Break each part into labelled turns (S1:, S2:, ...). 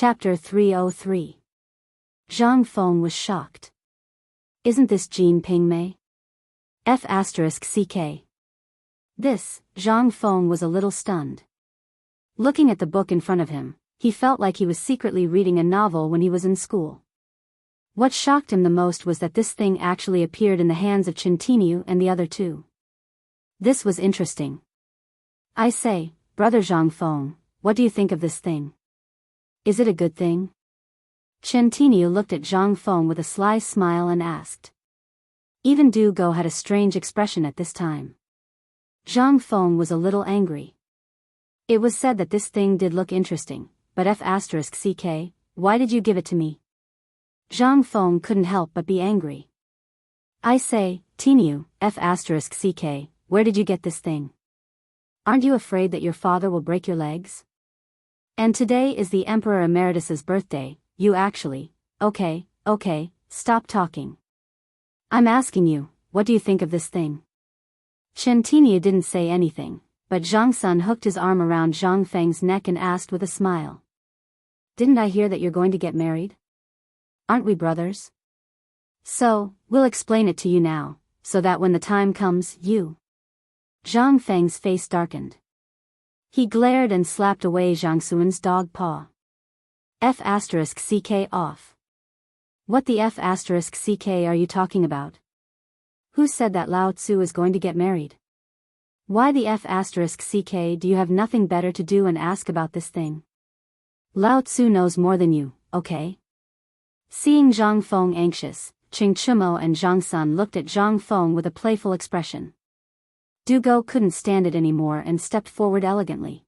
S1: Chapter 303. Zhang Feng was shocked. Isn't this Jin Pingmei? F***ck. This, Zhang Feng was a little stunned. Looking at the book in front of him, he felt like he was secretly reading a novel when he was in school. What shocked him the most was that this thing actually appeared in the hands of Qintiniu and the other two. This was interesting. I say, brother Zhang Feng, what do you think of this thing? Is it a good thing? Qintiniu looked at Zhang Feng with a sly smile and asked. Even Du Go had a strange expression at this time. Zhang Feng was a little angry. It was said that this thing did look interesting, but F***ck, why did you give it to me? Zhang Feng couldn't help but be angry. I say, Tiniu, F***ck, where did you get this thing? Aren't you afraid that your father will break your legs? And today is the Emperor Emeritus's birthday, you actually, okay, stop talking. I'm asking you, what do you think of this thing? Qintiniu didn't say anything, but Zhang Sun hooked his arm around Zhang Feng's neck and asked with a smile. Didn't I hear that you're going to get married? Aren't we brothers? So, we'll explain it to you now, so that when the time comes, you... Zhang Feng's face darkened. He glared and slapped away Zhang Sun's dog paw. F***ck off. What the F***ck are you talking about? Who said that Lao Tzu is going to get married? Why the F***ck do you have nothing better to do and ask about this thing? Lao Tzu knows more than you, okay? Seeing Zhang Feng anxious, Qing Chimo and Zhang Sun looked at Zhang Feng with a playful expression. Du Go couldn't stand it anymore and stepped forward elegantly.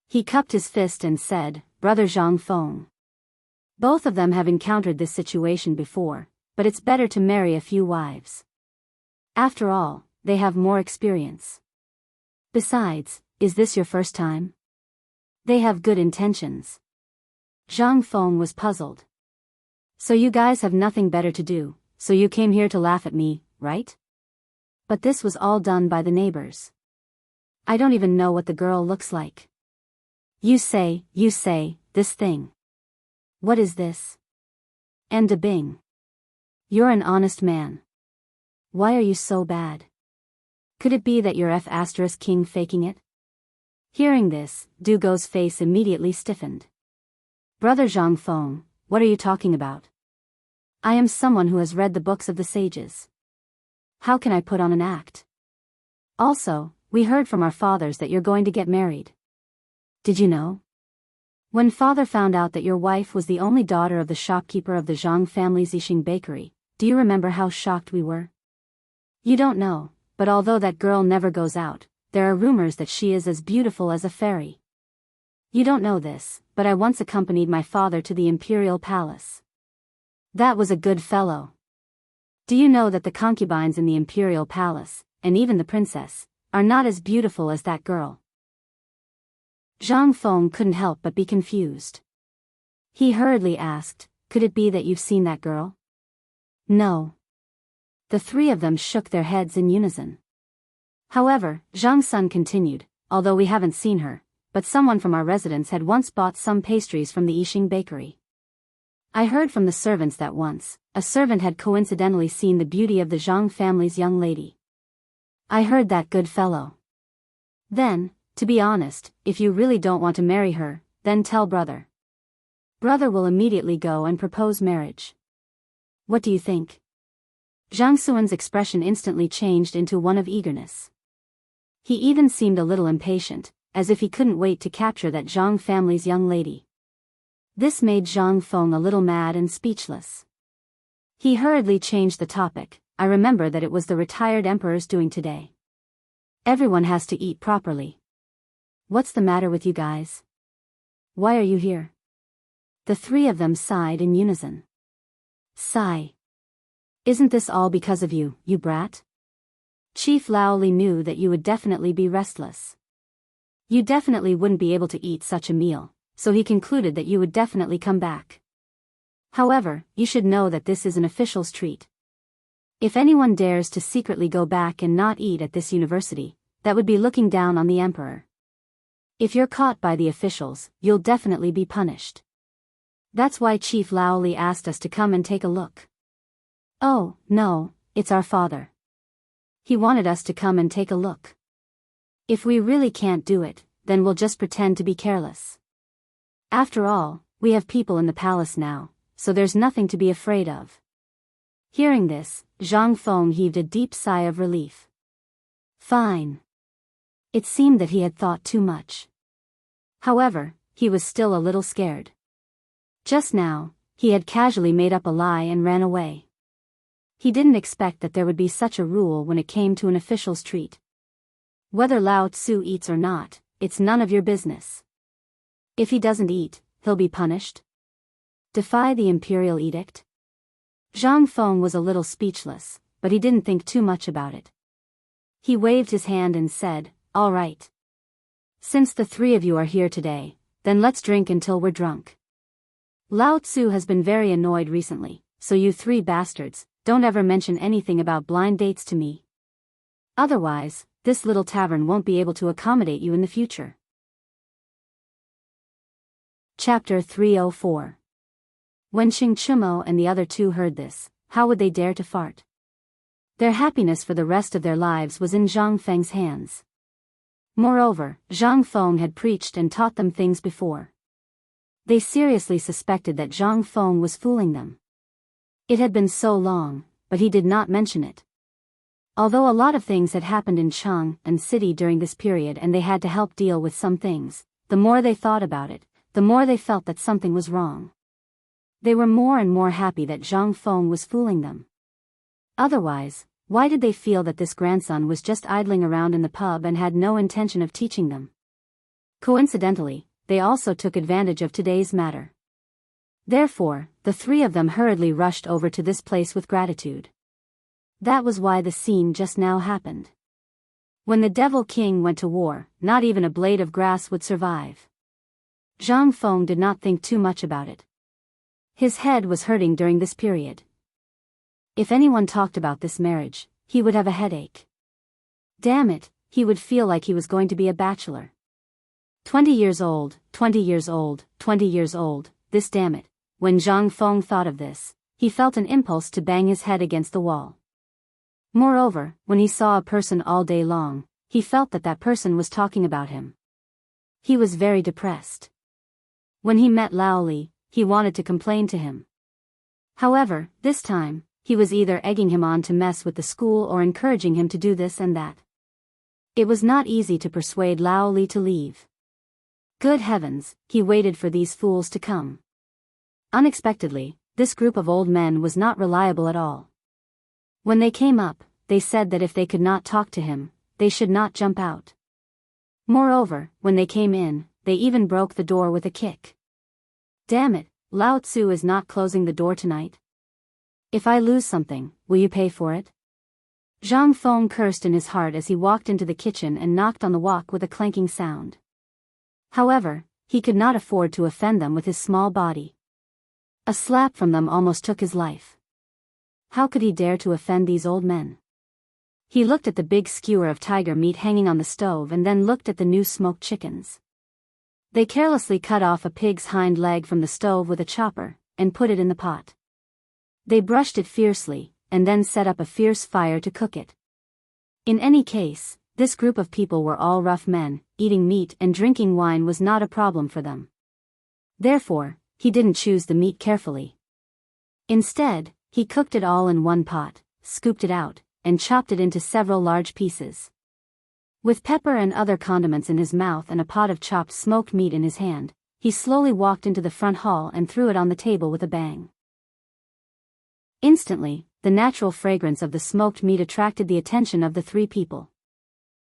S1: He cupped his fist and said, Brother Zhang Feng. Both of them have encountered this situation before, but it's better to marry a few wives. After all, they have more experience. Besides, is this your first time? They have good intentions. Zhang Feng was puzzled. So you guys have nothing better to do, so you came here to laugh at me, right? But this was all done by the neighbors. I don't even know what the girl looks like. You say, this thing. What is this? And a Bing. You're an honest man. Why are you so bad? Could it be that you're F***king faking it? Hearing this, Du Go's face immediately stiffened. Brother Zhang Feng, what are you talking about? I am someone who has read the books of the sages. How can I put on an act? Also, we heard from our fathers that you're going to get married. Did you know? When father found out that your wife was the only daughter of the shopkeeper of the Zhang family's Yixing bakery, do you remember how shocked we were? You don't know, but although that girl never goes out, there are rumors that she is as beautiful as a fairy. You don't know this, but I once accompanied my father to the imperial palace. That was a good fellow. Do you know that the concubines in the imperial palace, and even the princess, are not as beautiful as that girl? Zhang Feng couldn't help but be confused. He hurriedly asked, could it be that you've seen that girl? No. The three of them shook their heads in unison. However, Zhang Sun continued, although we haven't seen her, but someone from our residence had once bought some pastries from the Yixing bakery. I heard from the servants that once, a servant had coincidentally seen the beauty of the Zhang family's young lady. I heard that good fellow. Then, to be honest, if you really don't want to marry her, then tell brother. Brother will immediately go and propose marriage. What do you think? Zhang Sun's expression instantly changed into one of eagerness. He even seemed a little impatient, as if he couldn't wait to capture that Zhang family's young lady. This made Zhang Feng a little mad and speechless. He hurriedly changed the topic. I remember that it was the retired emperor's doing today. Everyone has to eat properly. What's the matter with you guys? Why are you here? The three of them sighed in unison. Sigh. Isn't this all because of you, you brat? Chief Laoli knew that you would definitely be restless. You definitely wouldn't be able to eat such a meal, so he concluded that you would definitely come back. However, you should know that this is an official's treat. If anyone dares to secretly go back and not eat at this university, that would be looking down on the emperor. If you're caught by the officials, you'll definitely be punished. That's why Chief Laoli asked us to come and take a look. Oh, no, it's our father. He wanted us to come and take a look. If we really can't do it, then we'll just pretend to be careless. After all, we have people in the palace now, so there's nothing to be afraid of. Hearing this, Zhang Feng heaved a deep sigh of relief. Fine. It seemed that he had thought too much. However, he was still a little scared. Just now, he had casually made up a lie and ran away. He didn't expect that there would be such a rule when it came to an official's treat. Whether Lao Tzu eats or not, it's none of your business. If he doesn't eat, he'll be punished. Defy the imperial edict? Zhang Feng was a little speechless, but he didn't think too much about it. He waved his hand and said, "All right. Since the three of you are here today, then let's drink until we're drunk. Lao Tzu has been very annoyed recently, so you three bastards, don't ever mention anything about blind dates to me. Otherwise, this little tavern won't be able to accommodate you in the future." Chapter 304. When Xing Chumo and the other two heard this, how would they dare to fart? Their happiness for the rest of their lives was in Zhang Feng's hands. Moreover, Zhang Feng had preached and taught them things before. They seriously suspected that Zhang Feng was fooling them. It had been so long, but he did not mention it. Although a lot of things had happened in Chang and city during this period and they had to help deal with some things, the more they thought about it, the more they felt that something was wrong. They were more and more happy that Zhang Feng was fooling them. Otherwise, why did they feel that this grandson was just idling around in the pub and had no intention of teaching them? Coincidentally, they also took advantage of today's matter. Therefore, the three of them hurriedly rushed over to this place with gratitude. That was why the scene just now happened. When the Devil King went to war, not even a blade of grass would survive. Zhang Feng did not think too much about it. His head was hurting during this period. If anyone talked about this marriage, he would have a headache. Damn it, he would feel like he was going to be a bachelor. 20 years old, 20 years old, 20 years old, this damn it. When Zhang Feng thought of this, he felt an impulse to bang his head against the wall. Moreover, when he saw a person all day long, he felt that that person was talking about him. He was very depressed. When he met Laoli, he wanted to complain to him. However, this time, he was either egging him on to mess with the school or encouraging him to do this and that. It was not easy to persuade Laoli to leave. Good heavens, he waited for these fools to come. Unexpectedly, this group of old men was not reliable at all. When they came up, they said that if they could not talk to him, they should not jump out. Moreover, when they came in, they even broke the door with a kick. Damn it, Lao Tzu is not closing the door tonight. If I lose something, will you pay for it? Zhang Feng cursed in his heart as he walked into the kitchen and knocked on the wok with a clanking sound. However, he could not afford to offend them with his small body. A slap from them almost took his life. How could he dare to offend these old men? He looked at the big skewer of tiger meat hanging on the stove and then looked at the new smoked chickens. They carelessly cut off a pig's hind leg from the stove with a chopper, and put it in the pot. They brushed it fiercely, and then set up a fierce fire to cook it. In any case, this group of people were all rough men, eating meat and drinking wine was not a problem for them. Therefore, he didn't choose the meat carefully. Instead, he cooked it all in one pot, scooped it out, and chopped it into several large pieces. With pepper and other condiments in his mouth and a pot of chopped smoked meat in his hand, he slowly walked into the front hall and threw it on the table with a bang. Instantly, the natural fragrance of the smoked meat attracted the attention of the three people.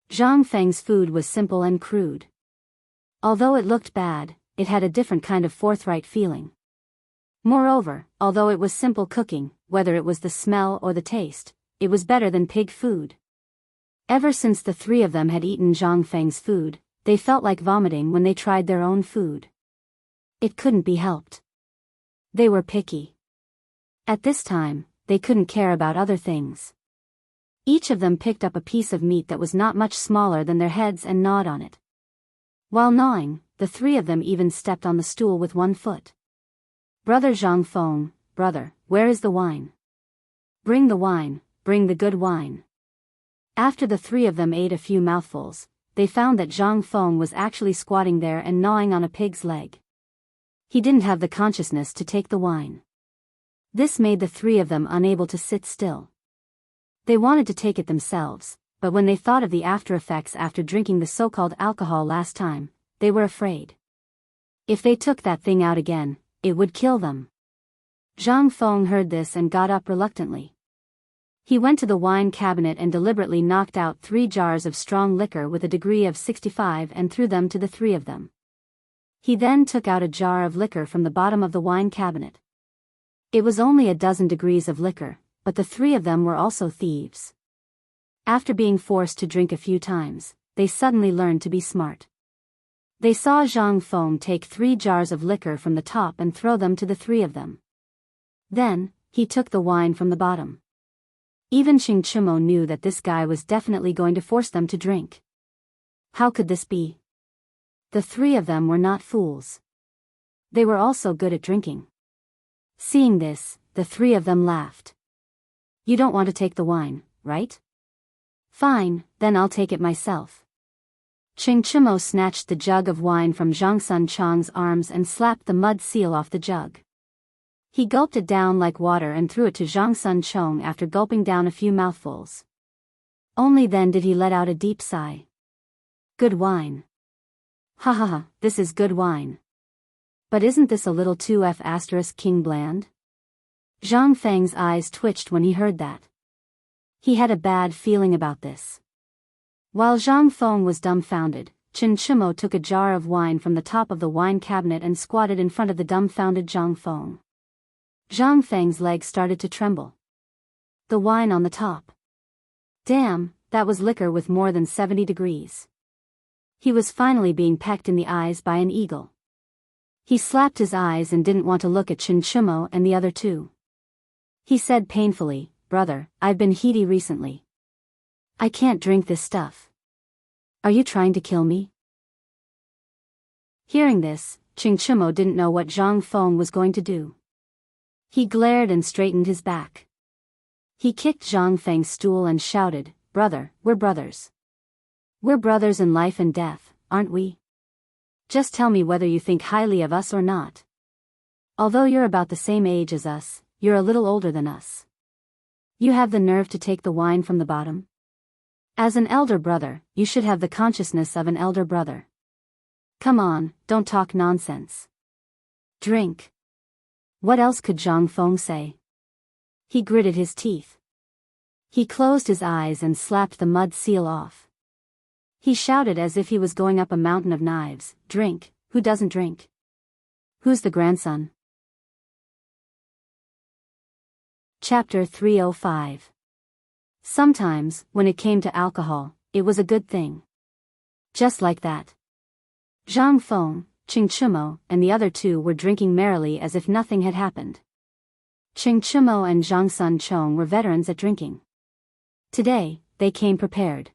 S1: Zhang Feng's food was simple and crude. Although it looked bad, it had a different kind of forthright feeling. Moreover, although it was simple cooking, whether it was the smell or the taste, it was better than pig food. Ever since the three of them had eaten Zhang Feng's food, they felt like vomiting when they tried their own food. It couldn't be helped. They were picky. At this time, they couldn't care about other things. Each of them picked up a piece of meat that was not much smaller than their heads and gnawed on it. While gnawing, the three of them even stepped on the stool with one foot. Brother Zhang Feng, brother, where is the wine? Bring the wine, bring the good wine. After the three of them ate a few mouthfuls, they found that Zhang Feng was actually squatting there and gnawing on a pig's leg. He didn't have the consciousness to take the wine. This made the three of them unable to sit still. They wanted to take it themselves, but when they thought of the after effects after drinking the so-called alcohol last time, they were afraid. If they took that thing out again, it would kill them. Zhang Feng heard this and got up reluctantly. He went to the wine cabinet and deliberately knocked out 3 jars of strong liquor with a degree of 65 and threw them to the three of them. He then took out a jar of liquor from the bottom of the wine cabinet. It was only a dozen degrees of liquor, but the three of them were also thieves. After being forced to drink a few times, they suddenly learned to be smart. They saw Zhang Feng take 3 jars of liquor from the top and throw them to the three of them. Then, he took the wine from the bottom. Even Xing Chimo knew that this guy was definitely going to force them to drink. How could this be? The three of them were not fools. They were also good at drinking. Seeing this, the three of them laughed. You don't want to take the wine, right? Fine, then I'll take it myself. Xing Chimo snatched the jug of wine from Zhang Sun Chang's arms and slapped the mud seal off the jug. He gulped it down like water and threw it to Zhang Sun Chong after gulping down a few mouthfuls. Only then did he let out a deep sigh. Good wine. Ha ha ha, this is good wine. But isn't this a little too King bland? Zhang Feng's eyes twitched when he heard that. He had a bad feeling about this. While Zhang Feng was dumbfounded, Chen Chimo took a jar of wine from the top of the wine cabinet and squatted in front of the dumbfounded Zhang Feng. Zhang Feng's legs started to tremble. The wine on the top. Damn, that was liquor with more than 70 degrees. He was finally being pecked in the eyes by an eagle. He slapped his eyes and didn't want to look at Chen Chimo and the other two. He said painfully, Brother, I've been heady recently. I can't drink this stuff. Are you trying to kill me? Hearing this, Ching Chimo didn't know what Zhang Feng was going to do. He glared and straightened his back. He kicked Zhang Feng's stool and shouted, Brother, we're brothers. We're brothers in life and death, aren't we? Just tell me whether you think highly of us or not. Although you're about the same age as us, you're a little older than us. You have the nerve to take the wine from the bottom? As an elder brother, you should have the consciousness of an elder brother. Come on, don't talk nonsense. Drink. What else could Zhang Feng say? He gritted his teeth. He closed his eyes and slapped the mud seal off. He shouted as if he was going up a mountain of knives, Drink, who doesn't drink? Who's the grandson? Chapter 305. Sometimes, when it came to alcohol, it was a good thing. Just like that. Zhang Feng, Ching Chimo, and the other two were drinking merrily as if nothing had happened. Ching Chimo and Zhang Sun Chong were veterans at drinking. Today, they came prepared.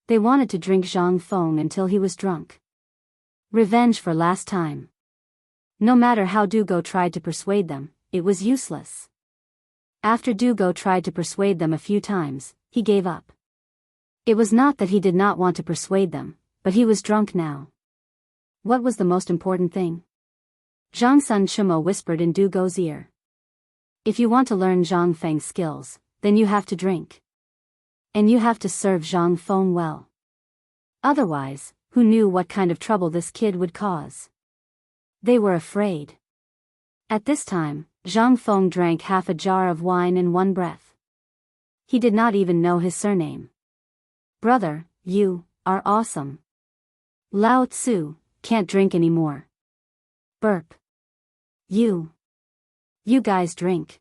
S1: They wanted to drink Zhang Feng until he was drunk. Revenge for last time. No matter how Dugo tried to persuade them, it was useless. After Dugo tried to persuade them a few times, he gave up. It was not that he did not want to persuade them, but he was drunk now. What was the most important thing? Zhang Sun Chimo whispered in Dugo's ear. If you want to learn Zhang Feng's skills, then you have to drink. And you have to serve Zhang Feng well. Otherwise, who knew what kind of trouble this kid would cause? They were afraid. At this time, Zhang Feng drank half a jar of wine in one breath. He did not even know his surname. Brother, you are awesome. Lao Tzu, can't drink anymore. Burp. You guys drink.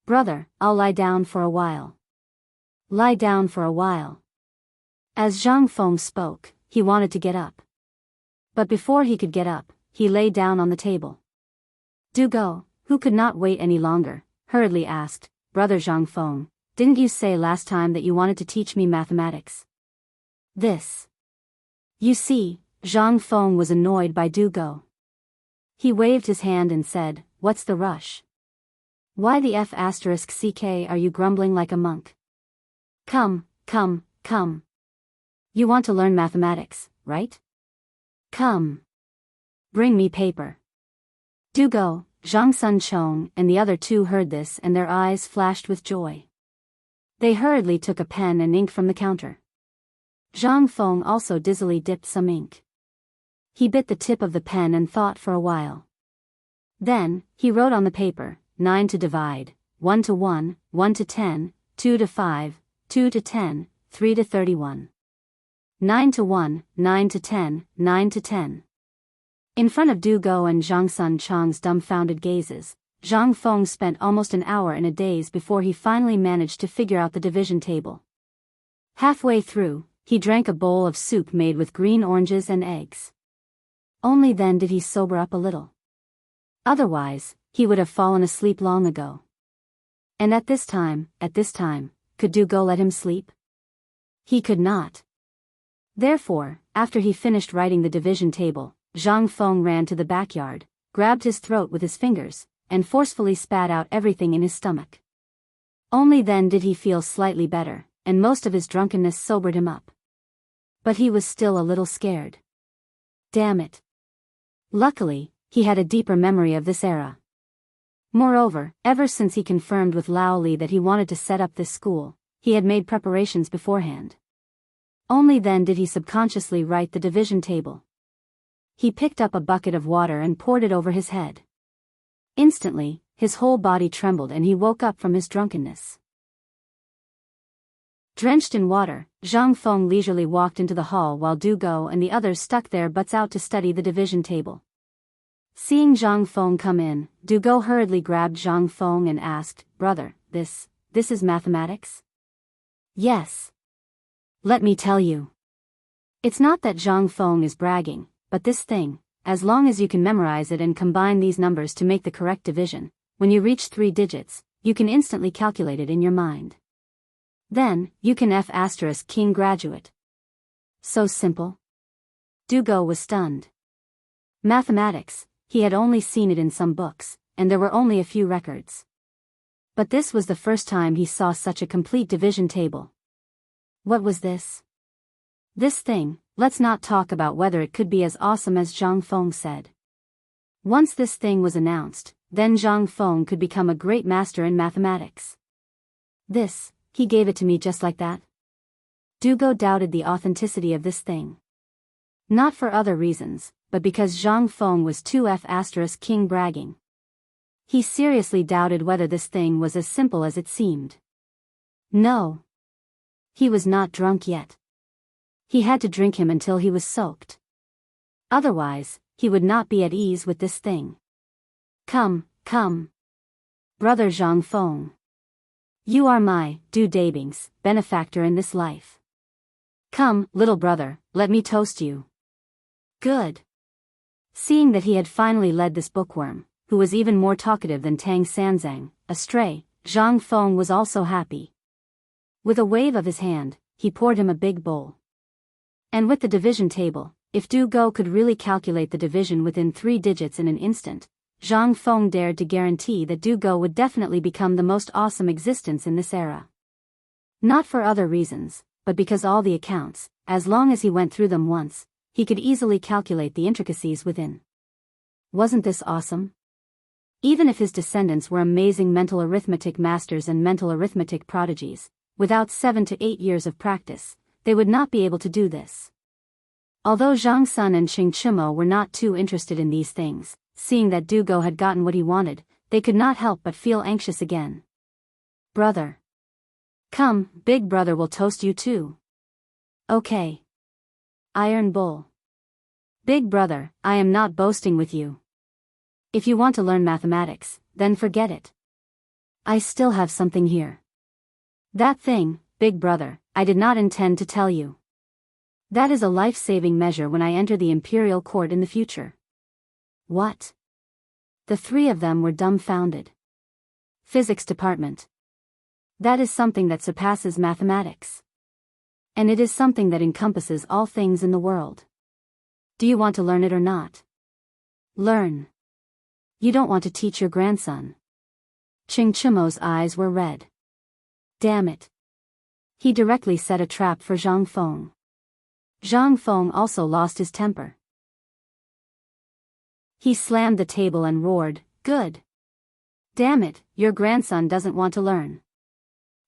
S1: Brother, I'll lie down for a while. Lie down for a while. As Zhang Feng spoke, he wanted to get up. But before he could get up, he lay down on the table. Dugo, who could not wait any longer, hurriedly asked, Brother Zhang Feng, didn't you say last time that you wanted to teach me mathematics? This. You see, Zhang Feng was annoyed by Dugo. He waved his hand and said, what's the rush? Why the f*ck are you grumbling like a monk? Come, come, come. You want to learn mathematics, right? Come. Bring me paper. Do go. Zhang Sun Chong and the other two heard this and their eyes flashed with joy. They hurriedly took a pen and ink from the counter. Zhang Feng also dizzily dipped some ink. He bit the tip of the pen and thought for a while. Then, he wrote on the paper, 9 to divide, 1 to 1, 1 to 10, 2 to 5, 2 to 10, 3 to 31. 9 to 1, 9 to 10, 9 to 10. In front of Du Go and Zhang Sun Chong's dumbfounded gazes, Zhang Feng spent almost an hour in a daze before he finally managed to figure out the division table. Halfway through, he drank a bowl of soup made with green oranges and eggs. Only then did he sober up a little. Otherwise, he would have fallen asleep long ago. And at this time, could Du Go let him sleep? He could not. Therefore, after he finished writing the division table, Zhang Feng ran to the backyard, grabbed his throat with his fingers, and forcefully spat out everything in his stomach. Only then did he feel slightly better, and most of his drunkenness sobered him up. But he was still a little scared. Damn it. Luckily, he had a deeper memory of this era. Moreover, ever since he confirmed with Lao Li that he wanted to set up this school, he had made preparations beforehand. Only then did he subconsciously write the division table. He picked up a bucket of water and poured it over his head. Instantly, his whole body trembled and he woke up from his drunkenness. Drenched in water, Zhang Feng leisurely walked into the hall while Du Go and the others stuck their butts out to study the division table. Seeing Zhang Feng come in, Du Go hurriedly grabbed Zhang Feng and asked, "Brother, this is mathematics?" "Yes. Let me tell you." It's not that Zhang Feng is bragging, but this thing, as long as you can memorize it and combine these numbers to make the correct division, when you reach 3 digits, you can instantly calculate it in your mind. Then, you can f*king graduate. So simple. Du Go was stunned. Mathematics, he had only seen it in some books, and there were only a few records. But this was the first time he saw such a complete division table. What was this? This thing, let's not talk about whether it could be as awesome as Zhang Feng said. Once this thing was announced, then Zhang Feng could become a great master in mathematics. He gave it to me just like that? Du Go doubted the authenticity of this thing. Not for other reasons, but because Zhang Feng was too f*king bragging. He seriously doubted whether this thing was as simple as it seemed. No. He was not drunk yet. He had to drink him until he was soaked. Otherwise, he would not be at ease with this thing. Come, come. Brother Zhang Feng. You are my, Du Dabing's, benefactor in this life. Come, little brother, let me toast you. Good. Seeing that he had finally led this bookworm, who was even more talkative than Tang Sanzang, astray, Zhang Feng was also happy. With a wave of his hand, he poured him a big bowl. And with the division table, if Du Go could really calculate the division within 3 digits in an instant, Zhang Feng dared to guarantee that Du Go would definitely become the most awesome existence in this era. Not for other reasons, but because all the accounts, as long as he went through them once, he could easily calculate the intricacies within. Wasn't this awesome? Even if his descendants were amazing mental arithmetic masters and mental arithmetic prodigies, without 7 to 8 years of practice, they would not be able to do this. Although Zhang Sun and Xing Chimo were not too interested in these things, seeing that Du Go had gotten what he wanted, they could not help but feel anxious again. Brother. Come, big brother will toast you too. Okay. Iron Bull. Big brother, I am not boasting with you. If you want to learn mathematics, then forget it. I still have something here. That thing, big brother, I did not intend to tell you. That is a life-saving measure when I enter the imperial court in the future. What? The 3 of them were dumbfounded. Physics department. That is something that surpasses mathematics. And it is something that encompasses all things in the world. Do you want to learn it or not? Learn. You don't want to teach your grandson. Qing Chimo's eyes were red. Damn it. He directly set a trap for Zhang Feng. Zhang Feng also lost his temper. He slammed the table and roared, "Good! Damn it, your grandson doesn't want to learn.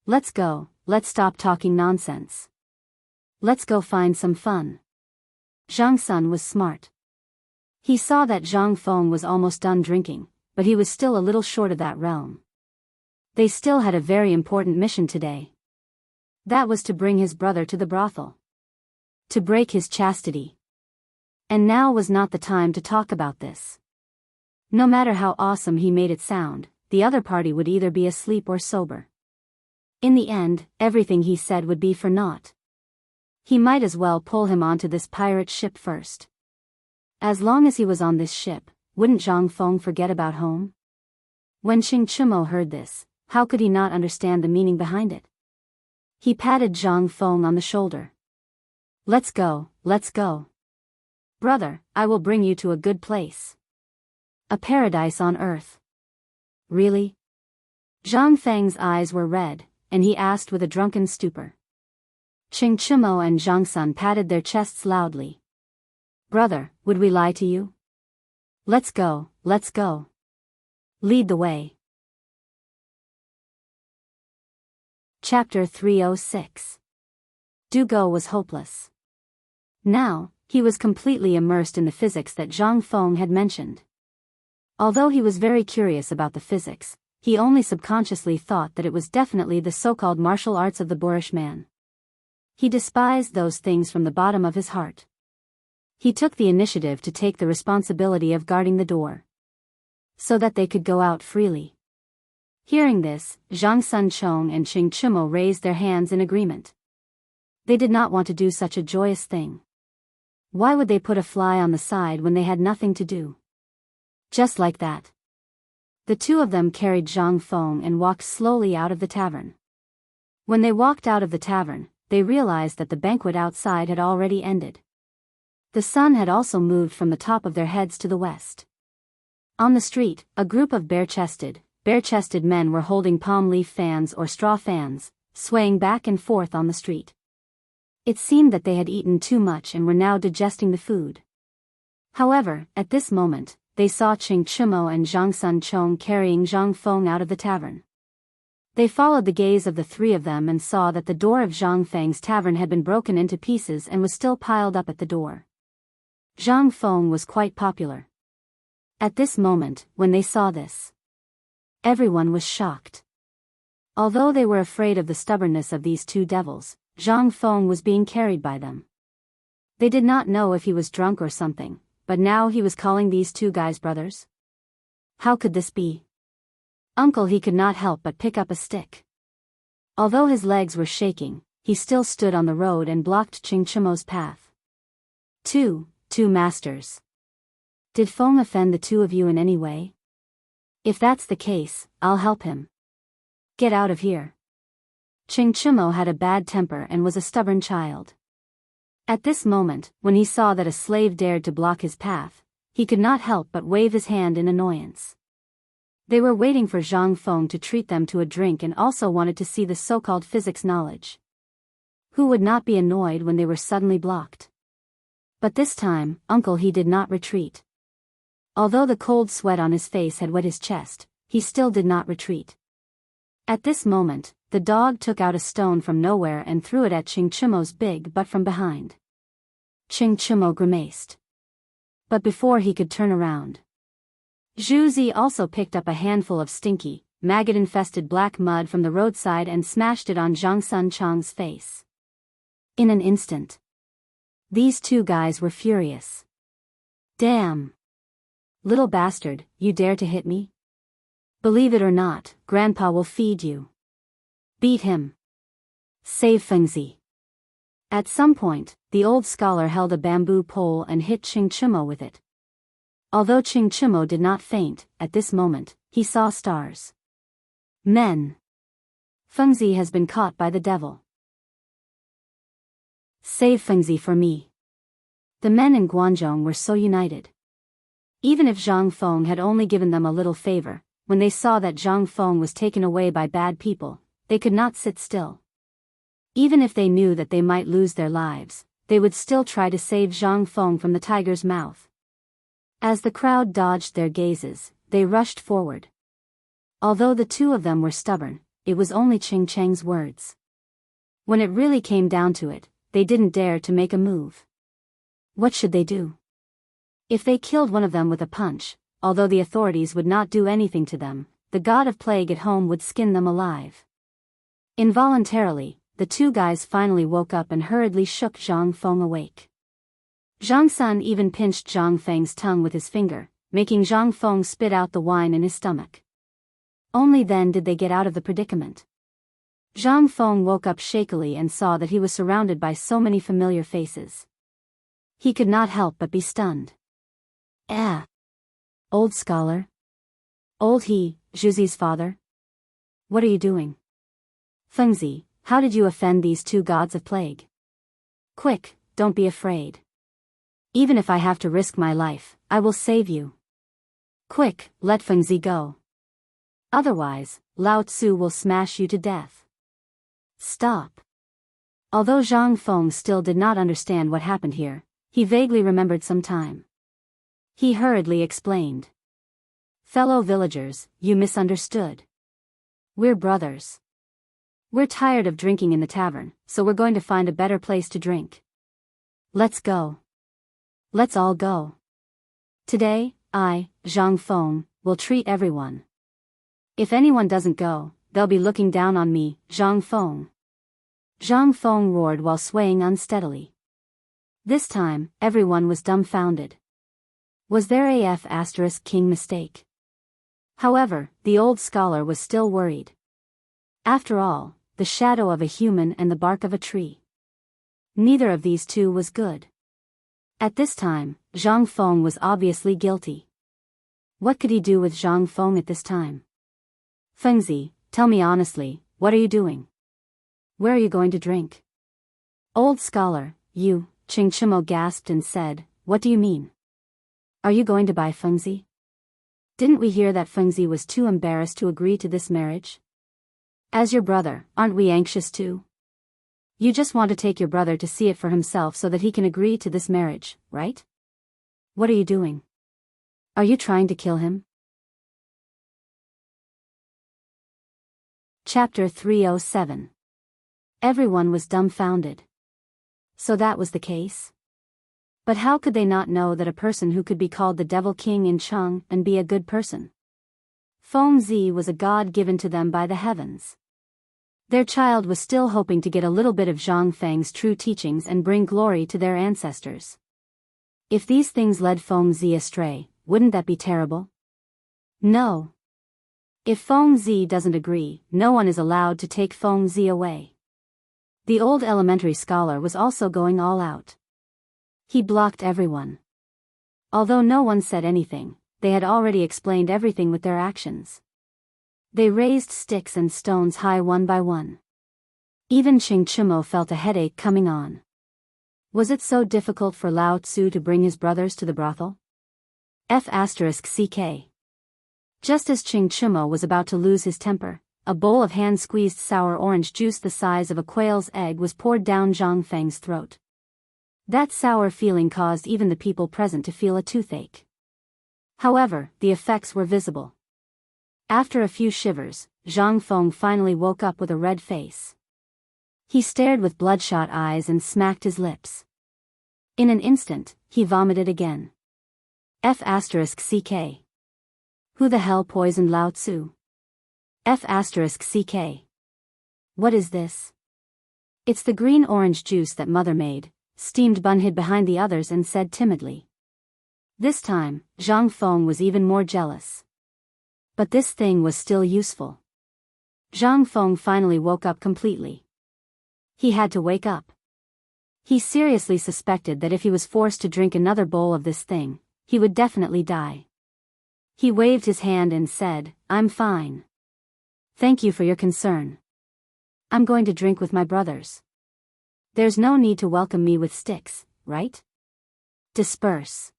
S1: Let's go, let's stop talking nonsense. Let's go find some fun." Zhang Sun was smart. He saw that Zhang Feng was almost done drinking, but he was still a little short of that realm. They still had a very important mission today. That was to bring his brother to the brothel. To break his chastity. And now was not the time to talk about this. No matter how awesome he made it sound, the other party would either be asleep or sober. In the end, everything he said would be for naught. He might as well pull him onto this pirate ship first. As long as he was on this ship, wouldn't Zhang Feng forget about home? When Qing Chimo heard this, how could he not understand the meaning behind it? He patted Zhang Feng on the shoulder. Let's go, let's go. Brother, I will bring you to a good place. A paradise on earth. Really? Zhang Feng's eyes were red, and he asked with a drunken stupor. Qing Chimo and Zhang Sun patted their chests loudly. Brother, would we lie to you? Let's go, let's go. Lead the way. Chapter 306. Dugo was hopeless. Now, he was completely immersed in the physics that Zhang Feng had mentioned. Although he was very curious about the physics, he only subconsciously thought that it was definitely the so-called martial arts of the boorish man. He despised those things from the bottom of his heart. He took the initiative to take the responsibility of guarding the door, so that they could go out freely. Hearing this, Zhang Sunchong and Qing Chimo raised their hands in agreement. They did not want to do such a joyous thing. Why would they put a fly on the side when they had nothing to do? Just like that. The two of them carried Zhang Feng and walked slowly out of the tavern. When they walked out of the tavern, they realized that the banquet outside had already ended. The sun had also moved from the top of their heads to the west. On the street, a group of bare-chested men were holding palm leaf fans or straw fans, swaying back and forth on the street. It seemed that they had eaten too much and were now digesting the food. However, at this moment, they saw Qing Chimo and Zhang Sunchong carrying Zhang Feng out of the tavern. They followed the gaze of the three of them and saw that the door of Zhang Feng's tavern had been broken into pieces and was still piled up at the door. Zhang Feng was quite popular. At this moment, when they saw this, everyone was shocked. Although they were afraid of the stubbornness of these two devils, Zhang Feng was being carried by them. They did not know if he was drunk or something, but now he was calling these two guys brothers? How could this be? Uncle, he could not help but pick up a stick. Although his legs were shaking, he still stood on the road and blocked Qing Chimo's path. Two masters. Did Feng offend the two of you in any way? If that's the case, I'll help him. Get out of here. Qing Chimo had a bad temper and was a stubborn child. At this moment, when he saw that a slave dared to block his path, he could not help but wave his hand in annoyance. They were waiting for Zhang Feng to treat them to a drink and also wanted to see the so-called physics knowledge. Who would not be annoyed when they were suddenly blocked? But this time, Uncle, he did not retreat. Although the cold sweat on his face had wet his chest, he still did not retreat. At this moment, the dog took out a stone from nowhere and threw it at Qing Chimo's big butt from behind. Qing Chimo grimaced. But before he could turn around, Zhu Zi also picked up a handful of stinky, maggot-infested black mud from the roadside and smashed it on Zhang Sunchong's face. In an instant, these two guys were furious. Damn! Little bastard, you dare to hit me? Believe it or not, Grandpa will feed you. Beat him. Save Fengzi. At some point, the old scholar held a bamboo pole and hit Qing Chimo with it. Although Qing Chimo did not faint, at this moment, he saw stars. Men. Fengzi has been caught by the devil. Save Fengzi for me. The men in Guangzhou were so united. Even if Zhang Feng had only given them a little favor, when they saw that Zhang Feng was taken away by bad people, they could not sit still. Even if they knew that they might lose their lives, they would still try to save Zhang Feng from the tiger's mouth. As the crowd dodged their gazes, they rushed forward. Although the two of them were stubborn, it was only Ching Cheng's words. When it really came down to it, they didn't dare to make a move. What should they do? If they killed one of them with a punch, although the authorities would not do anything to them, the god of plague at home would skin them alive. Involuntarily, the two guys finally woke up and hurriedly shook Zhang Feng awake. Zhang Sun even pinched Zhang Feng's tongue with his finger, making Zhang Feng spit out the wine in his stomach. Only then did they get out of the predicament. Zhang Feng woke up shakily and saw that he was surrounded by so many familiar faces. He could not help but be stunned. Old scholar? Old he, Zhuzi's father? What are you doing? Fengzi, how did you offend these two gods of plague? Quick, don't be afraid. Even if I have to risk my life, I will save you. Quick, let Fengzi go. Otherwise, Lao Tzu will smash you to death. Stop. Although Zhang Feng still did not understand what happened here, he vaguely remembered some time. He hurriedly explained. Fellow villagers, you misunderstood. We're brothers. We're tired of drinking in the tavern, so we're going to find a better place to drink. Let's go. Let's all go. Today, I, Zhang Feng, will treat everyone. If anyone doesn't go, they'll be looking down on me, Zhang Feng. Zhang Feng roared while swaying unsteadily. This time, everyone was dumbfounded. Was there a *king mistake? However, the old scholar was still worried. After all, the shadow of a human and the bark of a tree. Neither of these two was good. At this time, Zhang Feng was obviously guilty. What could he do with Zhang Feng at this time? Fengzi, tell me honestly, what are you doing? Where are you going to drink? Old scholar, you, Qing Chimo gasped and said, what do you mean? Are you going to buy Fengzi? Didn't we hear that Fengzi was too embarrassed to agree to this marriage? As your brother, aren't we anxious too? You just want to take your brother to see it for himself so that he can agree to this marriage, right? What are you doing? Are you trying to kill him? Chapter 307. Everyone was dumbfounded. So that was the case? But how could they not know that a person who could be called the Devil King in Cheng and be a good person? Fengzi was a god given to them by the heavens. Their child was still hoping to get a little bit of Zhang Feng's true teachings and bring glory to their ancestors. If these things led Fengzi astray, wouldn't that be terrible? No. If Fengzi doesn't agree, no one is allowed to take Fengzi away. The old elementary scholar was also going all out. He blocked everyone. Although no one said anything, they had already explained everything with their actions. They raised sticks and stones high one by one. Even Qing Chimo felt a headache coming on. Was it so difficult for Lao Tzu to bring his brothers to the brothel? *CK. Just as Qing Chimo was about to lose his temper, a bowl of hand-squeezed sour orange juice the size of a quail's egg was poured down Zhang Feng's throat. That sour feeling caused even the people present to feel a toothache. However, the effects were visible. After a few shivers, Zhang Feng finally woke up with a red face. He stared with bloodshot eyes and smacked his lips. In an instant, he vomited again. *CK. Who the hell poisoned Lao Tzu? *CK. What is this? It's the green orange juice that mother made, steamed Bun hid behind the others and said timidly. This time, Zhang Feng was even more jealous. But this thing was still useful. Zhang Feng finally woke up completely. He had to wake up. He seriously suspected that if he was forced to drink another bowl of this thing, he would definitely die. He waved his hand and said, I'm fine. Thank you for your concern. I'm going to drink with my brothers. There's no need to welcome me with sticks, right? Disperse.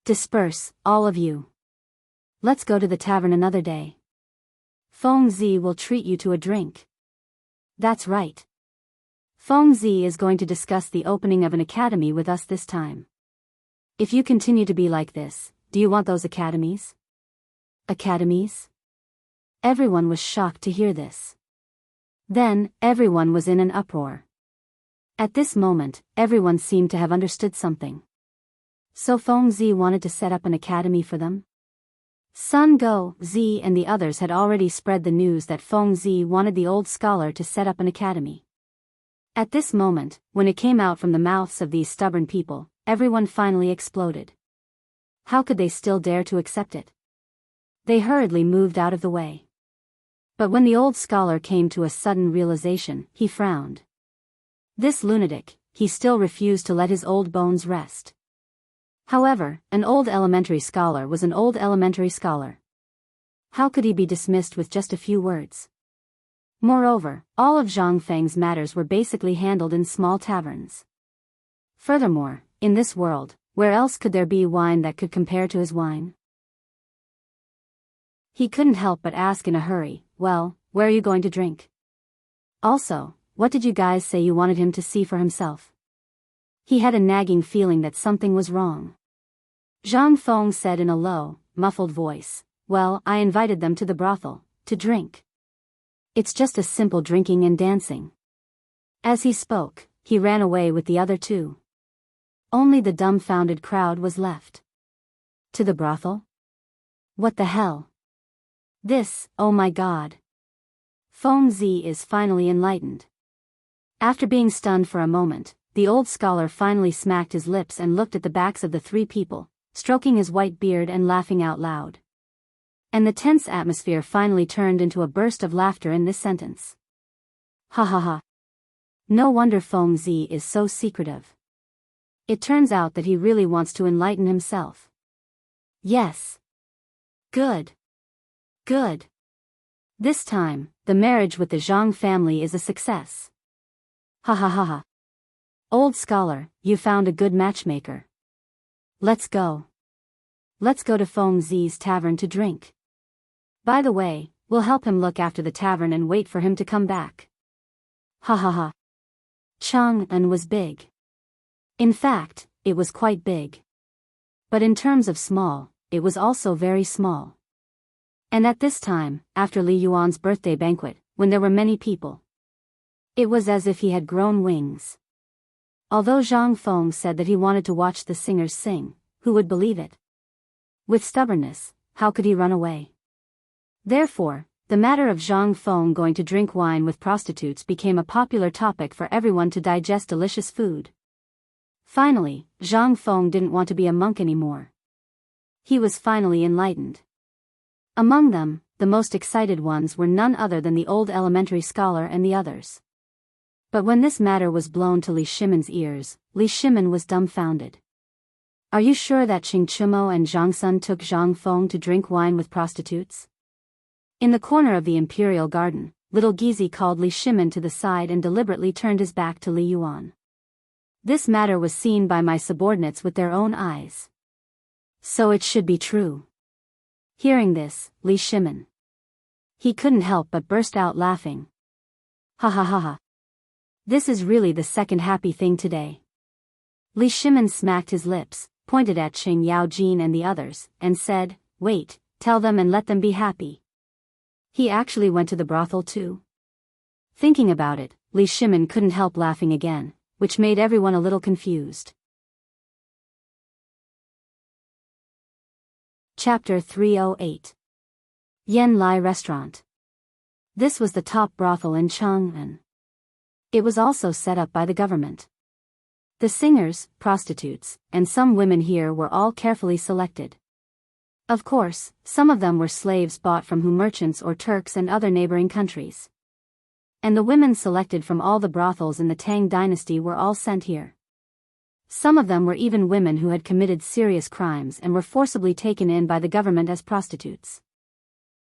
S1: Disperse, all of you. Let's go to the tavern another day. Feng Zi will treat you to a drink. That's right. Feng Zi is going to discuss the opening of an academy with us this time. If you continue to be like this, do you want those academies? Academies? Everyone was shocked to hear this. Then, everyone was in an uproar. At this moment, everyone seemed to have understood something. So Feng Zi wanted to set up an academy for them? Sun Go, Zi and the others had already spread the news that Feng Zi wanted the old scholar to set up an academy. At this moment, when it came out from the mouths of these stubborn people, everyone finally exploded. How could they still dare to accept it? They hurriedly moved out of the way. But when the old scholar came to a sudden realization, he frowned. This lunatic, he still refused to let his old bones rest. However, an old elementary scholar was an old elementary scholar. How could he be dismissed with just a few words? Moreover, all of Zhang Feng's matters were basically handled in small taverns. Furthermore, in this world, where else could there be wine that could compare to his wine? He couldn't help but ask in a hurry, well, where are you going to drink? Also, what did you guys say you wanted him to see for himself? He had a nagging feeling that something was wrong. Zhang Feng said in a low, muffled voice, well, I invited them to the brothel, to drink. It's just a simple drinking and dancing. As he spoke, he ran away with the other two. Only the dumbfounded crowd was left. To the brothel? What the hell? This, oh my god. Feng Zi is finally enlightened. After being stunned for a moment, the old scholar finally smacked his lips and looked at the backs of the three people, stroking his white beard and laughing out loud. And the tense atmosphere finally turned into a burst of laughter in this sentence. Ha ha ha. No wonder Feng Zi is so secretive. It turns out that he really wants to enlighten himself. Yes. Good. Good. This time, the marriage with the Zhang family is a success. Ha ha ha ha. Old scholar, you found a good matchmaker. Let's go. Let's go to Feng Zi's tavern to drink. By the way, we'll help him look after the tavern and wait for him to come back. Ha ha ha. Chang'an was big. In fact, it was quite big. But in terms of small, it was also very small. And at this time, after Li Yuan's birthday banquet, when there were many people, it was as if he had grown wings. Although Zhang Feng said that he wanted to watch the singers sing, who would believe it? With stubbornness, how could he run away? Therefore, the matter of Zhang Feng going to drink wine with prostitutes became a popular topic for everyone to digest delicious food. Finally, Zhang Feng didn't want to be a monk anymore. He was finally enlightened. Among them, the most excited ones were none other than the old elementary scholar and the others. But when this matter was blown to Li Shimon's ears, Li Shimon was dumbfounded. Are you sure that Qing Chumo and Zhang Sun took Zhang Feng to drink wine with prostitutes? In the corner of the imperial garden, little Gizi called Li Shimon to the side and deliberately turned his back to Li Yuan. This matter was seen by my subordinates with their own eyes. So it should be true. Hearing this, Li Shimon. He couldn't help but burst out laughing. Ha ha ha ha. This is really the second happy thing today. Li Shimon smacked his lips, pointed at Qing Yaojin and the others, and said, wait, tell them and let them be happy. He actually went to the brothel too? Thinking about it, Li Shimon couldn't help laughing again, which made everyone a little confused. Chapter 308. Yen Lai Restaurant. This was the top brothel in Chang'an. It was also set up by the government. The singers, prostitutes, and some women here were all carefully selected. Of course, some of them were slaves bought from Hu merchants or Turks and other neighboring countries. And the women selected from all the brothels in the Tang dynasty were all sent here. Some of them were even women who had committed serious crimes and were forcibly taken in by the government as prostitutes.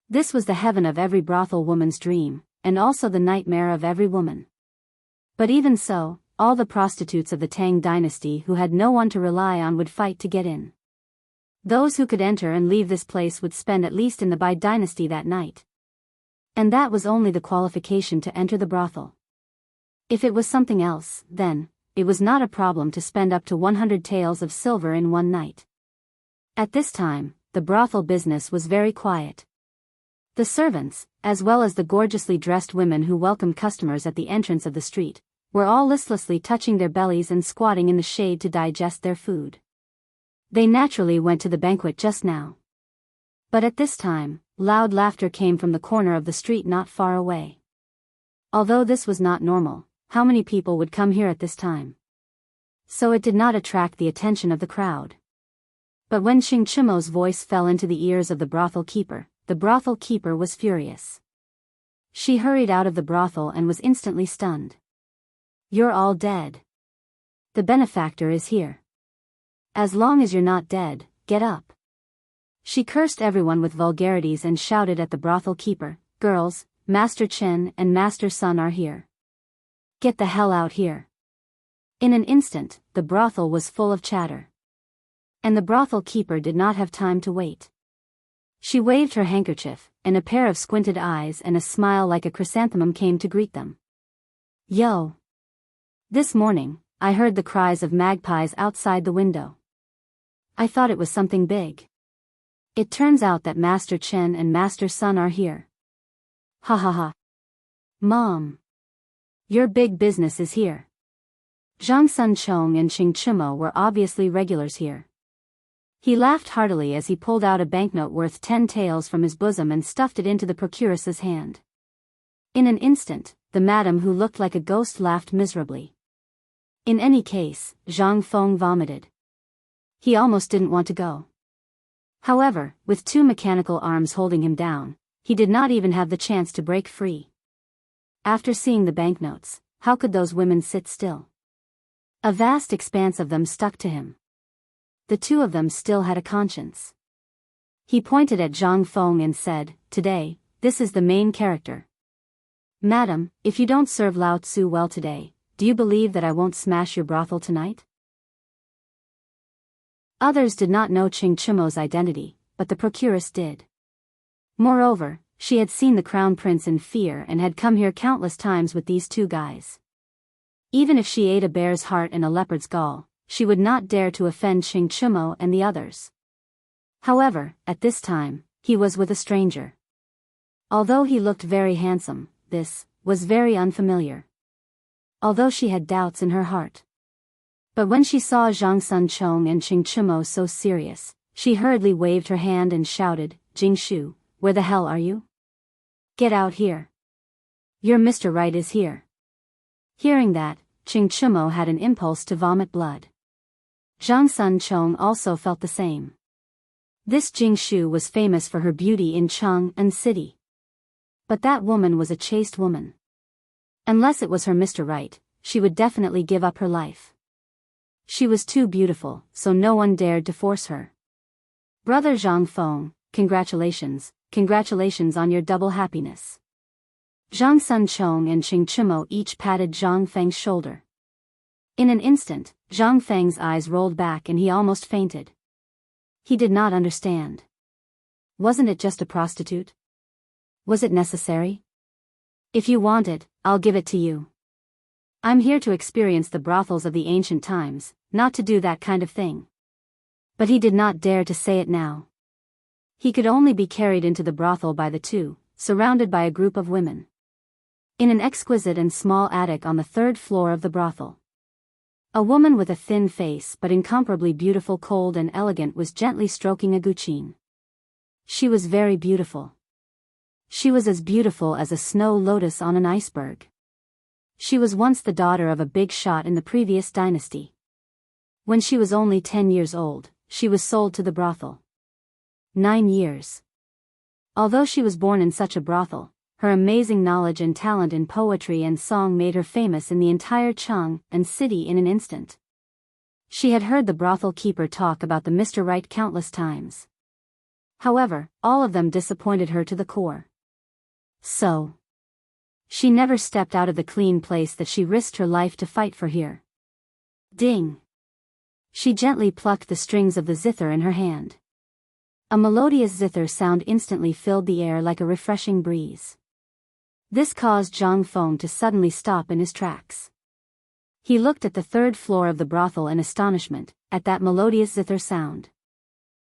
S1: This was the heaven of every brothel woman's dream, and also the nightmare of every woman. But even so, all the prostitutes of the Tang dynasty who had no one to rely on would fight to get in. Those who could enter and leave this place would spend at least in the Bai dynasty that night. And that was only the qualification to enter the brothel. If it was something else, then, it was not a problem to spend up to 100 taels of silver in one night. At this time, the brothel business was very quiet. The servants, as well as the gorgeously dressed women who welcomed customers at the entrance of the street, were all listlessly touching their bellies and squatting in the shade to digest their food. They naturally went to the banquet just now. But at this time, loud laughter came from the corner of the street not far away. Although this was not normal, how many people would come here at this time? So it did not attract the attention of the crowd. But when Xingchimo's voice fell into the ears of the brothel keeper was furious. She hurried out of the brothel and was instantly stunned. "You're all dead. The benefactor is here. As long as you're not dead, get up." She cursed everyone with vulgarities and shouted at the brothel keeper, "Girls, Master Chen and Master Sun are here. Get the hell out here." In an instant, the brothel was full of chatter. And the brothel keeper did not have time to wait. She waved her handkerchief, and a pair of squinted eyes and a smile like a chrysanthemum came to greet them. "Yo! This morning, I heard the cries of magpies outside the window. I thought it was something big. It turns out that Master Chen and Master Sun are here. Ha ha ha. Mom! Your big business is here." Zhang Sunchong and Xingchimo were obviously regulars here. He laughed heartily as he pulled out a banknote worth 10 taels from his bosom and stuffed it into the procuress's hand. In an instant, the madam who looked like a ghost laughed miserably. In any case, Zhang Feng vomited. He almost didn't want to go. However, with two mechanical arms holding him down, he did not even have the chance to break free. After seeing the banknotes, how could those women sit still? A vast expanse of them stuck to him. The two of them still had a conscience. He pointed at Zhang Feng and said, "Today, this is the main character. Madam, if you don't serve Lao Tzu well today, do you believe that I won't smash your brothel tonight?" Others did not know Xingchimo's identity, but the procuress did. Moreover, she had seen the crown prince in fear and had come here countless times with these two guys. Even if she ate a bear's heart and a leopard's gall, she would not dare to offend Xingchimo and the others. However, at this time, he was with a stranger. Although he looked very handsome, this was very unfamiliar. Although she had doubts in her heart. But when she saw Zhang Sunchong and Xingchimo so serious, she hurriedly waved her hand and shouted, "Jingshu, where the hell are you? Get out here. Your Mr. Right is here." Hearing that, Xingchimo had an impulse to vomit blood. Zhang Sunchong also felt the same. This Jingshu was famous for her beauty in Chang'an City. But that woman was a chaste woman. Unless it was her Mr. Right, she would definitely give up her life. She was too beautiful, so no one dared to force her. "Brother Zhang Feng, congratulations on your double happiness." Zhang Sunchong and Xingchimo each patted Zhang Feng's shoulder. In an instant, Zhang Feng's eyes rolled back and he almost fainted. He did not understand. Wasn't it just a prostitute? Was it necessary? "If you want it, I'll give it to you. I'm here to experience the brothels of the ancient times, not to do that kind of thing." But he did not dare to say it now. He could only be carried into the brothel by the two, surrounded by a group of women. In an exquisite and small attic on the third floor of the brothel, a woman with a thin face but incomparably beautiful, cold and elegant, was gently stroking a guqin. She was very beautiful. She was as beautiful as a snow lotus on an iceberg. She was once the daughter of a big shot in the previous dynasty. When she was only 10 years old, she was sold to the brothel. 9 years. Although she was born in such a brothel, her amazing knowledge and talent in poetry and song made her famous in the entire Chang'an City in an instant. She had heard the brothel keeper talk about the Mr. Right countless times. However, all of them disappointed her to the core. So, she never stepped out of the clean place that she risked her life to fight for here. Ding! She gently plucked the strings of the zither in her hand. A melodious zither sound instantly filled the air like a refreshing breeze. This caused Zhang Feng to suddenly stop in his tracks. He looked at the third floor of the brothel in astonishment, at that melodious zither sound.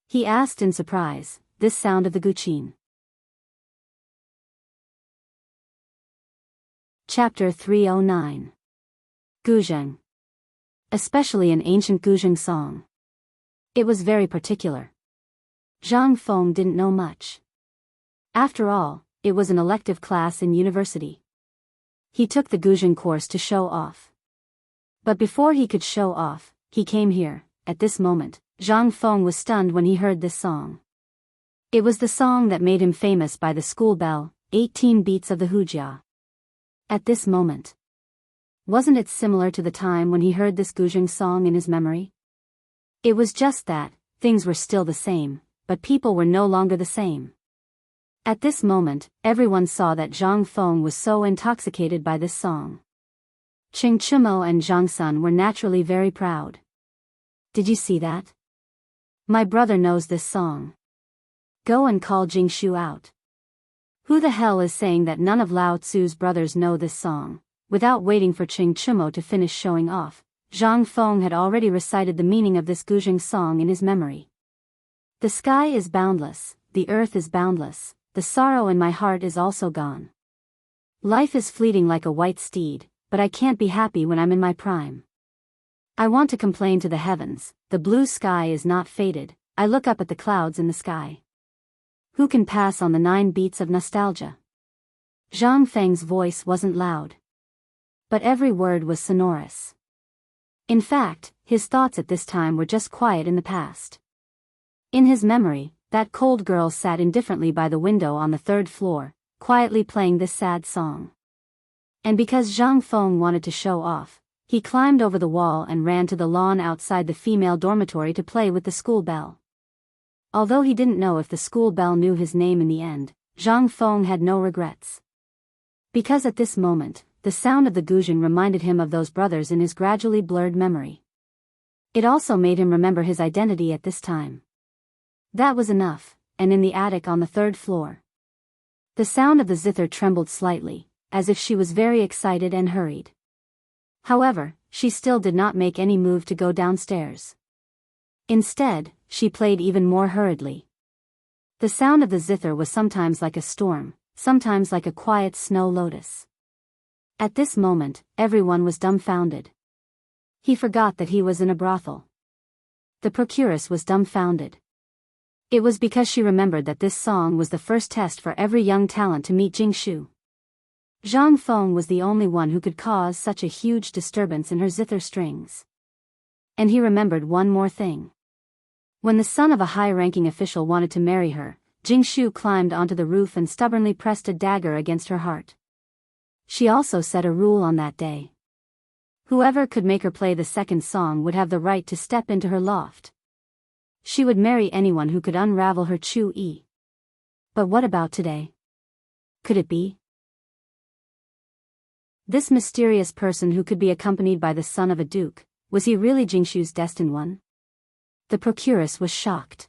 S1: He asked in surprise, "This sound of the guqin?" Chapter 309. Guzheng. Especially an ancient Guzheng song. It was very particular. Zhang Feng didn't know much. After all, it was an elective class in university. He took the Guzheng course to show off. But before he could show off, he came here. At this moment, Zhang Feng was stunned when he heard this song. It was the song that made him famous by the school bell, 18 beats of the hujia. At this moment. Wasn't it similar to the time when he heard this Guzheng song in his memory? It was just that, things were still the same, but people were no longer the same. At this moment, everyone saw that Zhang Feng was so intoxicated by this song. Qing Chumo and Zhang Sun were naturally very proud. Did you see that? My brother knows this song. Go and call Jingshu out. Who the hell is saying that none of Lao Tzu's brothers know this song? Without waiting for Qing Chumo to finish showing off, Zhang Feng had already recited the meaning of this Guzheng song in his memory. The sky is boundless, the earth is boundless, the sorrow in my heart is also gone. Life is fleeting like a white steed, but I can't be happy when I'm in my prime. I want to complain to the heavens, the blue sky is not faded, I look up at the clouds in the sky. Who can pass on the 9 beats of nostalgia? Zhang Feng's voice wasn't loud. But every word was sonorous. In fact, his thoughts at this time were just quiet in the past. In his memory, that cold girl sat indifferently by the window on the 3rd floor, quietly playing this sad song. And because Zhang Feng wanted to show off, he climbed over the wall and ran to the lawn outside the female dormitory to play with the school bell. Although he didn't know if the school bell knew his name in the end, Zhang Feng had no regrets. Because at this moment, the sound of the Guzheng reminded him of those brothers in his gradually blurred memory. It also made him remember his identity at this time. That was enough, and in the attic on the 3rd floor. The sound of the zither trembled slightly, as if she was very excited and hurried. However, she still did not make any move to go downstairs. Instead, she played even more hurriedly. The sound of the zither was sometimes like a storm, sometimes like a quiet snow lotus. At this moment, everyone was dumbfounded. He forgot that he was in a brothel. The procuress was dumbfounded. It was because she remembered that this song was the first test for every young talent to meet Jingshu. Zhang Feng was the only one who could cause such a huge disturbance in her zither strings. And he remembered one more thing. When the son of a high-ranking official wanted to marry her, Jingshu climbed onto the roof and stubbornly pressed a dagger against her heart. She also set a rule on that day. Whoever could make her play the second song would have the right to step into her loft. She would marry anyone who could unravel her chu-yi. But what about today? Could it be? This mysterious person who could be accompanied by the son of a duke, was he really Jingshu's destined one? The procuress was shocked.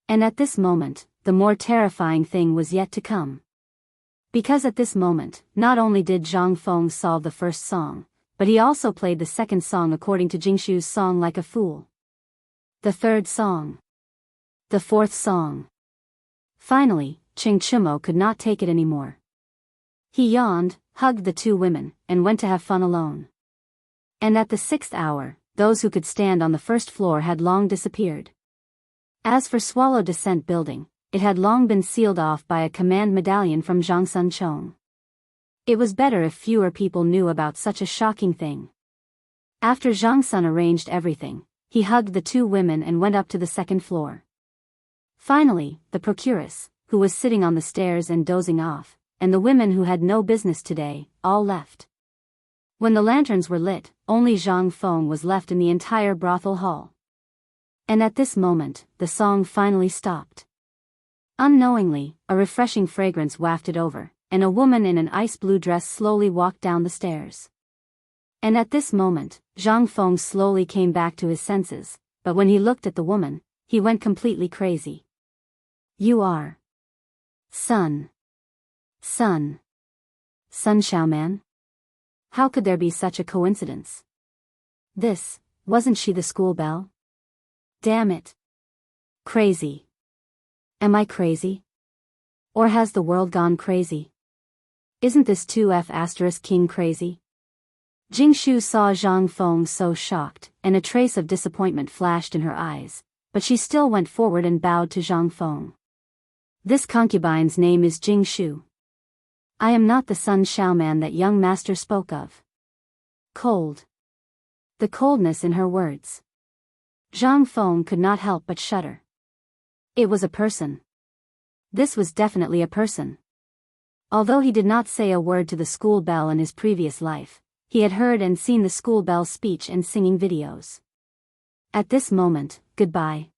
S1: And at this moment, the more terrifying thing was yet to come. Because at this moment, not only did Zhang Feng solve the first song, but he also played the second song according to Jingshu's song like a fool. The 3rd song. The 4th song. Finally, Qing Chumo could not take it anymore. He yawned, hugged the 2 women, and went to have fun alone. And at the 6th hour, those who could stand on the 1st floor had long disappeared. As for Swallow Descent Building, it had long been sealed off by a command medallion from Zhang Sun Chong. It was better if fewer people knew about such a shocking thing. After Zhang Sun arranged everything, he hugged the 2 women and went up to the 2nd floor. Finally, the procuress, who was sitting on the stairs and dozing off, and the women who had no business today, all left. When the lanterns were lit, only Zhang Feng was left in the entire brothel hall. And at this moment, the song finally stopped. Unknowingly, a refreshing fragrance wafted over, and a woman in an ice blue dress slowly walked down the stairs. And at this moment, Zhang Feng slowly came back to his senses, but when he looked at the woman, he went completely crazy. You are. Sun Xiaoman? How could there be such a coincidence? Wasn't she the school belle? Damn it. Crazy. Am I crazy? Or has the world gone crazy? Isn't this 2F** king crazy? Jingshu saw Zhang Feng so shocked, and a trace of disappointment flashed in her eyes, but she still went forward and bowed to Zhang Feng. This concubine's name is Jingshu. I am not the Sun Xiaoman that young master spoke of. Cold. The coldness in her words. Zhang Feng could not help but shudder. It was a person. This was definitely a person. Although he did not say a word to the school belle in his previous life, he had heard and seen the school belle's speech and singing videos. At this moment, goodbye.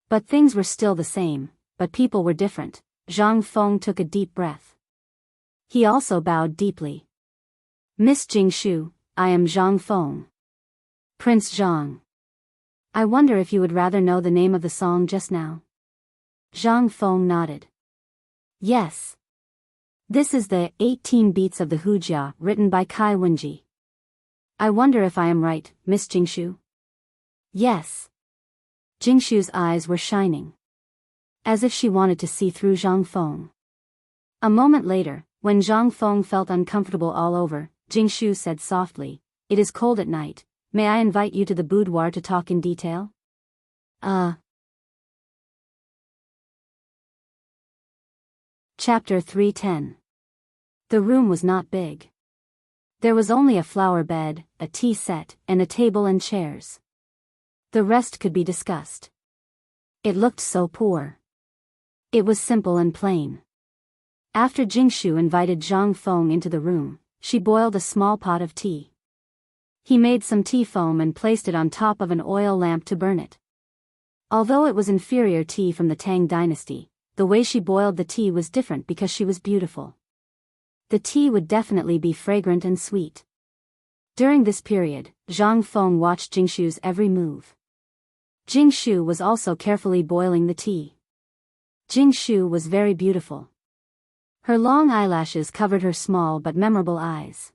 S1: But things were still the same, but people were different. Zhang Feng took a deep breath. He also bowed deeply. Miss Jingshu, I am Zhang Feng. Prince Zhang. I wonder if you would rather know the name of the song just now? Zhang Feng nodded. Yes. This is the 18 Beats of the Hujia, written by Kai Wenji. I wonder if I am right, Miss Jingshu? Yes. Jingshu's eyes were shining. As if she wanted to see through Zhang Feng. A moment later, when Zhang Feng felt uncomfortable all over, Jingshu said softly, "It is cold at night. May I invite you to the boudoir to talk in detail?" Chapter 310. The room was not big. There was only a flower bed, a tea set, and a table and chairs. The rest could be discussed. It looked so poor. It was simple and plain. After Jingshu invited Zhang Feng into the room, she boiled a small pot of tea. He made some tea foam and placed it on top of an oil lamp to burn it. Although it was inferior tea from the Tang dynasty, the way she boiled the tea was different because she was beautiful. The tea would definitely be fragrant and sweet. During this period, Zhang Feng watched Jingshu's every move. Jingshu was also carefully boiling the tea. Jingshu was very beautiful. Her long eyelashes covered her small but memorable eyes.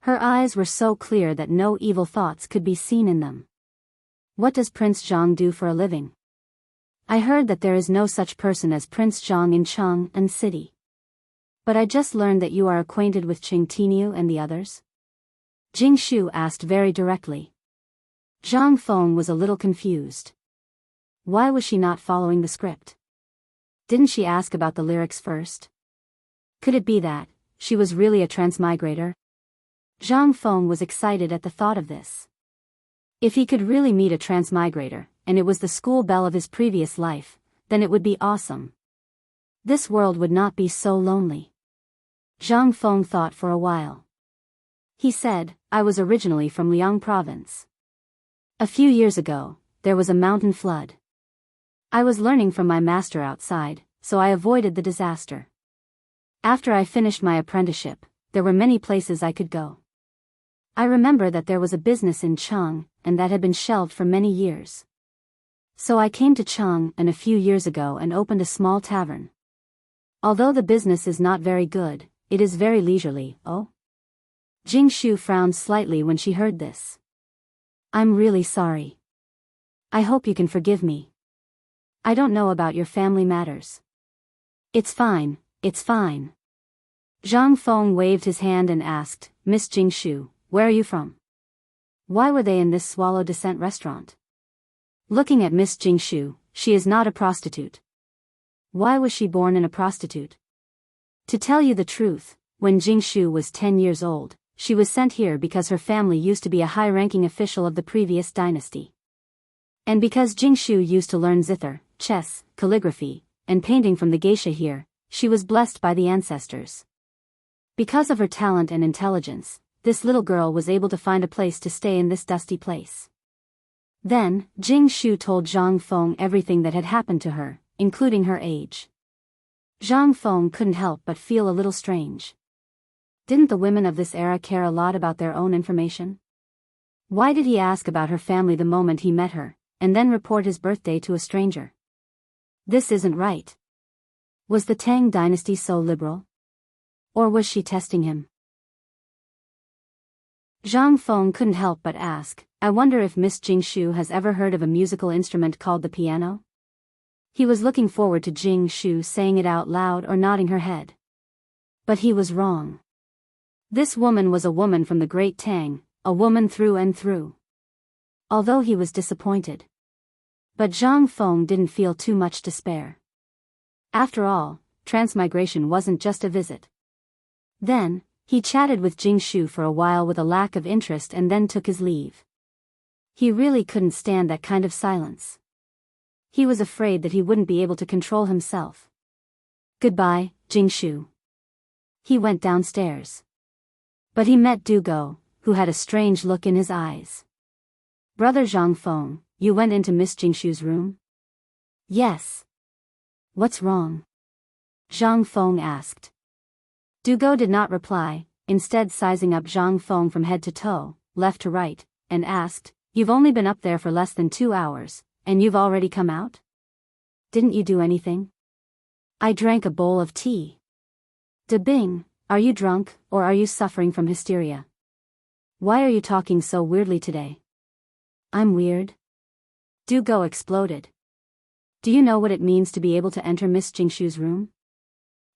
S1: Her eyes were so clear that no evil thoughts could be seen in them. What does Prince Zhang do for a living? I heard that there is no such person as Prince Zhang in Chang'an City. But I just learned that you are acquainted with Qing Tinu and the others? Jingshu asked very directly. Zhang Feng was a little confused. Why was she not following the script? Didn't she ask about the lyrics first? Could it be that she was really a transmigrator? Zhang Feng was excited at the thought of this. If he could really meet a transmigrator, and it was the school belle of his previous life, then it would be awesome. This world would not be so lonely. Zhang Feng thought for a while. He said, I was originally from Liang province. A few years ago, there was a mountain flood. I was learning from my master outside, so I avoided the disaster. After I finished my apprenticeship, there were many places I could go. I remember that there was a business in Chang, and that had been shelved for many years. So I came to Chang'an a few years ago and opened a small tavern. Although the business is not very good, it is very leisurely. Oh? Jingshu frowned slightly when she heard this. I'm really sorry. I hope you can forgive me. I don't know about your family matters. It's fine, it's fine. Zhang Feng waved his hand and asked, Miss Jingshu, where are you from? Why were they in this Swallow Descent restaurant? Looking at Miss Jingshu, she is not a prostitute. Why was she born in a prostitute? To tell you the truth, when Jingshu was 10 years old, she was sent here because her family used to be a high-ranking official of the previous dynasty. And because Jingshu used to learn zither, chess, calligraphy, and painting from the geisha here, she was blessed by the ancestors. Because of her talent and intelligence, this little girl was able to find a place to stay in this dusty place. Then, Jingshu told Zhang Feng everything that had happened to her, including her age. Zhang Feng couldn't help but feel a little strange. Didn't the women of this era care a lot about their own information? Why did he ask about her family the moment he met her, and then report his birthday to a stranger? This isn't right. Was the Tang dynasty so liberal? Or was she testing him? Zhang Feng couldn't help but ask, I wonder if Miss Jingshu has ever heard of a musical instrument called the piano? He was looking forward to Jingshu saying it out loud or nodding her head. But he was wrong. This woman was a woman from the Great Tang, a woman through and through. Although he was disappointed. But Zhang Feng didn't feel too much despair. After all, transmigration wasn't just a visit. Then, he chatted with Jingshu for a while with a lack of interest and then took his leave. He really couldn't stand that kind of silence. He was afraid that he wouldn't be able to control himself. Goodbye, Jingshu. He went downstairs. But he met Du Go, who had a strange look in his eyes. Brother Zhang Feng, you went into Miss Jingshu's room? Yes. What's wrong? Zhang Feng asked. Du Go did not reply, instead sizing up Zhang Feng from head to toe, left to right, and asked, You've only been up there for less than 2 hours, and you've already come out? Didn't you do anything? I drank a bowl of tea. De Bing, are you drunk, or are you suffering from hysteria? Why are you talking so weirdly today? I'm weird. Du Go exploded. Do you know what it means to be able to enter Miss Jingshu's room?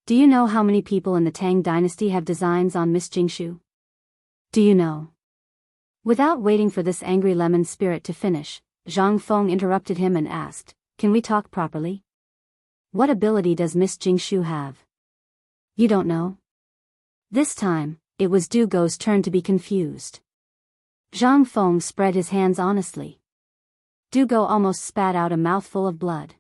S1: Do you know how many people in the Tang dynasty have designs on Miss Jingshu? Do you know? Without waiting for this angry lemon spirit to finish, Zhang Feng interrupted him and asked, Can we talk properly? What ability does Miss Jingshu have? You don't know? This time, it was Du Go's turn to be confused. Zhang Feng spread his hands honestly. Du Go almost spat out a mouthful of blood.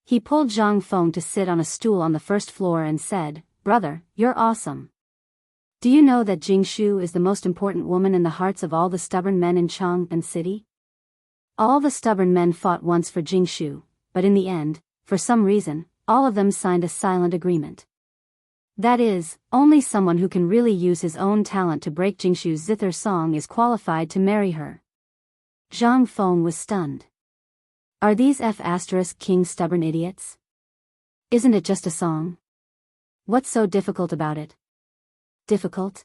S1: He pulled Zhang Feng to sit on a stool on the first floor and said, Brother, you're awesome. Do you know that Jingshu is the most important woman in the hearts of all the stubborn men in Chang and City? All the stubborn men fought once for Jingshu, but in the end, for some reason, all of them signed a silent agreement. That is, only someone who can really use his own talent to break Jingshu's zither song is qualified to marry her. Zhang Feng was stunned. Are these F***king stubborn idiots? Isn't it just a song? What's so difficult about it? Difficult?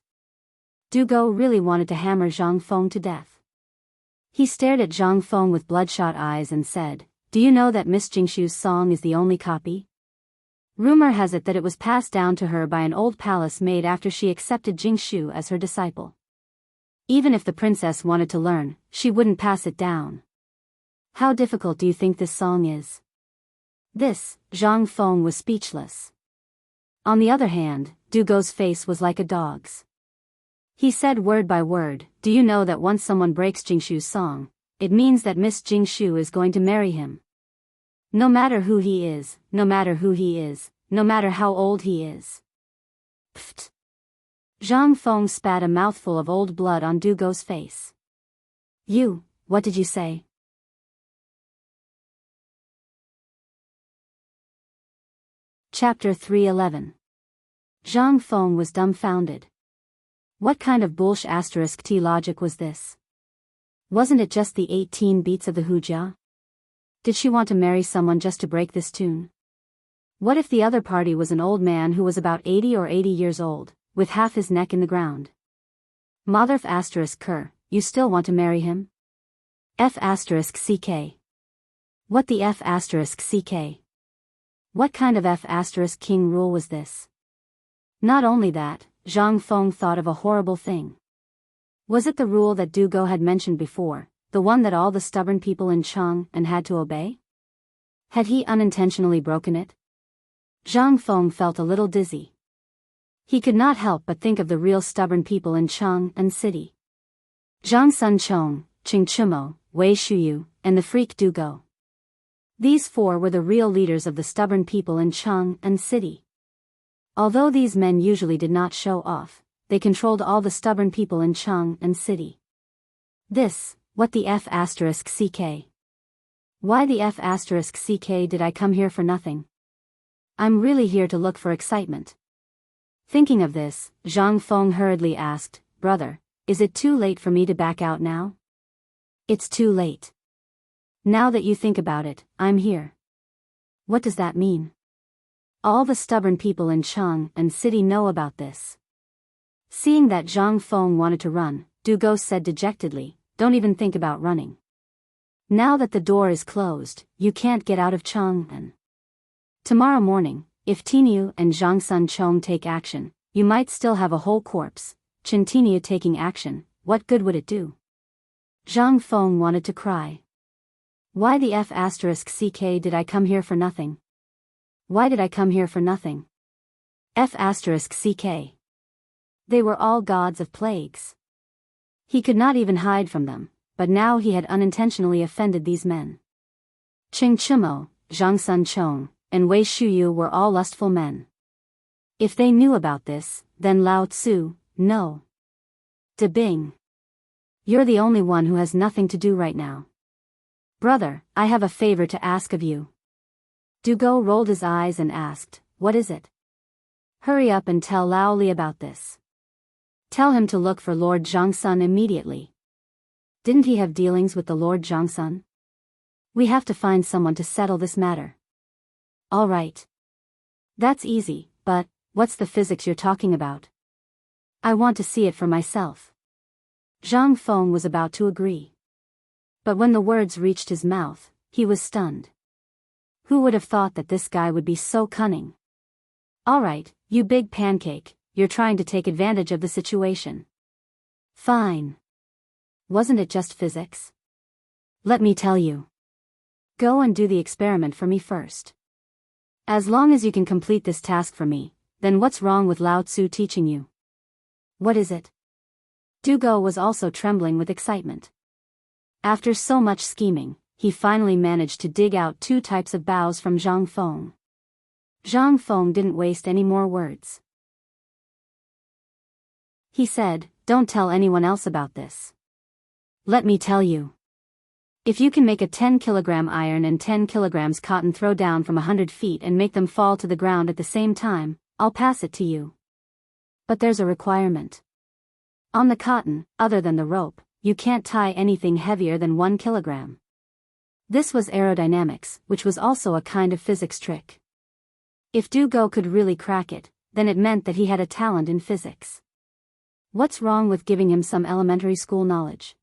S1: Du Go really wanted to hammer Zhang Feng to death. He stared at Zhang Feng with bloodshot eyes and said, Do you know that Miss Jingshu's song is the only copy? Rumor has it that it was passed down to her by an old palace maid after she accepted Jingshu as her disciple. Even if the princess wanted to learn, she wouldn't pass it down. How difficult do you think this song is? Zhang Feng was speechless. On the other hand, Du Go's face was like a dog's. He said word by word, Do you know that once someone breaks Jingshu's song, it means that Miss Jingshu is going to marry him? No matter who he is, no matter who he is, no matter how old he is. Pfft. Zhang Feng spat a mouthful of old blood on Du Go's face. What did you say? Chapter 311. Zhang Feng was dumbfounded. What kind of bullsh**t logic was this? Wasn't it just the 18 beats of the hujia? Did she want to marry someone just to break this tune? What if the other party was an old man who was about 80 or 80 years old, with half his neck in the ground? Motherf***, you still want to marry him? F***ck. What the F***ck? What kind of F***king rule was this? Not only that, Zhang Feng thought of a horrible thing. Was it the rule that Du Go had mentioned before, the one that all the stubborn people in Chang and had to obey? Had he unintentionally broken it? Zhang Feng felt a little dizzy. He could not help but think of the real stubborn people in Chang and City. Zhang Sun Chong, Qing Chumo, Wei Shuyu, and the freak Du Go. These four were the real leaders of the stubborn people in Chang and City. Although these men usually did not show off, they controlled all the stubborn people in Chang and City. What the F***ck? Why the F***ck did I come here for nothing? I'm really here to look for excitement. Thinking of this, Zhang Feng hurriedly asked, Brother, is it too late for me to back out now? It's too late. Now that you think about it, I'm here. What does that mean? All the stubborn people in Cheng and city know about this. Seeing that Zhang Feng wanted to run, Du Go said dejectedly, don't even think about running. Now that the door is closed, you can't get out of Cheng and tomorrow morning, if Tiniu and Zhang Sun Chong take action, you might still have a whole corpse. Chen Tiniu taking action, what good would it do? Zhang Feng wanted to cry. Why the F***ck did I come here for nothing? Why did I come here for nothing? F***ck. They were all gods of plagues. He could not even hide from them, but now he had unintentionally offended these men. Qing Chimo, Zhang Sun Chong, and Wei Shuyu were all lustful men. If they knew about this, then Lao Tzu, no. De Bing. You're the only one who has nothing to do right now. Brother, I have a favor to ask of you. Du Go rolled his eyes and asked, what is it? Hurry up and tell Lao Li about this. Tell him to look for Lord Zhangsun immediately. Didn't he have dealings with the Lord Zhangsun? We have to find someone to settle this matter. All right. That's easy, but what's the physics you're talking about? I want to see it for myself. Zhang Feng was about to agree. But when the words reached his mouth, he was stunned. Who would have thought that this guy would be so cunning? All right, you big pancake, you're trying to take advantage of the situation. Fine. Wasn't it just physics? Let me tell you. Go and do the experiment for me first. As long as you can complete this task for me, then what's wrong with Lao Tzu teaching you? What is it? Du Go was also trembling with excitement. After so much scheming, he finally managed to dig out 2 types of bows from Zhang Feng. Zhang Feng didn't waste any more words. He said, don't tell anyone else about this. Let me tell you. If you can make a 10-kilogram iron and 10 kilograms cotton throw down from 100 feet and make them fall to the ground at the same time, I'll pass it to you. But there's a requirement. On the cotton, other than the rope, you can't tie anything heavier than 1 kilogram. This was aerodynamics, which was also a kind of physics trick. If Du Go could really crack it, then it meant that he had a talent in physics. What's wrong with giving him some elementary school knowledge?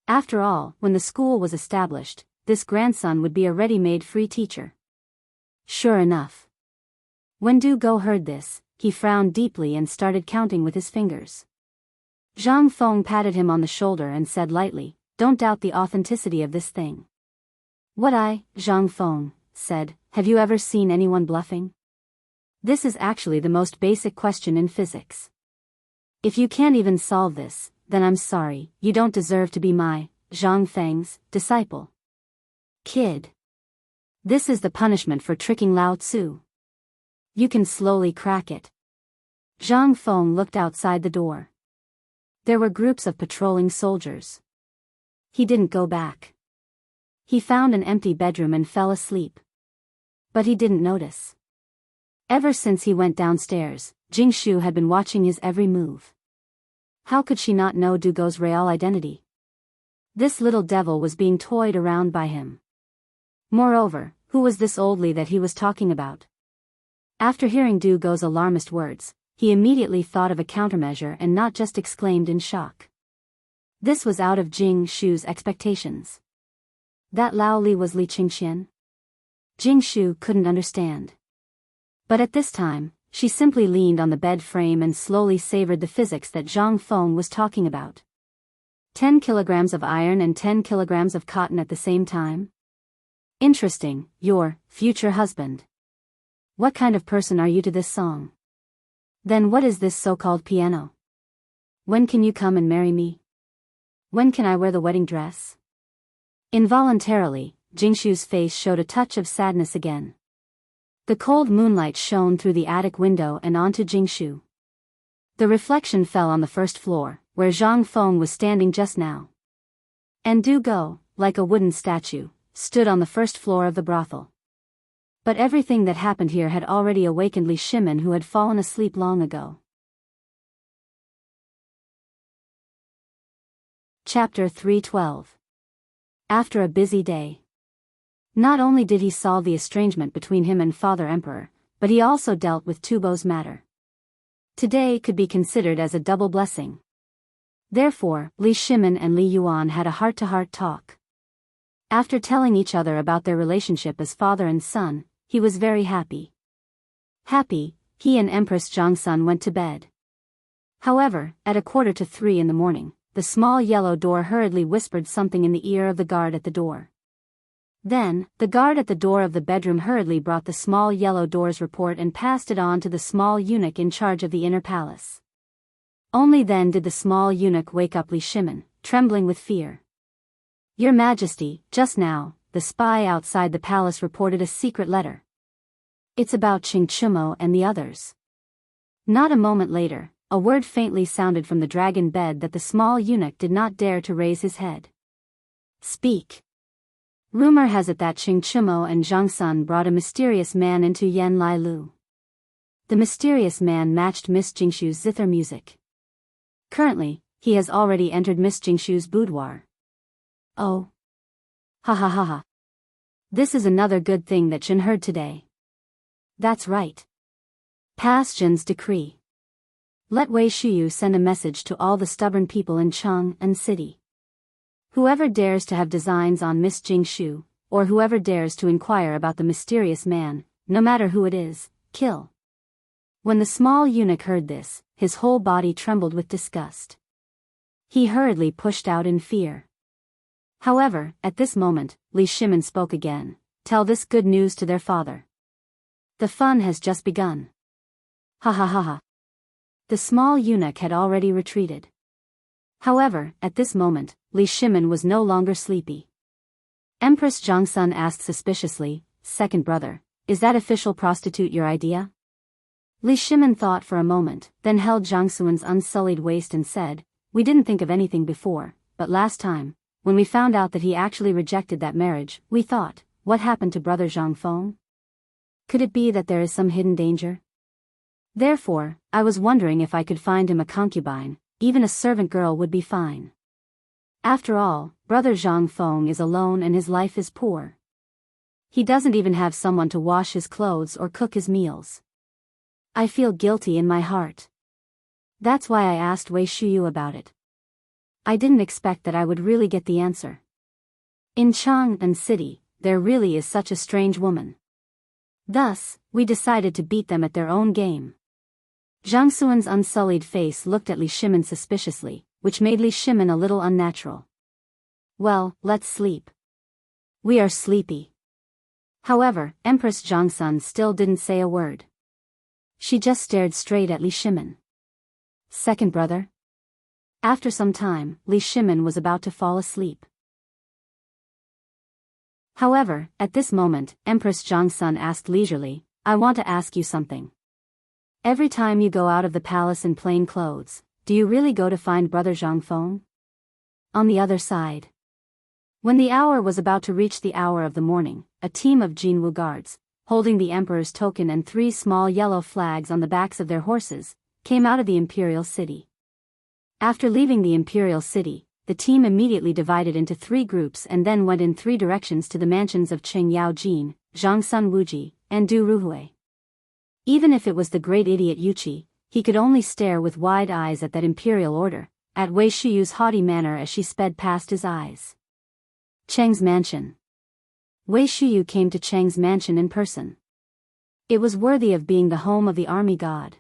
S1: After all, when the school was established, this grandson would be a ready-made free teacher. Sure enough. When Du Go heard this, he frowned deeply and started counting with his fingers. Zhang Feng patted him on the shoulder and said lightly, don't doubt the authenticity of this thing. Zhang Feng said, have you ever seen anyone bluffing? This is actually the most basic question in physics. If you can't even solve this, then I'm sorry, you don't deserve to be my, Zhang Feng's, disciple. Kid. This is the punishment for tricking Lao Tzu. You can slowly crack it. Zhang Feng looked outside the door. There were groups of patrolling soldiers. He didn't go back. He found an empty bedroom and fell asleep. But he didn't notice. Ever since he went downstairs, Jingshu had been watching his every move. How could she not know Du Go's real identity? This little devil was being toyed around by him. Moreover, who was this old Li that he was talking about? After hearing Du Go's alarmist words, he immediately thought of a countermeasure and not just exclaimed in shock. This was out of Jing Shu's expectations. That Lao Li was Li Qingxian? Jing Shu couldn't understand. But at this time, she simply leaned on the bed frame and slowly savored the physics that Zhang Feng was talking about. 10 kilograms of iron and 10 kilograms of cotton at the same time? Interesting, your future husband. What kind of person are you to this song? Then what is this so-called piano? When can you come and marry me? When can I wear the wedding dress? Involuntarily, Jingshu's face showed a touch of sadness again. The cold moonlight shone through the attic window and onto Jingshu. The reflection fell on the first floor, where Zhang Feng was standing just now. And Du Go, like a wooden statue, stood on the first floor of the brothel. But everything that happened here had already awakened Li Shimin, who had fallen asleep long ago. Chapter 312. After a busy day. Not only did he solve the estrangement between him and Father Emperor, but he also dealt with Tubo's matter. Today could be considered as a double blessing. Therefore, Li Shimin and Li Yuan had a heart-to-heart talk. After telling each other about their relationship as father and son, he was very happy. Happy, he and Empress Jiangsun went to bed. However, at 2:45 in the morning, the small yellow door hurriedly whispered something in the ear of the guard at the door. Then, the guard at the door of the bedroom hurriedly brought the small yellow door's report and passed it on to the small eunuch in charge of the inner palace. Only then did the small eunuch wake up Li Shimin, trembling with fear. "Your Majesty, just now, the spy outside the palace reported a secret letter. It's about Qing Chumo and the others." Not a moment later, a word faintly sounded from the dragon bed that the small eunuch did not dare to raise his head. "Speak. Rumor has it that Qing Chumo and Zhang Sun brought a mysterious man into Yan Lai Lu. The mysterious man matched Miss Jingshu's zither music. Currently, he has already entered Miss Jingshu's boudoir." "Oh. Ha ha ha ha. This is another good thing that Jin heard today." "That's right. Pass Jin's decree. Let Wei Shuyu send a message to all the stubborn people in Cheng and city. Whoever dares to have designs on Miss Jingshu, or whoever dares to inquire about the mysterious man, no matter who it is, kill." When the small eunuch heard this, his whole body trembled with disgust. He hurriedly pushed out in fear. However, at this moment, Li Shimin spoke again. "Tell this good news to their father. The fun has just begun." Ha ha ha ha. The small eunuch had already retreated. However, at this moment, Li Shimin was no longer sleepy. Empress Jiangsun asked suspiciously, "Second brother, is that official prostitute your idea?" Li Shimin thought for a moment, then held Jiangsuan's unsullied waist and said, "We didn't think of anything before, but last time, when we found out that he actually rejected that marriage, we thought, what happened to brother Zhang Feng? Could it be that there is some hidden danger? Therefore, I was wondering if I could find him a concubine, even a servant girl would be fine. After all, brother Zhang Feng is alone and his life is poor. He doesn't even have someone to wash his clothes or cook his meals. I feel guilty in my heart. That's why I asked Wei Shuyu about it. I didn't expect that I would really get the answer. In Chang'an City, there really is such a strange woman. Thus, we decided to beat them at their own game." Zhang Suan's unsullied face looked at Li Shimin suspiciously, which made Li Shimin a little unnatural. "Well, let's sleep. We are sleepy." However, Empress Jiangsun still didn't say a word. She just stared straight at Li Shimin. "Second brother?" After some time, Li Shimin was about to fall asleep. However, at this moment, Empress Jiangsun asked leisurely, "I want to ask you something. Every time you go out of the palace in plain clothes, do you really go to find brother Zhang Feng?" On the other side. When the hour was about to reach the hour of the morning, a team of Jianghu guards, holding the emperor's token and 3 small yellow flags on the backs of their horses, came out of the imperial city. After leaving the imperial city, the team immediately divided into 3 groups and then went in 3 directions to the mansions of Qing Yaojin, Zhang Sun Wuji, and Du Ruhui. Even if it was the great idiot Yuqi, he could only stare with wide eyes at that imperial order, at Wei Shuyu's haughty manner as she sped past his eyes. Cheng's mansion. Wei Shuyu came to Cheng's mansion in person. It was worthy of being the home of the army god.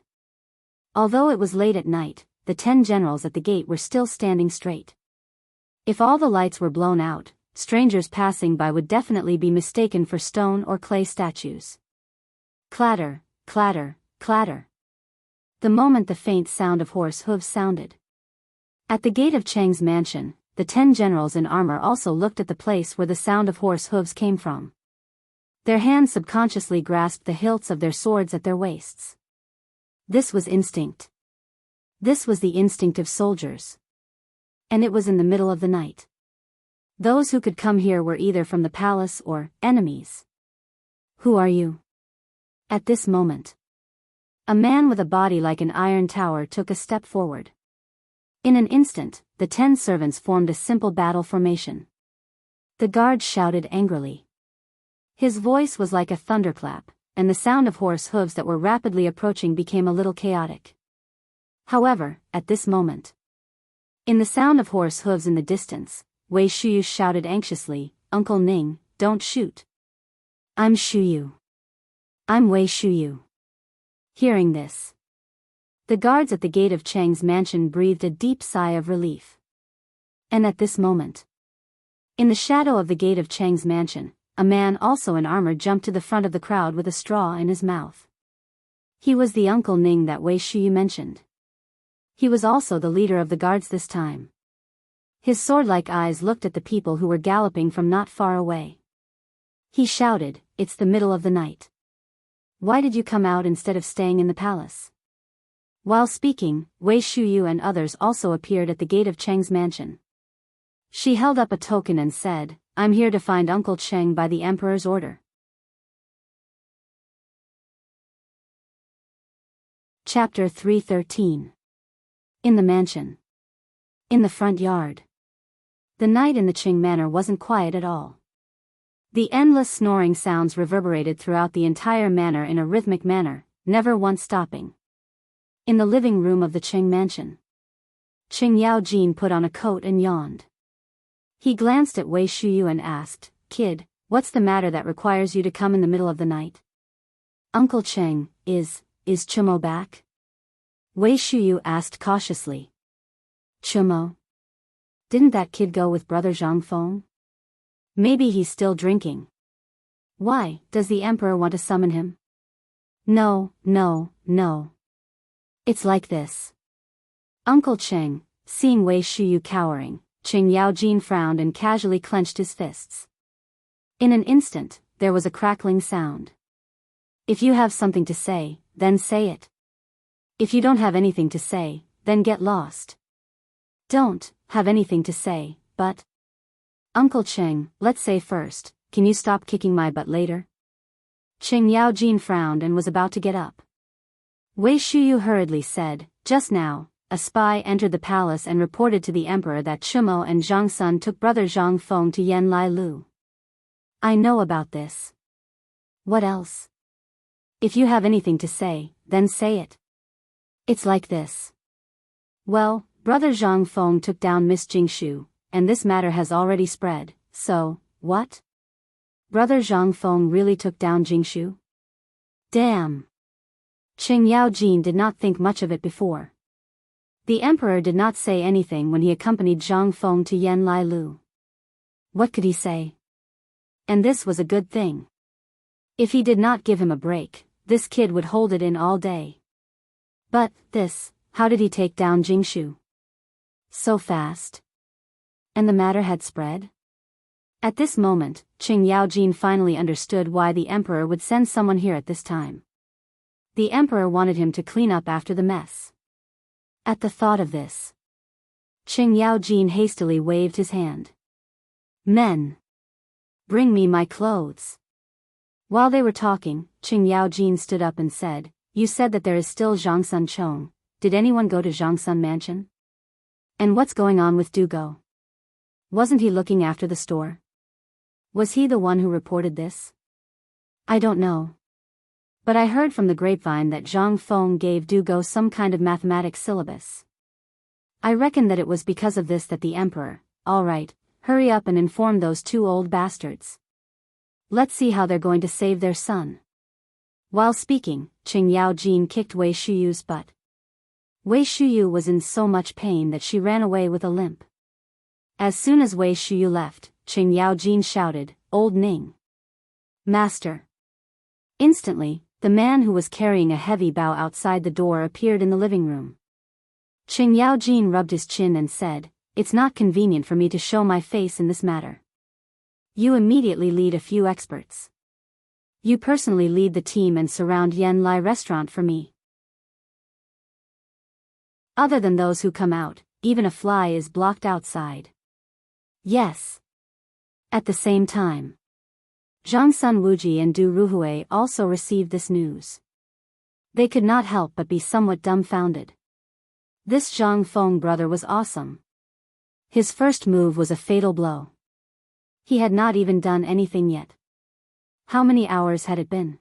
S1: Although it was late at night, the 10 generals at the gate were still standing straight. If all the lights were blown out, strangers passing by would definitely be mistaken for stone or clay statues. Clatter, clatter, clatter. The moment the faint sound of horse hooves sounded. At the gate of Cheng's mansion, the 10 generals in armor also looked at the place where the sound of horse hooves came from. Their hands subconsciously grasped the hilts of their swords at their waists. This was instinct. This was the instinct of soldiers. And it was in the middle of the night. Those who could come here were either from the palace or enemies. "Who are you?" At this moment, a man with a body like an iron tower took a step forward. In an instant, the 10 servants formed a simple battle formation. The guards shouted angrily. His voice was like a thunderclap, and the sound of horse hooves that were rapidly approaching became a little chaotic. However, at this moment, in the sound of horse hooves in the distance, Wei Shuyu shouted anxiously, "Uncle Ning, don't shoot. I'm Shuyu. I'm Wei Shuyu." Hearing this, the guards at the gate of Cheng's mansion breathed a deep sigh of relief. And at this moment, in the shadow of the gate of Cheng's mansion, a man also in armor jumped to the front of the crowd with a straw in his mouth. He was the Uncle Ning that Wei Shuyu mentioned. He was also the leader of the guards this time. His sword-like eyes looked at the people who were galloping from not far away. He shouted, "It's the middle of the night. Why did you come out instead of staying in the palace?" While speaking, Wei Shuyu and others also appeared at the gate of Cheng's mansion. She held up a token and said, "I'm here to find Uncle Cheng by the Emperor's order." Chapter 313. In the mansion. In the front yard. The night in the Qing manor wasn't quiet at all. The endless snoring sounds reverberated throughout the entire manor in a rhythmic manner, never once stopping. In the living room of the Qing mansion, Qing Yaojin put on a coat and yawned. He glanced at Wei Shuyu and asked, "Kid, what's the matter that requires you to come in the middle of the night?" "Uncle Cheng, is Chumo back?" Wei Shuyu asked cautiously. "Chumo? Didn't that kid go with Brother Zhang Feng? Maybe he's still drinking. Why, does the Emperor want to summon him?" No. It's like this." Uncle Cheng, seeing Wei Shuyu cowering, Qing Yaojin frowned and casually clenched his fists. In an instant, there was a crackling sound. "If you have something to say, then say it. If you don't have anything to say, then get lost." "Don't have anything to say, but..." "Uncle Cheng, let's say first, can you stop kicking my butt later?" Qing Yaojin frowned and was about to get up. Wei Shuyu hurriedly said, "Just now, a spy entered the palace and reported to the Emperor that Chumo and Zhang Sun took Brother Zhang Feng to Yen Lai Lu. I know about this. What else? If you have anything to say, then say it. It's like this. Well, Brother Zhang Feng took down Miss Jingshu, and this matter has already spread, so, what? Brother Zhang Feng really took down Jingshu? Damn." Qing Yaojin did not think much of it before. The Emperor did not say anything when he accompanied Zhang Feng to Yen Lai Lu. What could he say? And this was a good thing. If he did not give him a break, this kid would hold it in all day. But, how did he take down Jingshu? So fast? And the matter had spread? At this moment, Qing Yaojin finally understood why the Emperor would send someone here at this time. The Emperor wanted him to clean up after the mess. At the thought of this, Qing Yaojin hastily waved his hand. "Men! Bring me my clothes." While they were talking, Qing Yaojin stood up and said, "You said that there is still Zhang Sun Chong. Did anyone go to Zhang Sun Mansion? And what's going on with Dugo? Wasn't he looking after the store? Was he the one who reported this?" "I don't know. But I heard from the grapevine that Zhang Feng gave Dugo some kind of mathematics syllabus. I reckon that it was because of this that the Emperor..." "All right, hurry up and inform those two old bastards. Let's see how they're going to save their son." While speaking, Qing Yaojin kicked Wei Shuyu's butt. Wei Shuyu was in so much pain that she ran away with a limp. As soon as Wei Shuyu left, Qing Yaojin shouted, "Old Ning! Master!" Instantly, the man who was carrying a heavy bow outside the door appeared in the living room. Qing Yaojin rubbed his chin and said, "It's not convenient for me to show my face in this matter. You immediately lead a few experts. You personally lead the team and surround Yen Lai restaurant for me. Other than those who come out, even a fly is blocked outside." "Yes." At the same time, Zhang Sun Wuji and Du Ruhui also received this news. They could not help but be somewhat dumbfounded. This Zhang Feng brother was awesome. His first move was a fatal blow. He had not even done anything yet. How many hours had it been?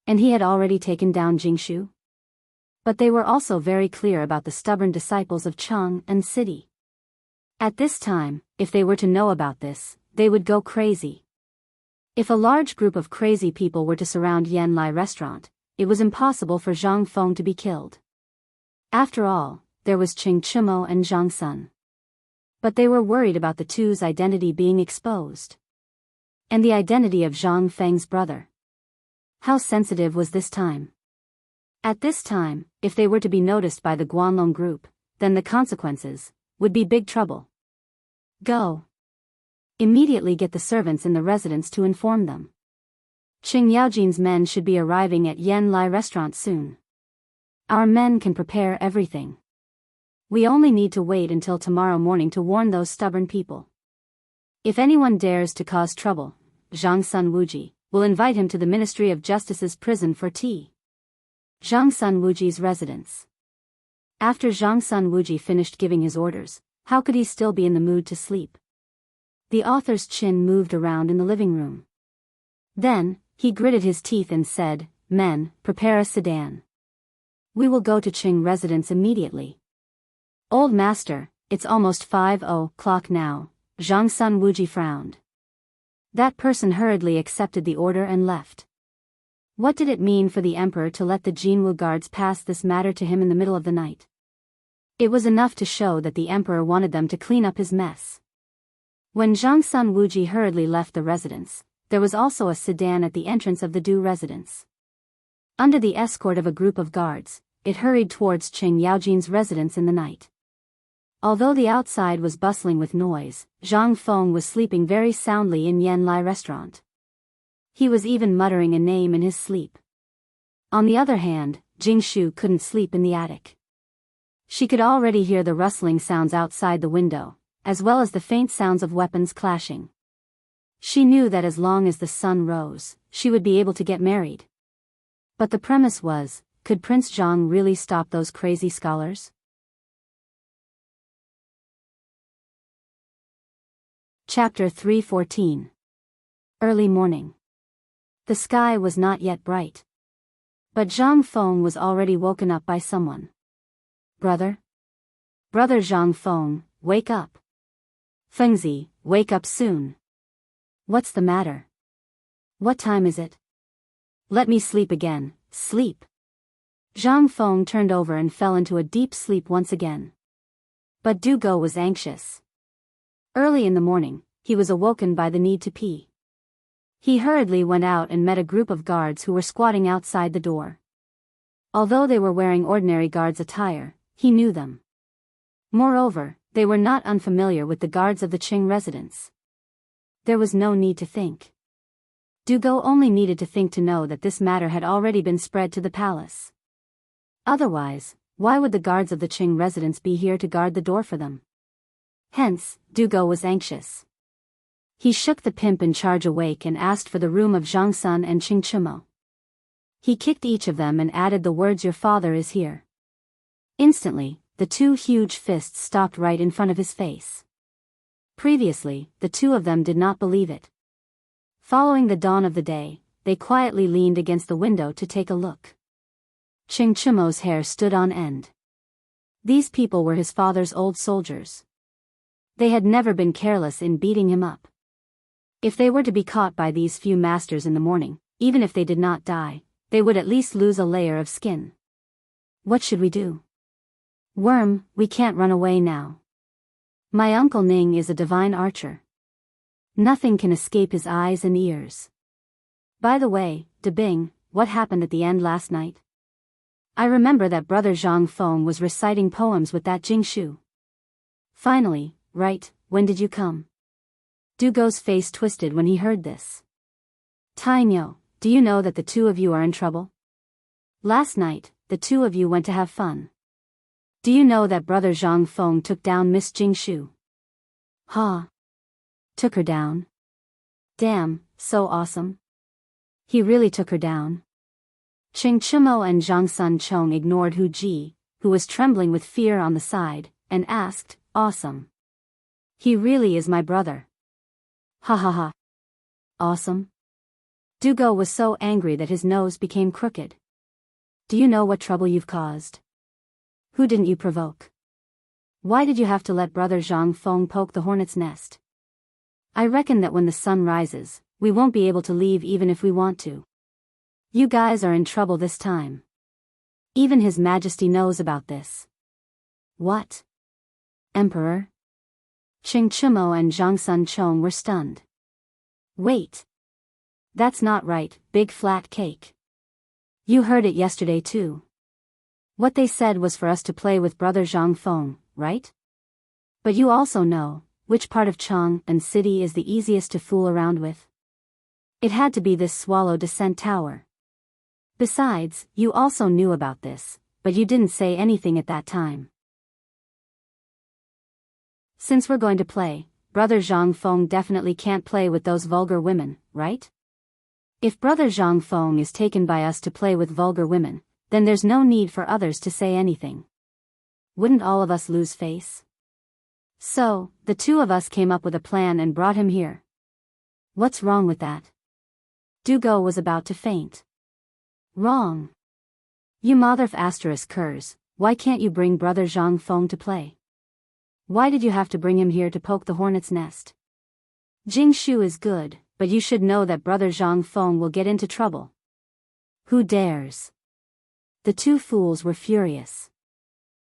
S1: And he had already taken down Jingshu? But they were also very clear about the stubborn disciples of Cheng and City. At this time, if they were to know about this, they would go crazy. If a large group of crazy people were to surround Yan Lai restaurant, it was impossible for Zhang Feng to be killed. After all, there was Qing Chimo and Zhang Sun. But they were worried about the two's identity being exposed. And the identity of Zhang Feng's brother. How sensitive was this time? At this time, if they were to be noticed by the Guanlong group, then the consequences would be big trouble. Go. Immediately get the servants in the residence to inform them. Qing Yaojin's men should be arriving at Yan Lai restaurant soon. Our men can prepare everything. We only need to wait until tomorrow morning to warn those stubborn people. If anyone dares to cause trouble, Zhang Sun Wuji will invite him to the Ministry of Justice's prison for tea. Zhang Sun Wuji's residence. After Zhang Sun Wuji finished giving his orders, how could he still be in the mood to sleep? The author's chin moved around in the living room. Then, he gritted his teeth and said, "Men, prepare a sedan. We will go to Qing residence immediately." "Old master, it's almost 5:00 now," Zhang Sun Wuji frowned. That person hurriedly accepted the order and left. What did it mean for the emperor to let the Jinwu guards pass this matter to him in the middle of the night? It was enough to show that the emperor wanted them to clean up his mess. When Zhang Sun Wuji hurriedly left the residence, there was also a sedan at the entrance of the Du residence. Under the escort of a group of guards, it hurried towards Qing Yaojin's residence in the night. Although the outside was bustling with noise, Zhang Feng was sleeping very soundly in Yan Lai restaurant. He was even muttering a name in his sleep. On the other hand, Jingshu couldn't sleep in the attic. She could already hear the rustling sounds outside the window, as well as the faint sounds of weapons clashing. She knew that as long as the sun rose, she would be able to get married. But the premise was, could Prince Zhang really stop those crazy scholars? Chapter 314. Early morning. The sky was not yet bright. But Zhang Feng was already woken up by someone. "Brother? Brother Zhang Feng, wake up. Fengzi, wake up soon. What's the matter? What time is it? Let me sleep again, sleep." Zhang Feng turned over and fell into a deep sleep once again. But Du Go was anxious. Early in the morning, he was awoken by the need to pee. He hurriedly went out and met a group of guards who were squatting outside the door. Although they were wearing ordinary guards' attire, he knew them. Moreover, they were not unfamiliar with the guards of the Qing residence. There was no need to think. Du Go only needed to think to know that this matter had already been spread to the palace. Otherwise, why would the guards of the Qing residence be here to guard the door for them? Hence, Du Go was anxious. He shook the pimp in charge awake and asked for the room of Zhang Sun and Qing Chimo. He kicked each of them and added the words, "Your father is here." Instantly, the two huge fists stopped right in front of his face. Previously, the two of them did not believe it. Following the dawn of the day, they quietly leaned against the window to take a look. Qing Chimo's hair stood on end. These people were his father's old soldiers. They had never been careless in beating him up. If they were to be caught by these few masters in the morning, even if they did not die, they would at least lose a layer of skin. "What should we do?" "Worm, we can't run away now. My Uncle Ning is a divine archer. Nothing can escape his eyes and ears. By the way, De Bing, what happened at the end last night? I remember that brother Zhang Feng was reciting poems with that Jingshu." "Finally, right, when did you come?" Du Go's face twisted when he heard this. "Tainyo, do you know that the two of you are in trouble? Last night, the two of you went to have fun. Do you know that brother Zhang Feng took down Miss Jingshu?" "Ha! Took her down? Damn, so awesome. He really took her down." Qing Chimo and Zhang Sun Chong ignored Hu Ji, who was trembling with fear on the side, and asked, "Awesome. He really is my brother." "Ha ha ha. Awesome?" Dugo was so angry that his nose became crooked. Do you know what trouble you've caused? Who didn't you provoke? Why did you have to let Brother Zhang Feng poke the hornet's nest? I reckon that when the sun rises, we won't be able to leave even if we want to. You guys are in trouble this time. Even His Majesty knows about this. What? Emperor? Qing Chimo and Zhang Sun Chong were stunned. Wait. That's not right, big flat cake. You heard it yesterday too. What they said was for us to play with Brother Zhang Feng, right? But you also know, which part of Chang and city is the easiest to fool around with? It had to be this Swallow Descent Tower. Besides, you also knew about this, but you didn't say anything at that time. Since we're going to play, Brother Zhang Feng definitely can't play with those vulgar women, right? If Brother Zhang Feng is taken by us to play with vulgar women, then there's no need for others to say anything. Wouldn't all of us lose face? So, the two of us came up with a plan and brought him here. What's wrong with that? Dugo was about to faint. Wrong. You mother asterisk curs, why can't you bring Brother Zhang Feng to play? Why did you have to bring him here to poke the hornet's nest? Jing Shu is good, but you should know that Brother Zhang Feng will get into trouble. Who dares? The two fools were furious.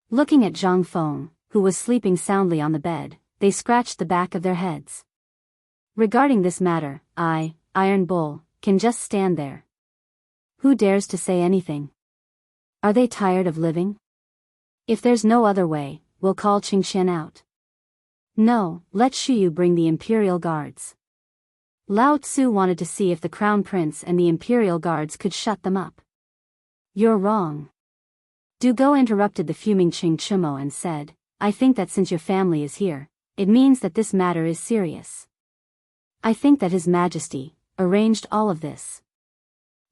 S1: Looking at Zhang Feng, who was sleeping soundly on the bed, they scratched the back of their heads. Regarding this matter, I, Iron Bull, can just stand there. Who dares to say anything? Are they tired of living? If there's no other way, we'll call Qingxian out. No, let Shuyu bring the Imperial Guards. Lao Tzu wanted to see if the Crown Prince and the Imperial Guards could shut them up. You're wrong. Dugo interrupted the fuming Qing Chimo and said, I think that since your family is here, it means that this matter is serious. I think that His Majesty arranged all of this.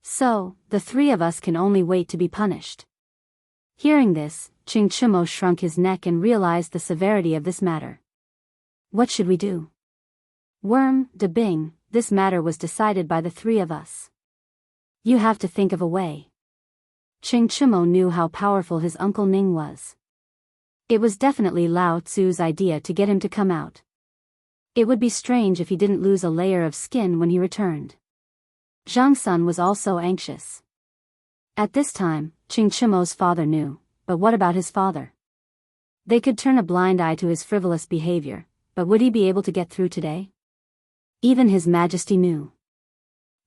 S1: So, the three of us can only wait to be punished. Hearing this, Qing Chimo shrunk his neck and realized the severity of this matter. What should we do? Worm, De Bing, this matter was decided by the three of us. You have to think of a way. Qing Chimo knew how powerful his Uncle Ning was. It was definitely Lao Tzu's idea to get him to come out. It would be strange if he didn't lose a layer of skin when he returned. Zhang Sun was also anxious. At this time, Qing Chimo's father knew, but what about his father? They could turn a blind eye to his frivolous behavior, but would he be able to get through today? Even His Majesty knew.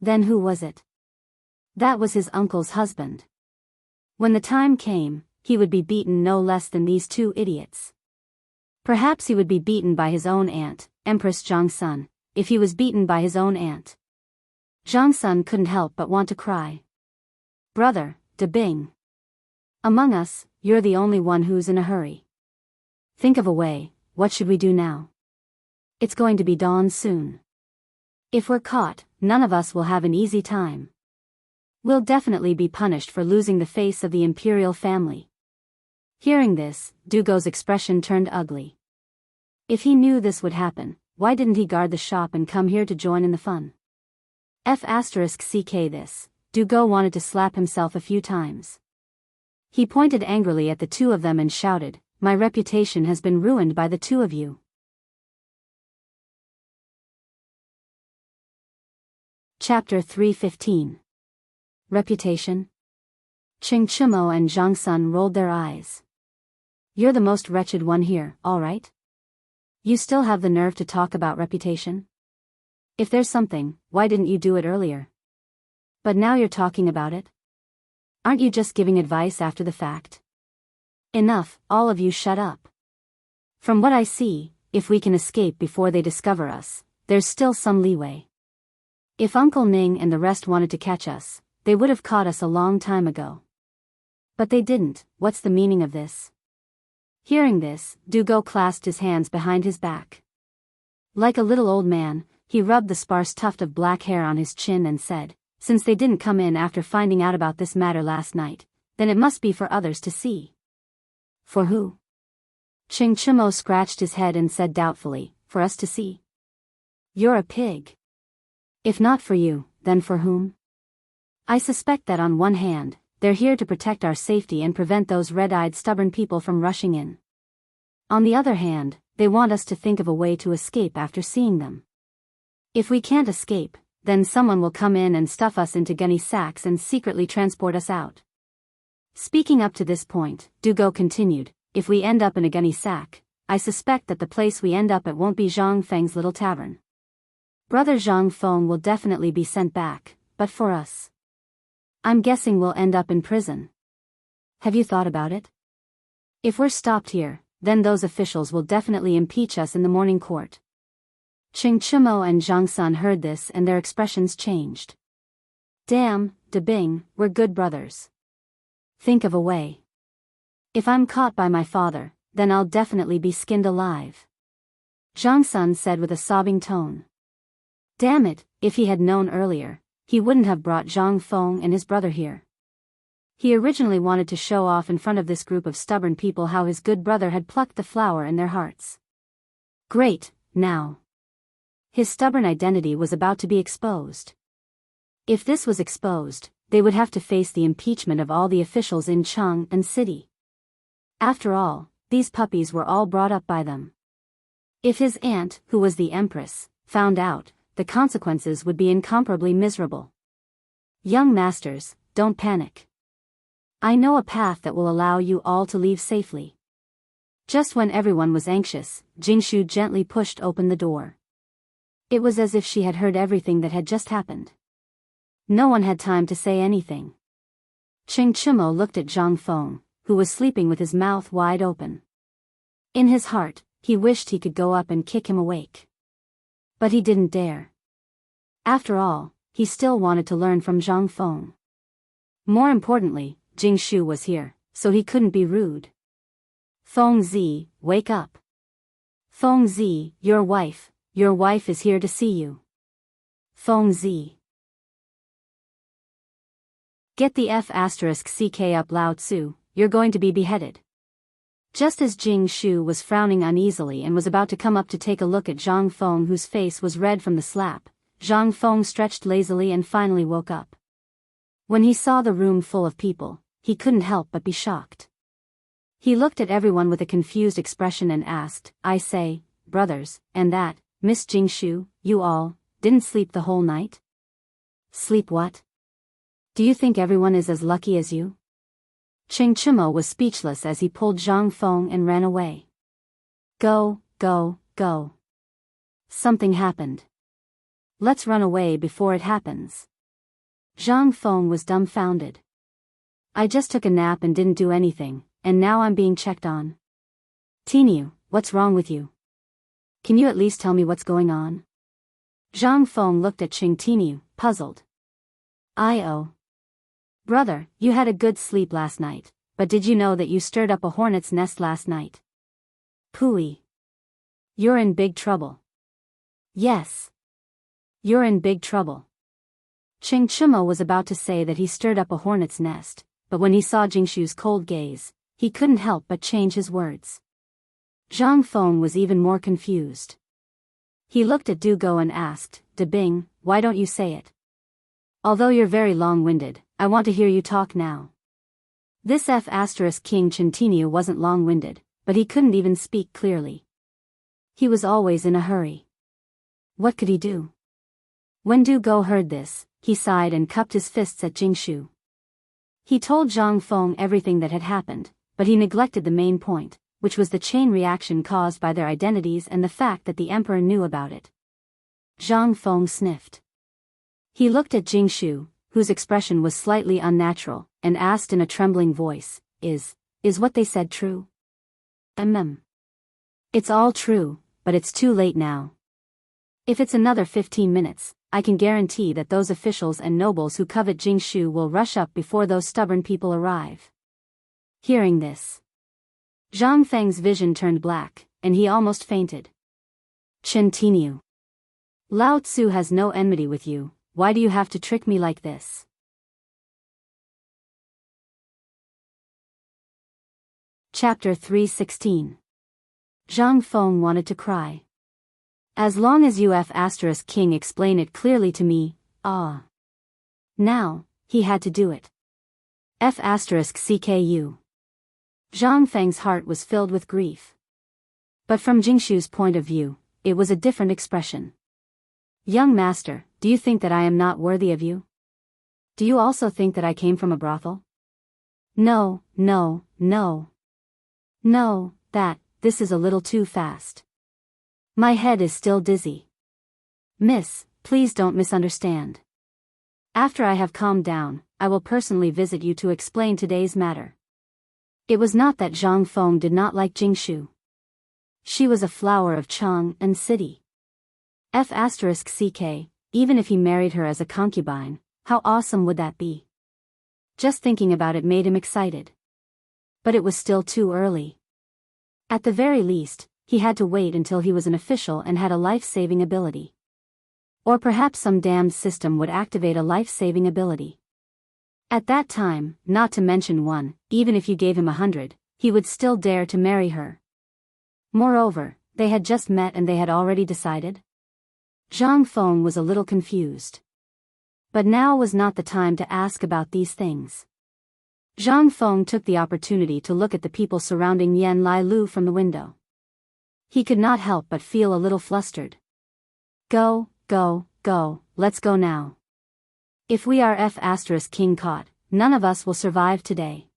S1: Then who was it? That was his uncle's husband. When the time came, he would be beaten no less than these two idiots. Perhaps he would be beaten by his own aunt, Empress Zhang Sun, if he was beaten by his own aunt. Zhang Sun couldn't help but want to cry. Brother, De Bing. Among us, you're the only one who's in a hurry. Think of a way, what should we do now? It's going to be dawn soon. If we're caught, none of us will have an easy time. We'll definitely be punished for losing the face of the imperial family. Hearing this, Dugo's expression turned ugly. If he knew this would happen, why didn't he guard the shop and come here to join in the fun? F***ck this, Dugo wanted to slap himself a few times. He pointed angrily at the two of them and shouted, my reputation has been ruined by the two of you. Chapter 315. Reputation. Qing Chimo and Zhang Sun rolled their eyes. You're the most wretched one here, all right? You still have the nerve to talk about reputation? If there's something, why didn't you do it earlier? But now you're talking about it? Aren't you just giving advice after the fact? Enough, all of you shut up. From what I see, if we can escape before they discover us, there's still some leeway. If Uncle Ning and the rest wanted to catch us, they would have caught us a long time ago. But they didn't. What's the meaning of this? Hearing this, Dugo clasped his hands behind his back. Like a little old man, he rubbed the sparse tuft of black hair on his chin and said, since they didn't come in after finding out about this matter last night, then it must be for others to see. For who? Qing Chimo scratched his head and said doubtfully, for us to see. You're a pig. If not for you, then for whom? I suspect that on one hand, they're here to protect our safety and prevent those red-eyed stubborn people from rushing in. On the other hand, they want us to think of a way to escape after seeing them. If we can't escape, then someone will come in and stuff us into gunny sacks and secretly transport us out. Speaking up to this point, Dugo continued, if we end up in a gunny sack, I suspect that the place we end up at won't be Zhang Feng's little tavern. Brother Zhang Feng will definitely be sent back, but for us, I'm guessing we'll end up in prison. Have you thought about it? If we're stopped here, then those officials will definitely impeach us in the morning court. Qing Chimo and Zhang Sun heard this and their expressions changed. Damn, De Bing, we're good brothers. Think of a way. If I'm caught by my father, then I'll definitely be skinned alive. Zhang Sun said with a sobbing tone. Damn it, if he had known earlier, he wouldn't have brought Zhang Feng and his brother here. He originally wanted to show off in front of this group of stubborn people how his good brother had plucked the flower in their hearts. Great, now. His stubborn identity was about to be exposed. If this was exposed, they would have to face the impeachment of all the officials in Chang'an City. After all, these puppies were all brought up by them. If his aunt, who was the empress, found out, the consequences would be incomparably miserable. Young masters, don't panic. I know a path that will allow you all to leave safely. Just when everyone was anxious, Jingshu gently pushed open the door. It was as if she had heard everything that had just happened. No one had time to say anything. Qing Chimo looked at Zhang Feng, who was sleeping with his mouth wide open. In his heart, he wished he could go up and kick him awake. But he didn't dare. After all, he still wanted to learn from Zhang Feng. More importantly, Jing Shu was here, so he couldn't be rude. Feng Zi, wake up. Feng Zi, your wife is here to see you. Feng Zi. Get the F***ck up, Lao Tzu, you're going to be beheaded. Just as Jing Shu was frowning uneasily and was about to come up to take a look at Zhang Feng, whose face was red from the slap, Zhang Feng stretched lazily and finally woke up. When he saw the room full of people, he couldn't help but be shocked. He looked at everyone with a confused expression and asked, I say, brothers, and that, Miss Jing Shu, you all, didn't sleep the whole night? Sleep what? Do you think everyone is as lucky as you? Qing Chimo was speechless as he pulled Zhang Feng and ran away. Go, go, go. Something happened. Let's run away before it happens. Zhang Feng was dumbfounded. I just took a nap and didn't do anything, and now I'm being checked on. Tinu, what's wrong with you? Can you at least tell me what's going on? Zhang Feng looked at Qing Tinu, puzzled. Oh. Brother, you had a good sleep last night, but did you know that you stirred up a hornet's nest last night? Pooey. You're in big trouble. Yes. You're in big trouble. Qing Chimo was about to say that he stirred up a hornet's nest, but when he saw Jingshu's cold gaze, he couldn't help but change his words. Zhang Feng was even more confused. He looked at Dugo and asked, De Bing, why don't you say it? Although you're very long-winded, I want to hear you talk now. This King Chintinu wasn't long-winded, but he couldn't even speak clearly. He was always in a hurry. What could he do? When Dugo heard this, he sighed and cupped his fists at Jingshu. He told Zhang Feng everything that had happened, but he neglected the main point, which was the chain reaction caused by their identities and the fact that the emperor knew about it. Zhang Feng sniffed. He looked at Jingshu, whose expression was slightly unnatural, and asked in a trembling voice, Is what they said true? It's all true, but it's too late now. If it's another 15 minutes, I can guarantee that those officials and nobles who covet Jingshu will rush up before those stubborn people arrive. Hearing this, Zhang Feng's vision turned black, and he almost fainted. Chintinu. Lao Tzu has no enmity with you, why do you have to trick me like this? Chapter 316. Zhang Feng wanted to cry. As long as King explain it clearly to me, Now, he had to do it. F***CKU. Zhang Feng's heart was filled with grief. But from Jingshu's point of view, it was a different expression. Young master, do you think that I am not worthy of you? Do you also think that I came from a brothel? No, no, no. No, this is a little too fast. My head is still dizzy. Miss, please don't misunderstand. After I have calmed down, I will personally visit you to explain today's matter. It was not that Zhang Feng did not like Jingshu. She was a flower of Chang and city. F***CK, even if he married her as a concubine, how awesome would that be? Just thinking about it made him excited. But it was still too early. At the very least, he had to wait until he was an official and had a life-saving ability. Or perhaps some damned system would activate a life-saving ability. At that time, not to mention one, even if you gave him 100, he would still dare to marry her. Moreover, they had just met and they had already decided. Zhang Feng was a little confused. But now was not the time to ask about these things. Zhang Feng took the opportunity to look at the people surrounding Yan Lai Lu from the window. He could not help but feel a little flustered. Go, let's go now. If we are F***king caught, none of us will survive today.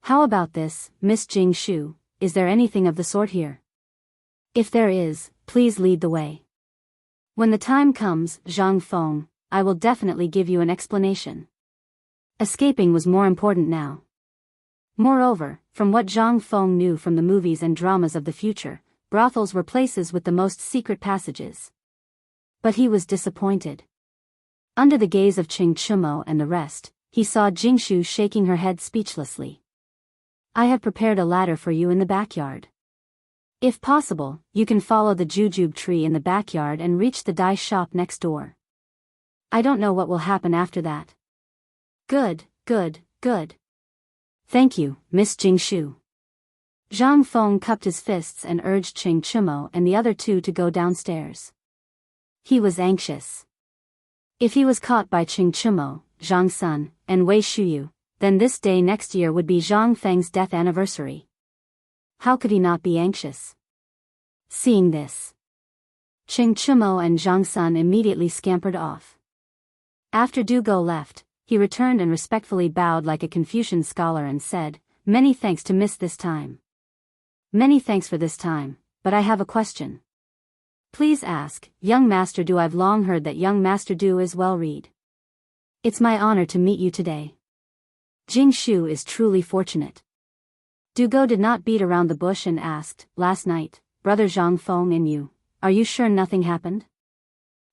S1: How about this, Miss Jingshu, is there anything of the sort here? If there is, please lead the way. When the time comes, Zhang Feng, I will definitely give you an explanation. Escaping was more important now. Moreover, from what Zhang Feng knew from the movies and dramas of the future, brothels were places with the most secret passages. But he was disappointed. Under the gaze of Qing Chumo and the rest, he saw Jingshu shaking her head speechlessly. I have prepared a ladder for you in the backyard. If possible, you can follow the jujube tree in the backyard and reach the dye shop next door. I don't know what will happen after that. Good. Thank you, Miss Jingshu. Zhang Feng cupped his fists and urged Qing Chumo and the other two to go downstairs. He was anxious. If he was caught by Qing Chumo, Zhang Sun, and Wei Shuyu, then this day next year would be Zhang Feng's death anniversary. How could he not be anxious? Seeing this, Qing Chumo and Zhang Sun immediately scampered off. After Du Go left, he returned and respectfully bowed like a Confucian scholar and said, Many thanks to miss this time. Many thanks for this time, but I have a question. Please ask, young master Du. I've long heard that young master Du is well read. It's my honor to meet you today. Jingshu is truly fortunate. Du Go did not beat around the bush and asked, last night, brother Zhang Feng and you, are you sure nothing happened?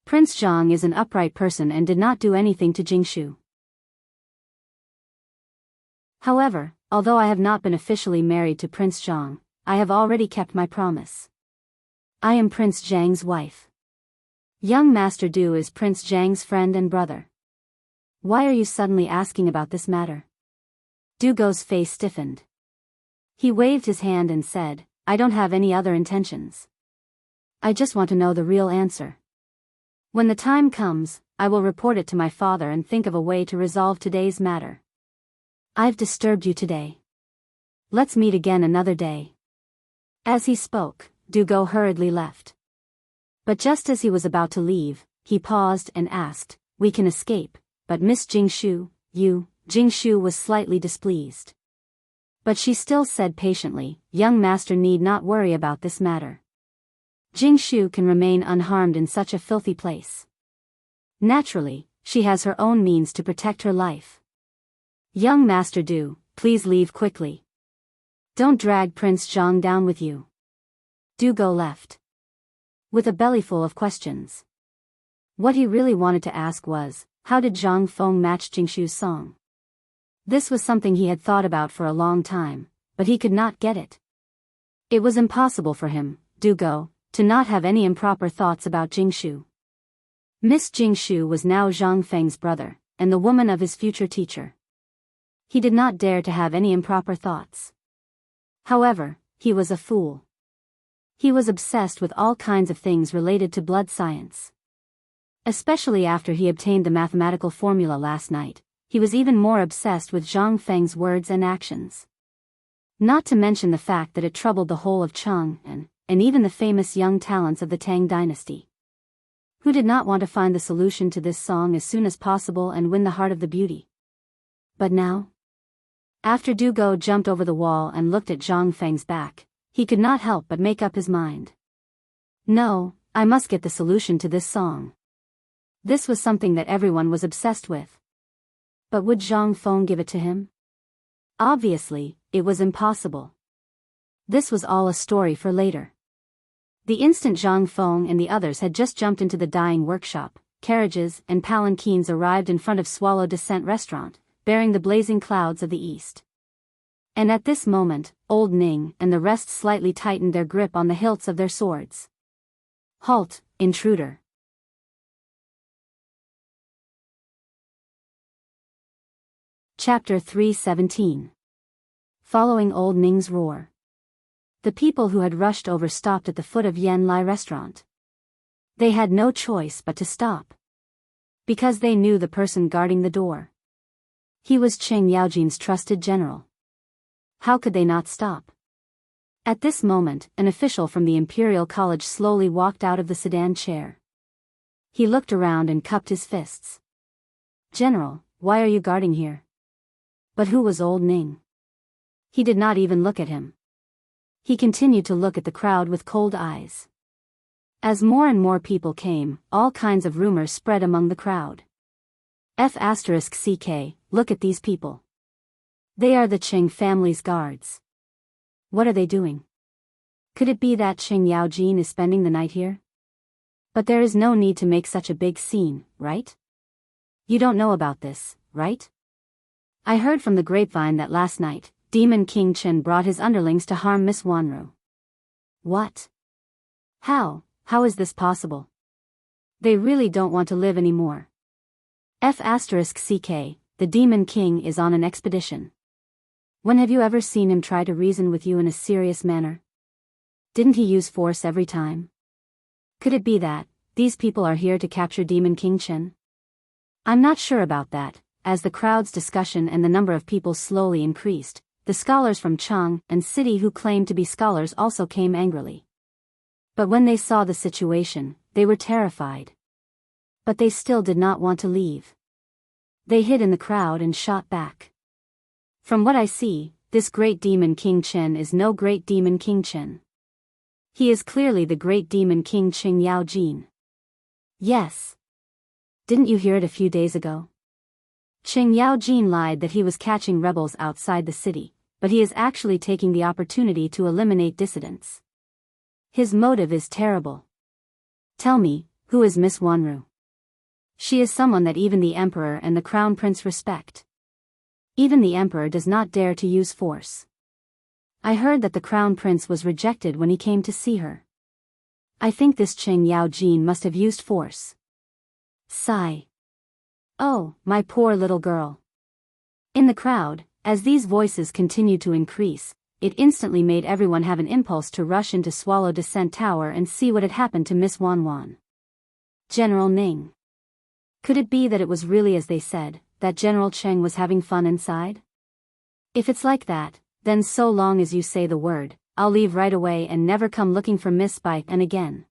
S1: Prince Zhang is an upright person and did not do anything to Jingshu. However, although I have not been officially married to Prince Zhang, I have already kept my promise. I am Prince Zhang's wife. Young Master Du is Prince Zhang's friend and brother. Why are you suddenly asking about this matter? Du Go's face stiffened. He waved his hand and said, I don't have any other intentions. I just want to know the real answer. When the time comes, I will report it to my father and think of a way to resolve today's matter. I've disturbed you today. Let's meet again another day. As he spoke, Du Go hurriedly left. But just as he was about to leave, he paused and asked, We can escape, but Miss Jingshu, you, Jingshu was slightly displeased. But she still said patiently, Young master need not worry about this matter. Jingshu can remain unharmed in such a filthy place. Naturally, she has her own means to protect her life. Young Master Du, please leave quickly. Don't drag Prince Zhang down with you. Du Go left. With a bellyful of questions. What he really wanted to ask was, how did Zhang Feng match Jingshu's song? This was something he had thought about for a long time, but he could not get it. It was impossible for him, Du Go, to not have any improper thoughts about Jingshu. Miss Jingshu was now Zhang Feng's brother, and the woman of his future teacher. He did not dare to have any improper thoughts. However, he was a fool. He was obsessed with all kinds of things related to blood science. Especially after he obtained the mathematical formula last night, he was even more obsessed with Zhang Feng's words and actions. Not to mention the fact that it troubled the whole of Cheng and even the famous young talents of the Tang dynasty. Who did not want to find the solution to this song as soon as possible and win the heart of the beauty? But now? After Du Go jumped over the wall and looked at Zhang Feng's back, he could not help but make up his mind. No, I must get the solution to this song. This was something that everyone was obsessed with. But would Zhang Feng give it to him? Obviously, it was impossible. This was all a story for later. The instant Zhang Feng and the others had just jumped into the dyeing workshop, carriages and palanquins arrived in front of Swallow Descent restaurant, bearing the blazing clouds of the east. And at this moment, Old Ning and the rest slightly tightened their grip on the hilts of their swords. Halt, intruder. Chapter 317. Following Old Ning's roar. The people who had rushed over stopped at the foot of Yan Lai restaurant. They had no choice but to stop. Because they knew the person guarding the door. He was Cheng Yaojin's trusted general. How could they not stop? At this moment, an official from the Imperial College slowly walked out of the sedan chair. He looked around and cupped his fists. General, why are you guarding here? But who was Old Ning? He did not even look at him. He continued to look at the crowd with cold eyes. As more and more people came, all kinds of rumors spread among the crowd. F***ck, look at these people. They are the Cheng family's guards. What are they doing? Could it be that Cheng Yaojin is spending the night here? But there is no need to make such a big scene, right? You don't know about this, right? I heard from the grapevine that last night, Demon King Chen brought his underlings to harm Miss Wanru. What? How is this possible? They really don't want to live anymore. F***ck, the Demon King is on an expedition. When have you ever seen him try to reason with you in a serious manner? Didn't he use force every time? Could it be that these people are here to capture Demon King Chen? I'm not sure about that. As the crowd's discussion and the number of people slowly increased, the scholars from Chang and city who claimed to be scholars also came angrily. But when they saw the situation, they were terrified. But they still did not want to leave. They hid in the crowd and shot back. From what I see, this great demon King Chen is no great demon King Chen. He is clearly the great demon King Cheng Yaojin. Yes. Didn't you hear it a few days ago? Cheng Yaojin lied that he was catching rebels outside the city, but he is actually taking the opportunity to eliminate dissidents. His motive is terrible. Tell me, who is Miss Wanru? She is someone that even the emperor and the crown prince respect. Even the emperor does not dare to use force. I heard that the crown prince was rejected when he came to see her. I think this Cheng Yaojin must have used force. Sigh. Oh, my poor little girl. In the crowd, as these voices continued to increase, it instantly made everyone have an impulse to rush into Swallow Descent Tower and see what had happened to Miss Wan. General Ning. Could it be that it was really as they said, that General Cheng was having fun inside? If it's like that, then so long as you say the word, I'll leave right away and never come looking for Miss Bai and again.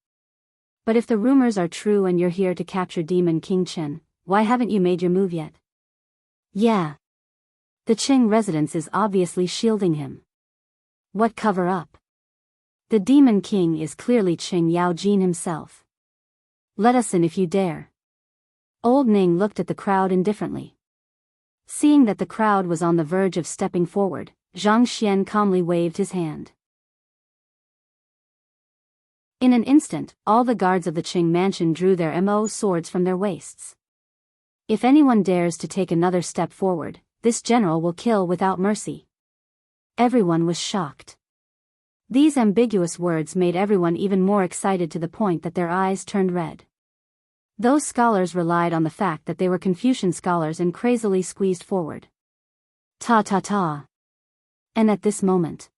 S1: But if the rumors are true and you're here to capture Demon King Chen, why haven't you made your move yet? Yeah. The Cheng residence is obviously shielding him. What cover up? The Demon King is clearly Cheng Yaojin himself. Let us in if you dare. Old Ning looked at the crowd indifferently. Seeing that the crowd was on the verge of stepping forward, Zhang Xian calmly waved his hand. In an instant, all the guards of the Qing mansion drew their mo swords from their waists. If anyone dares to take another step forward, this general will kill without mercy. Everyone was shocked. These ambiguous words made everyone even more excited to the point that their eyes turned red. Those scholars relied on the fact that they were Confucian scholars and crazily squeezed forward. Ta-ta-ta. And at this moment,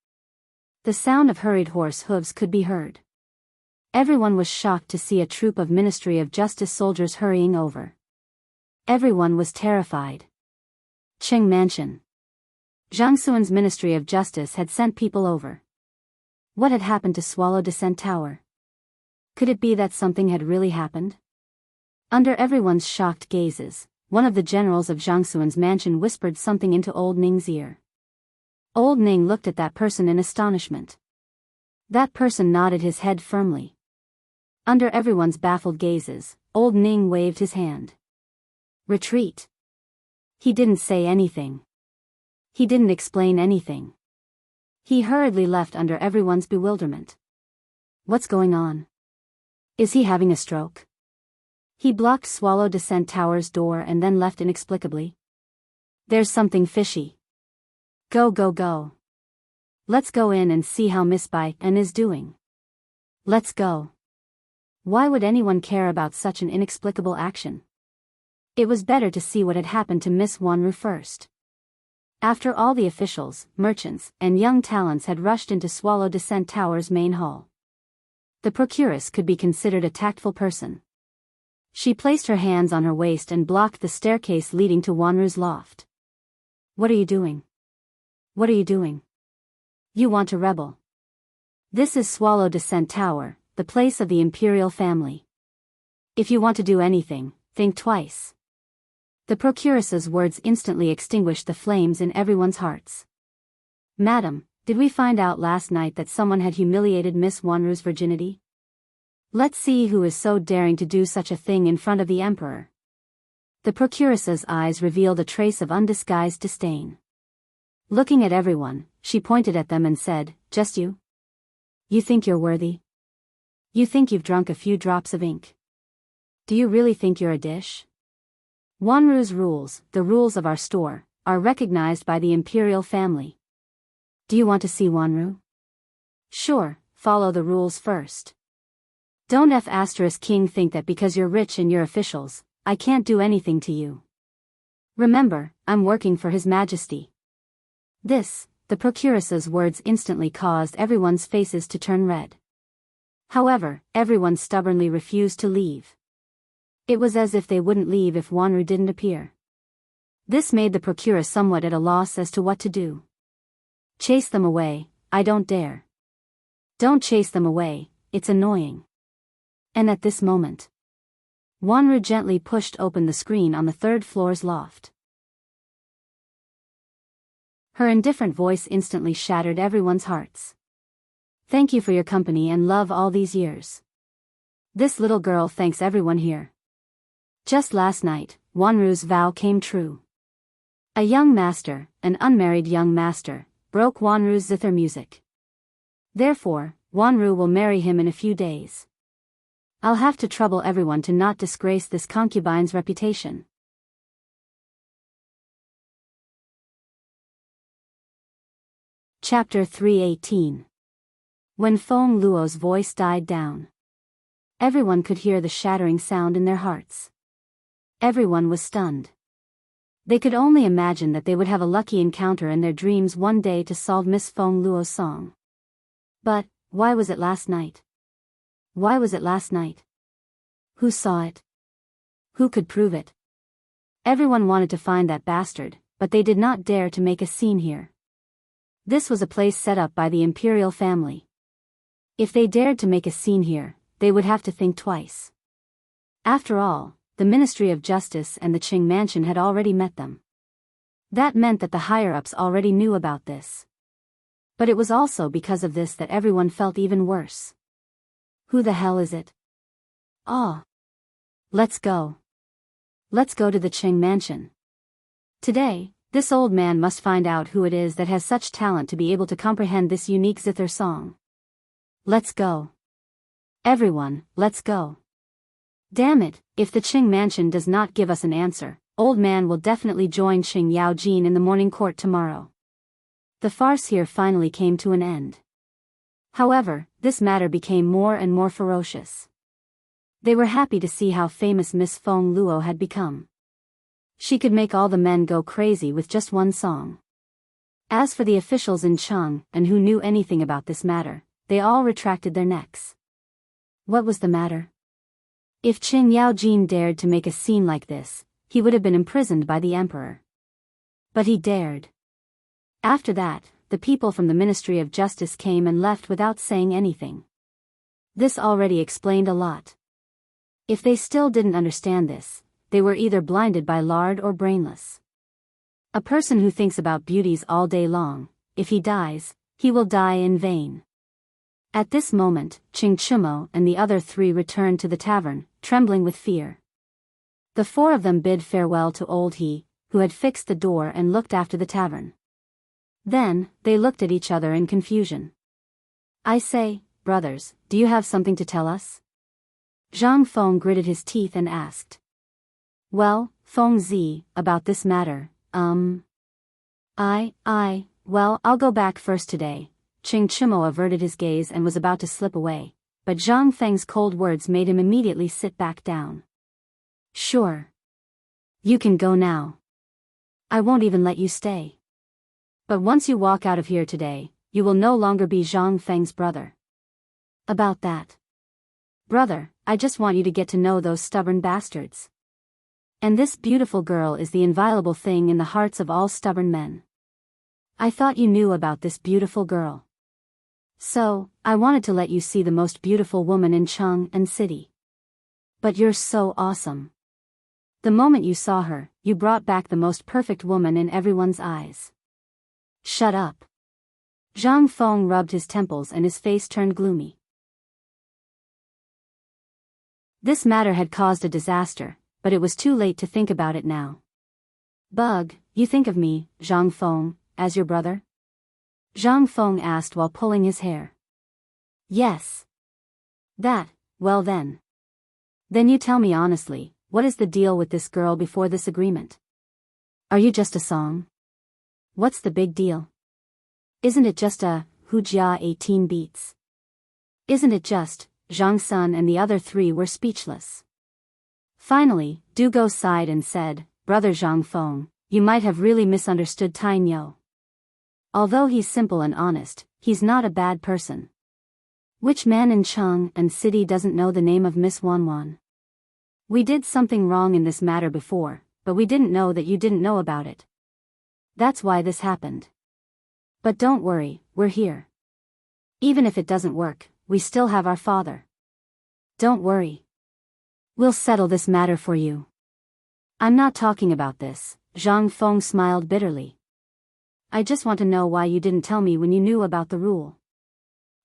S1: the sound of hurried horse hooves could be heard. Everyone was shocked to see a troop of Ministry of Justice soldiers hurrying over. Everyone was terrified. Qing Mansion. Jianghu's Ministry of Justice had sent people over. What had happened to Swallow Descent Tower? Could it be that something had really happened? Under everyone's shocked gazes, one of the generals of Jianghu's mansion whispered something into Old Ning's ear. Old Ning looked at that person in astonishment. That person nodded his head firmly. Under everyone's baffled gazes, Old Ning waved his hand. Retreat. He didn't say anything. He didn't explain anything. He hurriedly left under everyone's bewilderment. What's going on? Is he having a stroke? He blocked Swallow Descent Tower's door and then left inexplicably. There's something fishy. Go go go. Let's go in and see how Miss Bai An is doing. Let's go. Why would anyone care about such an inexplicable action? It was better to see what had happened to Miss Wanru first. After all the officials, merchants, and young talents had rushed into Swallow Descent Tower's main hall, the procuress could be considered a tactful person. She placed her hands on her waist and blocked the staircase leading to Wanru's loft. What are you doing? What are you doing? You want to rebel. This is Swallow Descent Tower, the place of the imperial family. If you want to do anything, think twice. The procuress's words instantly extinguished the flames in everyone's hearts. Madam, did we find out last night that someone had humiliated Miss Wanru's virginity? Let's see who is so daring to do such a thing in front of the emperor. The procuress's eyes revealed a trace of undisguised disdain. Looking at everyone, she pointed at them and said, Just you? You think you're worthy? You think you've drunk a few drops of ink? Do you really think you're a dish? Wanru's rules, the rules of our store, are recognized by the imperial family. Do you want to see Wanru? Sure, follow the rules first. Don't King think that because you're rich and you're officials, I can't do anything to you. Remember, I'm working for His Majesty. This, the procuress's words instantly caused everyone's faces to turn red. However, everyone stubbornly refused to leave. It was as if they wouldn't leave if Wanru didn't appear. This made the procuress somewhat at a loss as to what to do. Chase them away, I don't dare. Don't chase them away, it's annoying. And at this moment, Wanru gently pushed open the screen on the third floor's loft. Her indifferent voice instantly shattered everyone's hearts. Thank you for your company and love all these years. This little girl thanks everyone here. Just last night, Wanru's vow came true. A young master, an unmarried young master, broke Wanru's zither music. Therefore, Wanru will marry him in a few days. I'll have to trouble everyone to not disgrace this concubine's reputation. Chapter 318. When Feng Luo's voice died down, everyone could hear the shattering sound in their hearts. Everyone was stunned. They could only imagine that they would have a lucky encounter in their dreams one day to solve Miss Feng Luo's song. But, why was it last night? Why was it last night? Who saw it? Who could prove it? Everyone wanted to find that bastard, but they did not dare to make a scene here. This was a place set up by the imperial family. If they dared to make a scene here, they would have to think twice. After all, the Ministry of Justice and the Qing Mansion had already met them. That meant that the higher-ups already knew about this. But it was also because of this that everyone felt even worse. Who the hell is it? Oh. Let's go. Let's go to the Qing Mansion. Today, this old man must find out who it is that has such talent to be able to comprehend this unique zither song. Let's go. Everyone, let's go. Damn it, if the Qing Mansion does not give us an answer, old man will definitely join Qing Yaojin in the morning court tomorrow. The farce here finally came to an end. However, this matter became more and more ferocious. They were happy to see how famous Miss Feng Luo had become. She could make all the men go crazy with just one song. As for the officials in Cheng and who knew anything about this matter, they all retracted their necks. What was the matter? If Qing Yaojin dared to make a scene like this, he would have been imprisoned by the emperor. But he dared. After that, the people from the Ministry of Justice came and left without saying anything. This already explained a lot. If they still didn't understand this, they were either blinded by lard or brainless. A person who thinks about beauties all day long, if he dies, he will die in vain. At this moment, Qing Chumo and the other three returned to the tavern, trembling with fear. The four of them bid farewell to old He, who had fixed the door and looked after the tavern. Then, they looked at each other in confusion. I say, brothers, do you have something to tell us? Zhang Feng gritted his teeth and asked. Well, Feng Zi, about this matter, well, I'll go back first today. Qing Chumo averted his gaze and was about to slip away, but Zhang Feng's cold words made him immediately sit back down. Sure. You can go now. I won't even let you stay. But once you walk out of here today, you will no longer be Zhang Feng's brother. About that. Brother, I just want you to get to know those stubborn bastards. And this beautiful girl is the inviolable thing in the hearts of all stubborn men. I thought you knew about this beautiful girl. So, I wanted to let you see the most beautiful woman in Cheng and city. But you're so awesome. The moment you saw her, you brought back the most perfect woman in everyone's eyes. Shut up. Zhang Feng rubbed his temples and his face turned gloomy. This matter had caused a disaster, but it was too late to think about it now. Bug, you think of me, Zhang Feng, as your brother? Zhang Feng asked while pulling his hair. Yes. That, well then. Then you tell me honestly, what is the deal with this girl before this agreement? Are you just a song? What's the big deal? Isn't it just a, Hujia 18 beats? Isn't it just, Zhang Sun and the other three were speechless. Finally, Dugo sighed and said, Brother Zhang Feng, you might have really misunderstood Tyne Yo. Although he's simple and honest, he's not a bad person. Which man in Cheng and city doesn't know the name of Miss Wanwan? We did something wrong in this matter before, but we didn't know that you didn't know about it. That's why this happened. But don't worry, we're here. Even if it doesn't work, we still have our father. Don't worry. We'll settle this matter for you. I'm not talking about this, Zhang Feng smiled bitterly. I just want to know why you didn't tell me when you knew about the rule.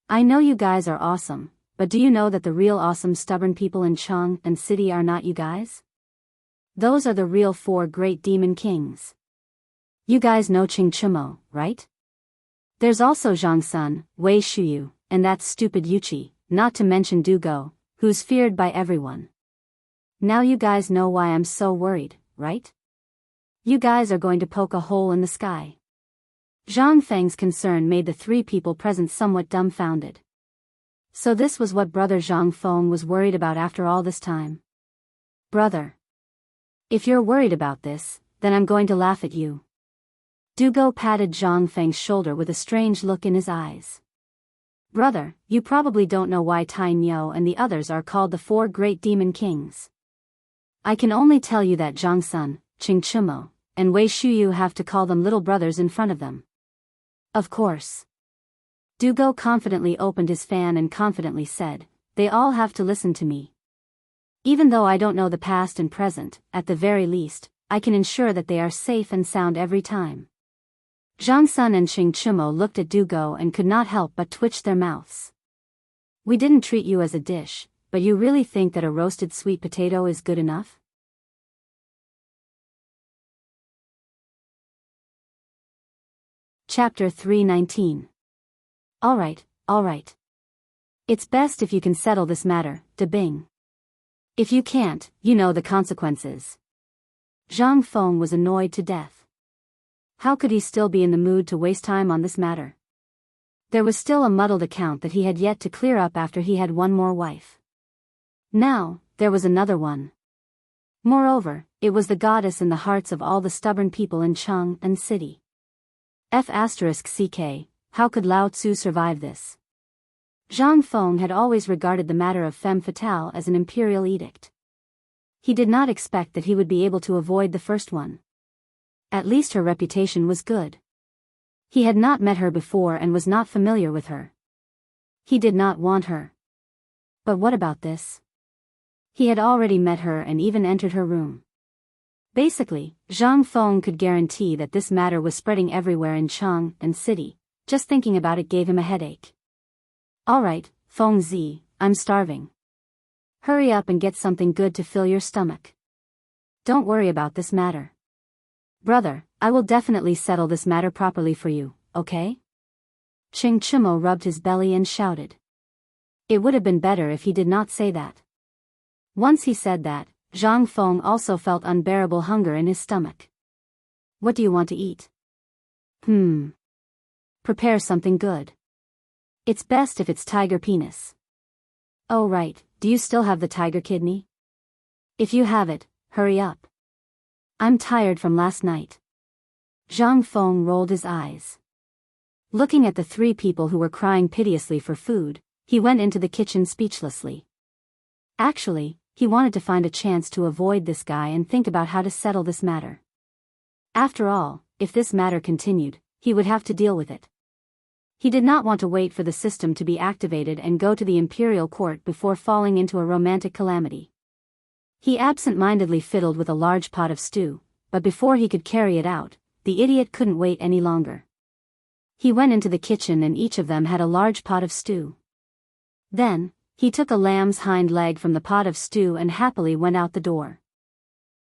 S1: I know you guys are awesome, but do you know that the real awesome stubborn people in Cheng and city are not you guys? Those are the real four great demon kings. You guys know Qing Chumo, right? There's also Zhang Sun, Wei Shuyu, and that stupid Yuchi, not to mention Dugo, who's feared by everyone. Now you guys know why I'm so worried, right? You guys are going to poke a hole in the sky. Zhang Feng's concern made the three people present somewhat dumbfounded. So this was what Brother Zhang Feng was worried about after all this time. Brother. If you're worried about this, then I'm going to laugh at you. Dugo patted Zhang Feng's shoulder with a strange look in his eyes. Brother, you probably don't know why Tyne Yo and the others are called the four great demon kings. I can only tell you that Zhang Sun, Qing Chumo, and Wei Shuyu have to call them little brothers in front of them. Of course. Dugo confidently opened his fan and confidently said, they all have to listen to me. Even though I don't know the past and present, at the very least, I can ensure that they are safe and sound every time. Zhang Sun and Qing Chumo looked at Dugo and could not help but twitch their mouths. We didn't treat you as a dish, but you really think that a roasted sweet potato is good enough? Chapter 319. Alright. It's best if you can settle this matter, De Bing. If you can't, you know the consequences. Zhang Feng was annoyed to death. How could he still be in the mood to waste time on this matter? There was still a muddled account that he had yet to clear up after he had one more wife. Now, there was another one. Moreover, it was the goddess in the hearts of all the stubborn people in Cheng and city. F***ck, how could Lao Tzu survive this? Zhang Feng had always regarded the matter of femme fatale as an imperial edict. He did not expect that he would be able to avoid the first one. At least her reputation was good. He had not met her before and was not familiar with her. He did not want her. But what about this? He had already met her and even entered her room. Basically, Zhang Feng could guarantee that this matter was spreading everywhere in Chang and city. Just thinking about it gave him a headache. Alright, Feng Zi, I'm starving. Hurry up and get something good to fill your stomach. Don't worry about this matter. Brother, I will definitely settle this matter properly for you, okay? Qing Chimo rubbed his belly and shouted. It would have been better if he did not say that. Once he said that, Zhang Feng also felt unbearable hunger in his stomach. What do you want to eat? Prepare something good. It's best if it's tiger penis. Oh right, do you still have the tiger kidney? If you have it, hurry up. I'm tired from last night. Zhang Feng rolled his eyes. Looking at the three people who were crying piteously for food, he went into the kitchen speechlessly. Actually, he wanted to find a chance to avoid this guy and think about how to settle this matter. After all, if this matter continued, he would have to deal with it. He did not want to wait for the system to be activated and go to the imperial court before falling into a romantic calamity. He absent-mindedly fiddled with a large pot of stew, but before he could carry it out, the idiot couldn't wait any longer. He went into the kitchen and each of them had a large pot of stew. Then, he took a lamb's hind leg from the pot of stew and happily went out the door.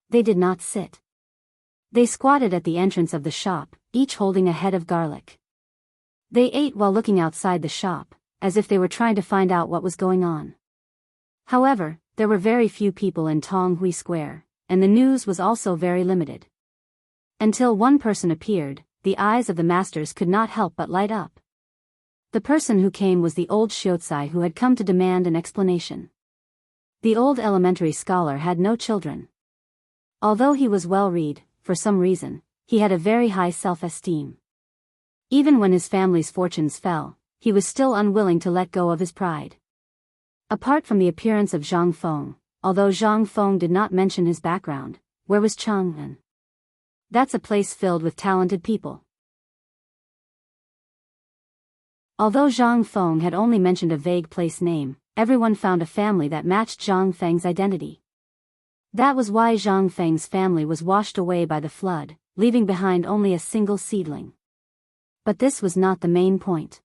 S1: They did not sit. They squatted at the entrance of the shop, each holding a head of garlic. They ate while looking outside the shop, as if they were trying to find out what was going on. However, there were very few people in Tonghui Square, and the news was also very limited. Until one person appeared, the eyes of the masters could not help but light up. The person who came was the old Xiozai who had come to demand an explanation. The old elementary scholar had no children. Although he was well-read, for some reason, he had a very high self-esteem. Even when his family's fortunes fell, he was still unwilling to let go of his pride. Apart from the appearance of Zhang Feng, although Zhang Feng did not mention his background, where was Chang'an? That's a place filled with talented people. Although Zhang Feng had only mentioned a vague place name, everyone found a family that matched Zhang Feng's identity. That was why Zhang Feng's family was washed away by the flood, leaving behind only a single seedling. But this was not the main point.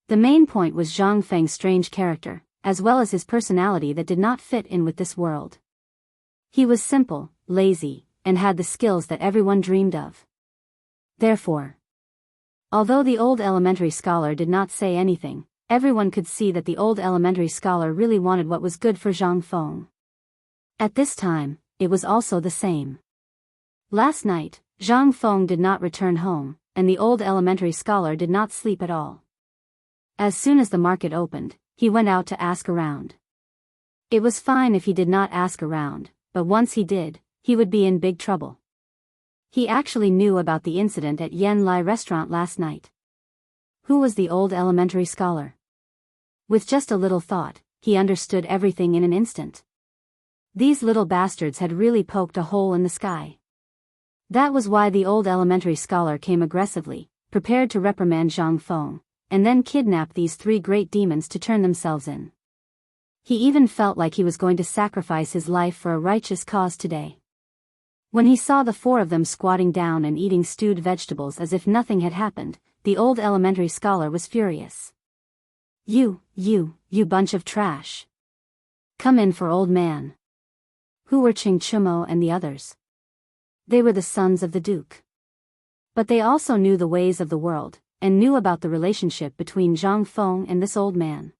S1: The main point was Zhang Feng's strange character, as well as his personality that did not fit in with this world. He was simple, lazy, and had the skills that everyone dreamed of. Therefore, although the old elementary scholar did not say anything, everyone could see that the old elementary scholar really wanted what was good for Zhang Feng. At this time, it was also the same. Last night, Zhang Feng did not return home, and the old elementary scholar did not sleep at all. As soon as the market opened, he went out to ask around. It was fine if he did not ask around, but once he did, he would be in big trouble. He actually knew about the incident at Yan Lai restaurant last night. Who was the old elementary scholar? With just a little thought, he understood everything in an instant. These little bastards had really poked a hole in the sky. That was why the old elementary scholar came aggressively, prepared to reprimand Zhang Feng, and then kidnap these three great demons to turn themselves in. He even felt like he was going to sacrifice his life for a righteous cause today. When he saw the four of them squatting down and eating stewed vegetables as if nothing had happened, the old elementary scholar was furious. You bunch of trash. Come in for old man. Who were Qing Chimo and the others? They were the sons of the Duke. But they also knew the ways of the world, and knew about the relationship between Zhang Feng and this old man.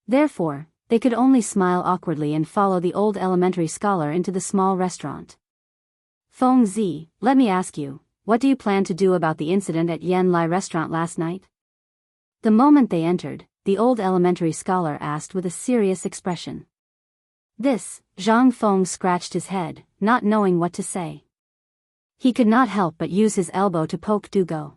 S1: Therefore, they could only smile awkwardly and follow the old elementary scholar into the small restaurant. Feng Zi, let me ask you, what do you plan to do about the incident at Yan Lai restaurant last night? The moment they entered, the old elementary scholar asked with a serious expression. This, Zhang Feng scratched his head, not knowing what to say. He could not help but use his elbow to poke Dugo.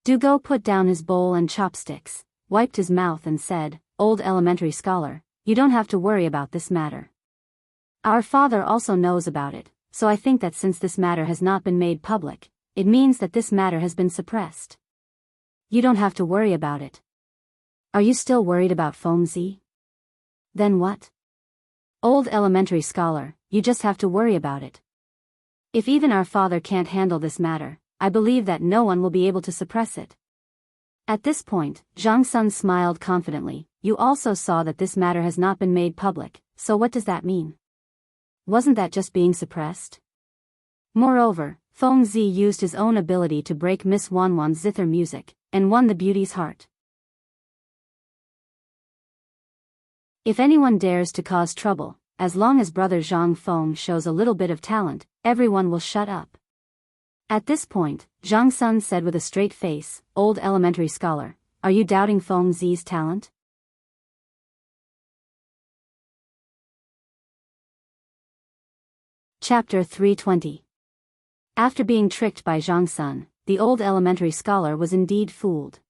S1: Dugo put down his bowl and chopsticks, wiped his mouth and said, "Old elementary scholar, you don't have to worry about this matter. Our father also knows about it, so I think that since this matter has not been made public, it means that this matter has been suppressed. You don't have to worry about it. Are you still worried about Fengzi? Then what? Old elementary scholar, you just have to worry about it. If even our father can't handle this matter, I believe that no one will be able to suppress it." At this point, Zhang Sun smiled confidently. "You also saw that this matter has not been made public, so what does that mean? Wasn't that just being suppressed? Moreover, Fengzi used his own ability to break Miss Wanwan's zither music, and won the beauty's heart. If anyone dares to cause trouble, as long as brother Zhang Feng shows a little bit of talent, everyone will shut up." At this point, Zhang Sun said with a straight face, "Old elementary scholar, are you doubting Fengzi's talent?" Chapter 320. After being tricked by Zhang Sun, the old elementary scholar was indeed fooled.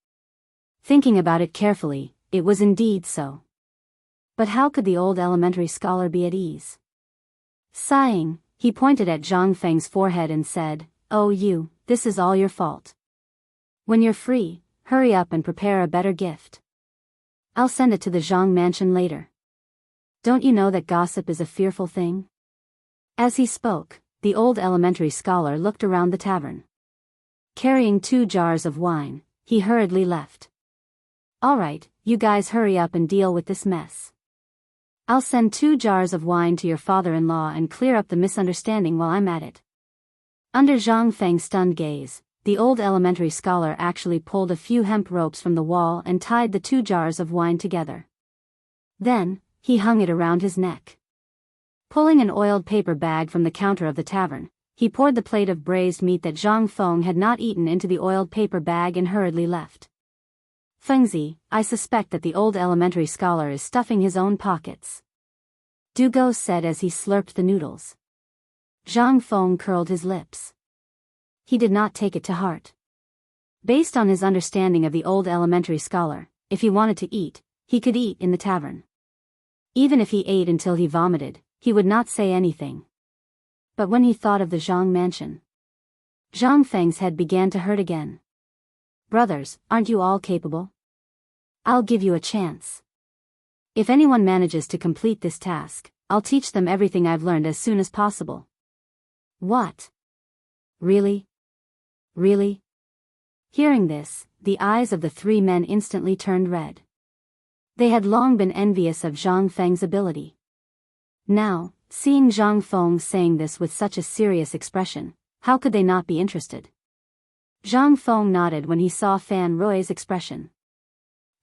S1: Thinking about it carefully, it was indeed so. But how could the old elementary scholar be at ease? Sighing, he pointed at Zhang Feng's forehead and said, "Oh you, this is all your fault. When you're free, hurry up and prepare a better gift. I'll send it to the Zhang mansion later. Don't you know that gossip is a fearful thing?" As he spoke, the old elementary scholar looked around the tavern. Carrying 2 jars of wine, he hurriedly left. "All right, you guys hurry up and deal with this mess. I'll send 2 jars of wine to your father-in-law and clear up the misunderstanding while I'm at it." Under Zhang Feng's stunned gaze, the old elementary scholar actually pulled a few hemp ropes from the wall and tied the 2 jars of wine together. Then, he hung it around his neck. Pulling an oiled paper bag from the counter of the tavern, he poured the plate of braised meat that Zhang Feng had not eaten into the oiled paper bag and hurriedly left. "Fengzi, I suspect that the old elementary scholar is stuffing his own pockets," Dugo said as he slurped the noodles. Zhang Feng curled his lips. He did not take it to heart. Based on his understanding of the old elementary scholar, if he wanted to eat, he could eat in the tavern. Even if he ate until he vomited, he would not say anything. But when he thought of the Zhang mansion, Zhang Feng's head began to hurt again. "Brothers, aren't you all capable? I'll give you a chance. If anyone manages to complete this task, I'll teach them everything I've learned as soon as possible." "What? Really? Really?" Hearing this, the eyes of the 3 men instantly turned red. They had long been envious of Zhang Feng's ability. Now, seeing Zhang Feng saying this with such a serious expression, how could they not be interested? Zhang Feng nodded when he saw Fan Roi's expression.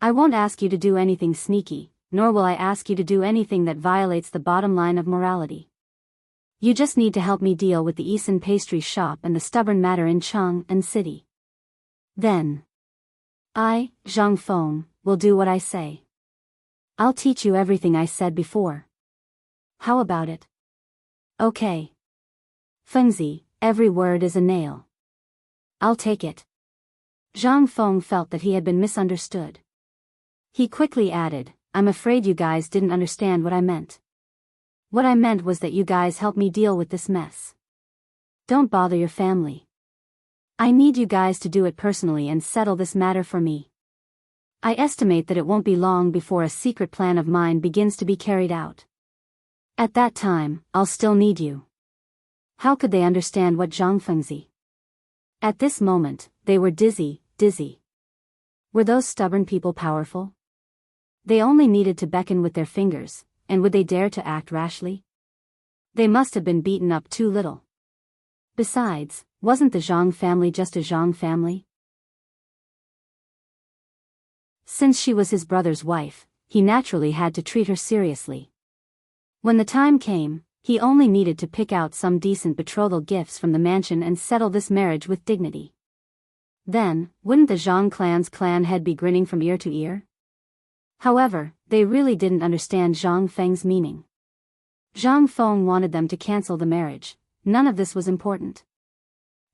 S1: "I won't ask you to do anything sneaky, nor will I ask you to do anything that violates the bottom line of morality. You just need to help me deal with the Eason pastry shop and the stubborn matter in Chang'an City. Then, I, Zhang Feng, will do what I say. I'll teach you everything I said before. How about it?" "Okay. Fengzi, every word is a nail. I'll take it." Zhang Feng felt that he had been misunderstood. He quickly added, "I'm afraid you guys didn't understand what I meant. What I meant was that you guys help me deal with this mess. Don't bother your family. I need you guys to do it personally and settle this matter for me. I estimate that it won't be long before a secret plan of mine begins to be carried out. At that time, I'll still need you." How could they understand what Zhang Fengzi? At this moment, they were dizzy. Were those stubborn people powerful? They only needed to beckon with their fingers, and would they dare to act rashly? They must have been beaten up too little. Besides, wasn't the Zhang family just a Zhang family? Since she was his brother's wife, he naturally had to treat her seriously. When the time came, he only needed to pick out some decent betrothal gifts from the mansion and settle this marriage with dignity. Then, wouldn't the Zhang clan's clan head be grinning from ear to ear? However, they really didn't understand Zhang Feng's meaning. Zhang Feng wanted them to cancel the marriage. None of this was important.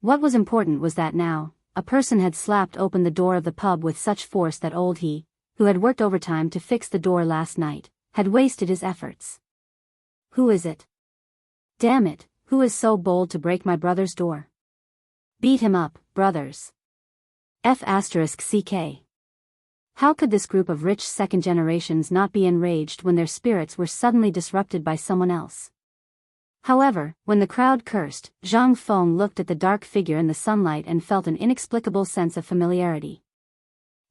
S1: What was important was that now, a person had slapped open the door of the pub with such force that old he, who had worked overtime to fix the door last night, had wasted his efforts. Who is it? Damn it, who is so bold to break my brother's door? Beat him up, brothers. F***ck. How could this group of rich second generations not be enraged when their spirits were suddenly disrupted by someone else? However, when the crowd cursed, Zhang Feng looked at the dark figure in the sunlight and felt an inexplicable sense of familiarity.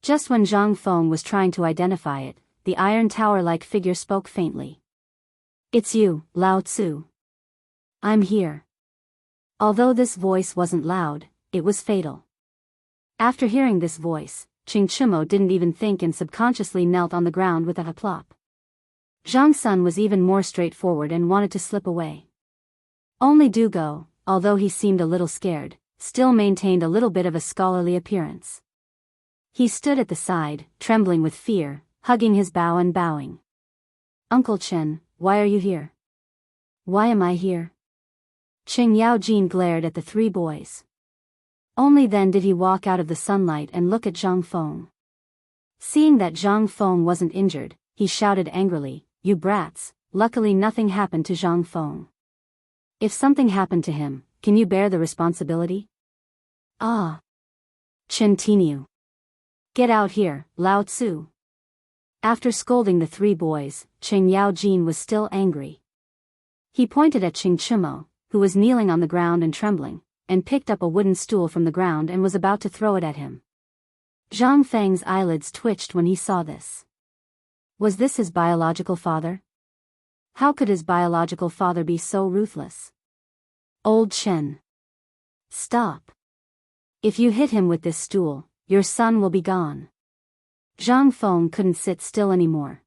S1: Just when Zhang Feng was trying to identify it, the iron tower-like figure spoke faintly. It's you, Lao Tzu. I'm here. Although this voice wasn't loud, it was fatal. After hearing this voice, Qing Chimo didn't even think and subconsciously knelt on the ground with a plop. Zhang Sun was even more straightforward and wanted to slip away. Only Du Go, although he seemed a little scared, still maintained a little bit of a scholarly appearance. He stood at the side, trembling with fear, hugging his bow and bowing. Uncle Chen, why are you here? Why am I here? Qing Yaojin glared at the three boys. Only then did he walk out of the sunlight and look at Zhang Feng. Seeing that Zhang Feng wasn't injured, he shouted angrily, "You brats, luckily nothing happened to Zhang Feng. If something happened to him, can you bear the responsibility?" Ah. Chen Tinyu. Get out here, Lao Tzu. After scolding the three boys, Qing Yaojin was still angry. He pointed at Qing Chimo, who was kneeling on the ground and trembling, and picked up a wooden stool from the ground and was about to throw it at him. Zhang Feng's eyelids twitched when he saw this. Was this his biological father? How could his biological father be so ruthless? Old Chen. Stop. If you hit him with this stool, your son will be gone. Zhang Feng couldn't sit still anymore.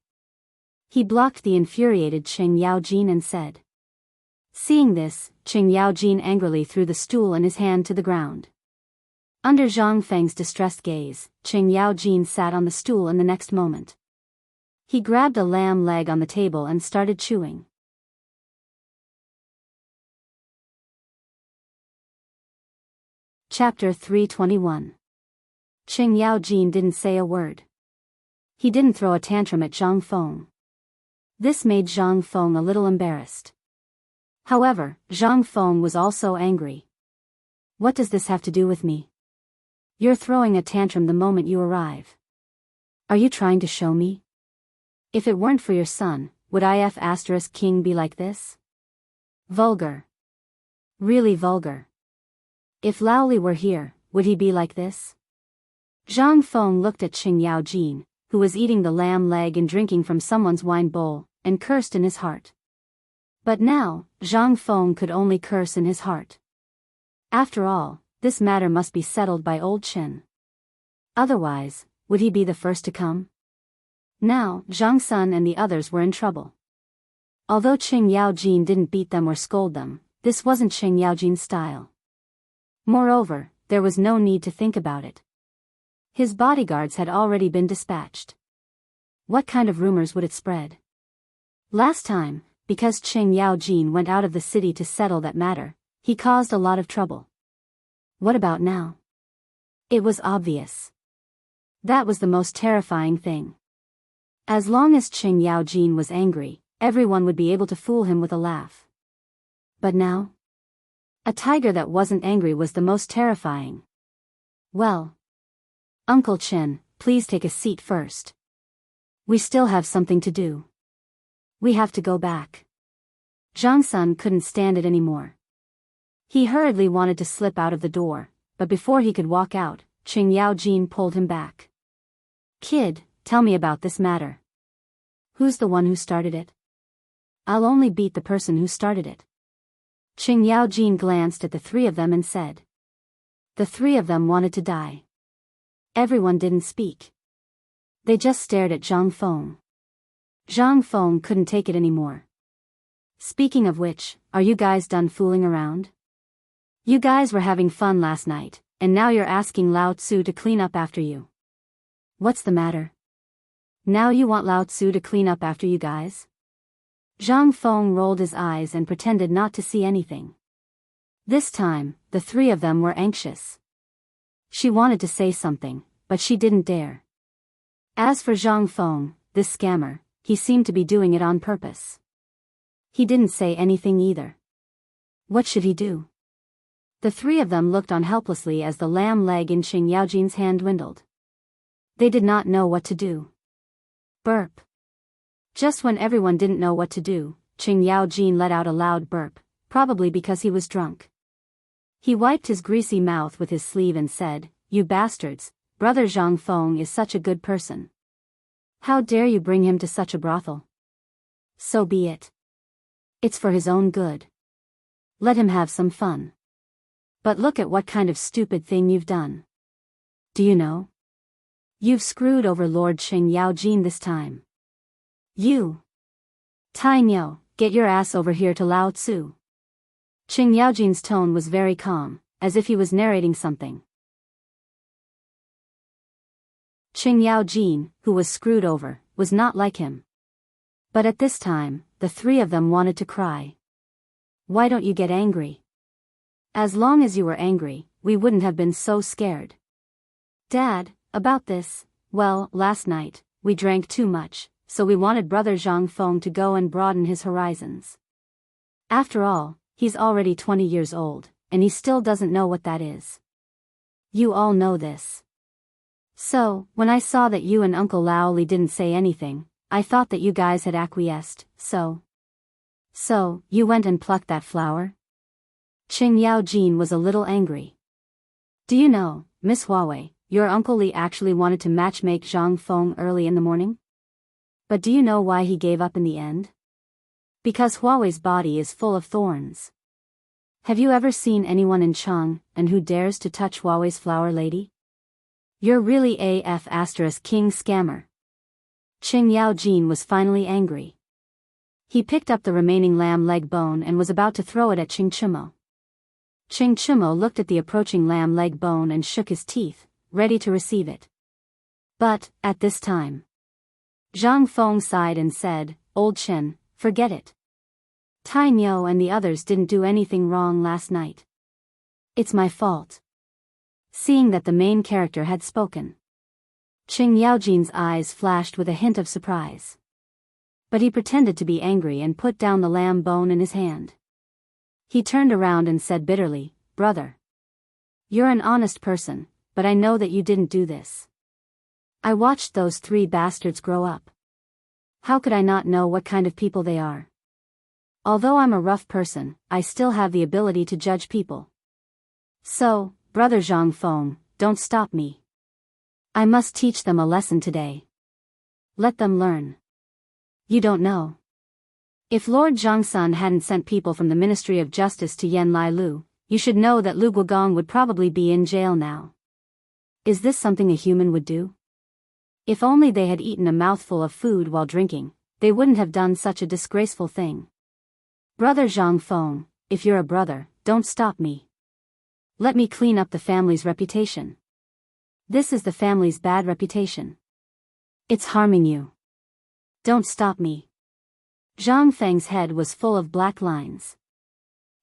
S1: He blocked the infuriated Qing Yaojin and said. Seeing this, Qing Yaojin angrily threw the stool in his hand to the ground. Under Zhang Feng's distressed gaze, Qing Yaojin sat on the stool in the next moment. He grabbed a lamb leg on the table and started chewing. Chapter 321. Qing Yaojin didn't say a word. He didn't throw a tantrum at Zhang Feng. This made Zhang Feng a little embarrassed. However, Zhang Feng was also angry. What does this have to do with me? You're throwing a tantrum the moment you arrive. Are you trying to show me? If it weren't for your son, would King be like this? Vulgar. Really vulgar. If Laoli were here, would he be like this? Zhang Feng looked at Qing Yaojin, who was eating the lamb leg and drinking from someone's wine bowl, and cursed in his heart. But now, Zhang Feng could only curse in his heart. After all, this matter must be settled by old Chen. Otherwise, would he be the first to come? Now, Zhang Sun and the others were in trouble. Although Qing Yaojin didn't beat them or scold them, this wasn't Qing Yaojin's style. Moreover, there was no need to think about it. His bodyguards had already been dispatched. What kind of rumors would it spread? Last time, because Qing Yaojin went out of the city to settle that matter, he caused a lot of trouble. What about now? It was obvious. That was the most terrifying thing. As long as Qing Yaojin was angry, everyone would be able to fool him with a laugh. But now? A tiger that wasn't angry was the most terrifying. Well. Uncle Chen, please take a seat first. We still have something to do. We have to go back. Zhang Sun couldn't stand it anymore. He hurriedly wanted to slip out of the door, but before he could walk out, Qing Yaojin pulled him back. Kid, tell me about this matter. Who's the one who started it? I'll only beat the person who started it. Qing Yaojin glanced at the three of them and said. The three of them wanted to die. Everyone didn't speak. They just stared at Zhang Feng. Zhang Feng couldn't take it anymore. Speaking of which, are you guys done fooling around? You guys were having fun last night, and now you're asking Lao Tzu to clean up after you. What's the matter? Now you want Lao Tzu to clean up after you guys? Zhang Feng rolled his eyes and pretended not to see anything. This time, the three of them were anxious. She wanted to say something, but she didn't dare. As for Zhang Feng, this scammer, he seemed to be doing it on purpose. He didn't say anything either. What should he do? The three of them looked on helplessly as the lamb leg in Qing Yaojin's hand dwindled. They did not know what to do. Burp. Just when everyone didn't know what to do, Qing Yaojin let out a loud burp, probably because he was drunk. He wiped his greasy mouth with his sleeve and said, "You bastards, Brother Zhang Feng is such a good person. How dare you bring him to such a brothel? So be it. It's for his own good. Let him have some fun. But look at what kind of stupid thing you've done. Do you know? You've screwed over Lord Qing Yaojin this time. You. Tainyo, get your ass over here to Lao Tzu." Qing Yaojin's tone was very calm, as if he was narrating something. Qing Yaojin, who was screwed over, was not like him. But at this time, the three of them wanted to cry. "Why don't you get angry? As long as you were angry, we wouldn't have been so scared." "Dad, about this, well, last night, we drank too much, so we wanted Brother Zhang Feng to go and broaden his horizons. After all, he's already 20 years old, and he still doesn't know what that is. You all know this. So, when I saw that you and Uncle Laoli didn't say anything, I thought that you guys had acquiesced, so you went and plucked that flower?" Qing Yaojin was a little angry. "Do you know, Miss Huawei, your Uncle Li actually wanted to matchmake Zhang Feng early in the morning? But do you know why he gave up in the end? Because Huawei's body is full of thorns. Have you ever seen anyone in Chang, and who dares to touch Huawei's flower lady? You're really king scammer." Qing Yaojin was finally angry. He picked up the remaining lamb leg bone and was about to throw it at Qing Chimo. Qing Chimo looked at the approaching lamb leg bone and shook his teeth, ready to receive it. But, at this time, Zhang Feng sighed and said, "Old Chen, forget it. Tainyo and the others didn't do anything wrong last night. It's my fault." Seeing that the main character had spoken, Qing Yaojin's eyes flashed with a hint of surprise. But he pretended to be angry and put down the lamb bone in his hand. He turned around and said bitterly, "Brother. You're an honest person, but I know that you didn't do this. I watched those three bastards grow up. How could I not know what kind of people they are? Although I'm a rough person, I still have the ability to judge people. So, Brother Zhang Feng, don't stop me. I must teach them a lesson today. Let them learn. You don't know. If Lord Zhangsun hadn't sent people from the Ministry of Justice to Yen Lai Lu, you should know that Lu Guogong would probably be in jail now. Is this something a human would do? If only they had eaten a mouthful of food while drinking, they wouldn't have done such a disgraceful thing. Brother Zhang Feng, if you're a brother, don't stop me. Let me clean up the family's reputation. This is the family's bad reputation. It's harming you. Don't stop me." Zhang Feng's head was full of black lines.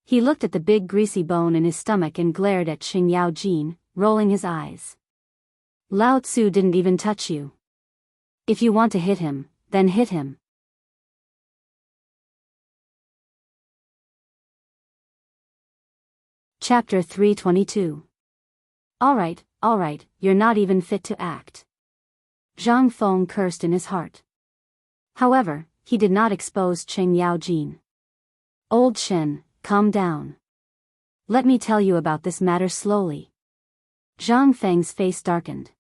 S1: He looked at the big greasy bone in his stomach and glared at Qing Yaojin, rolling his eyes. "Lao Tzu didn't even touch you. If you want to hit him, then hit him." Chapter 322. All right, you're not even fit to act." Zhang Feng cursed in his heart. However, he did not expose Qing Yaojin. "Old Chen, calm down. Let me tell you about this matter slowly." Zhang Feng's face darkened.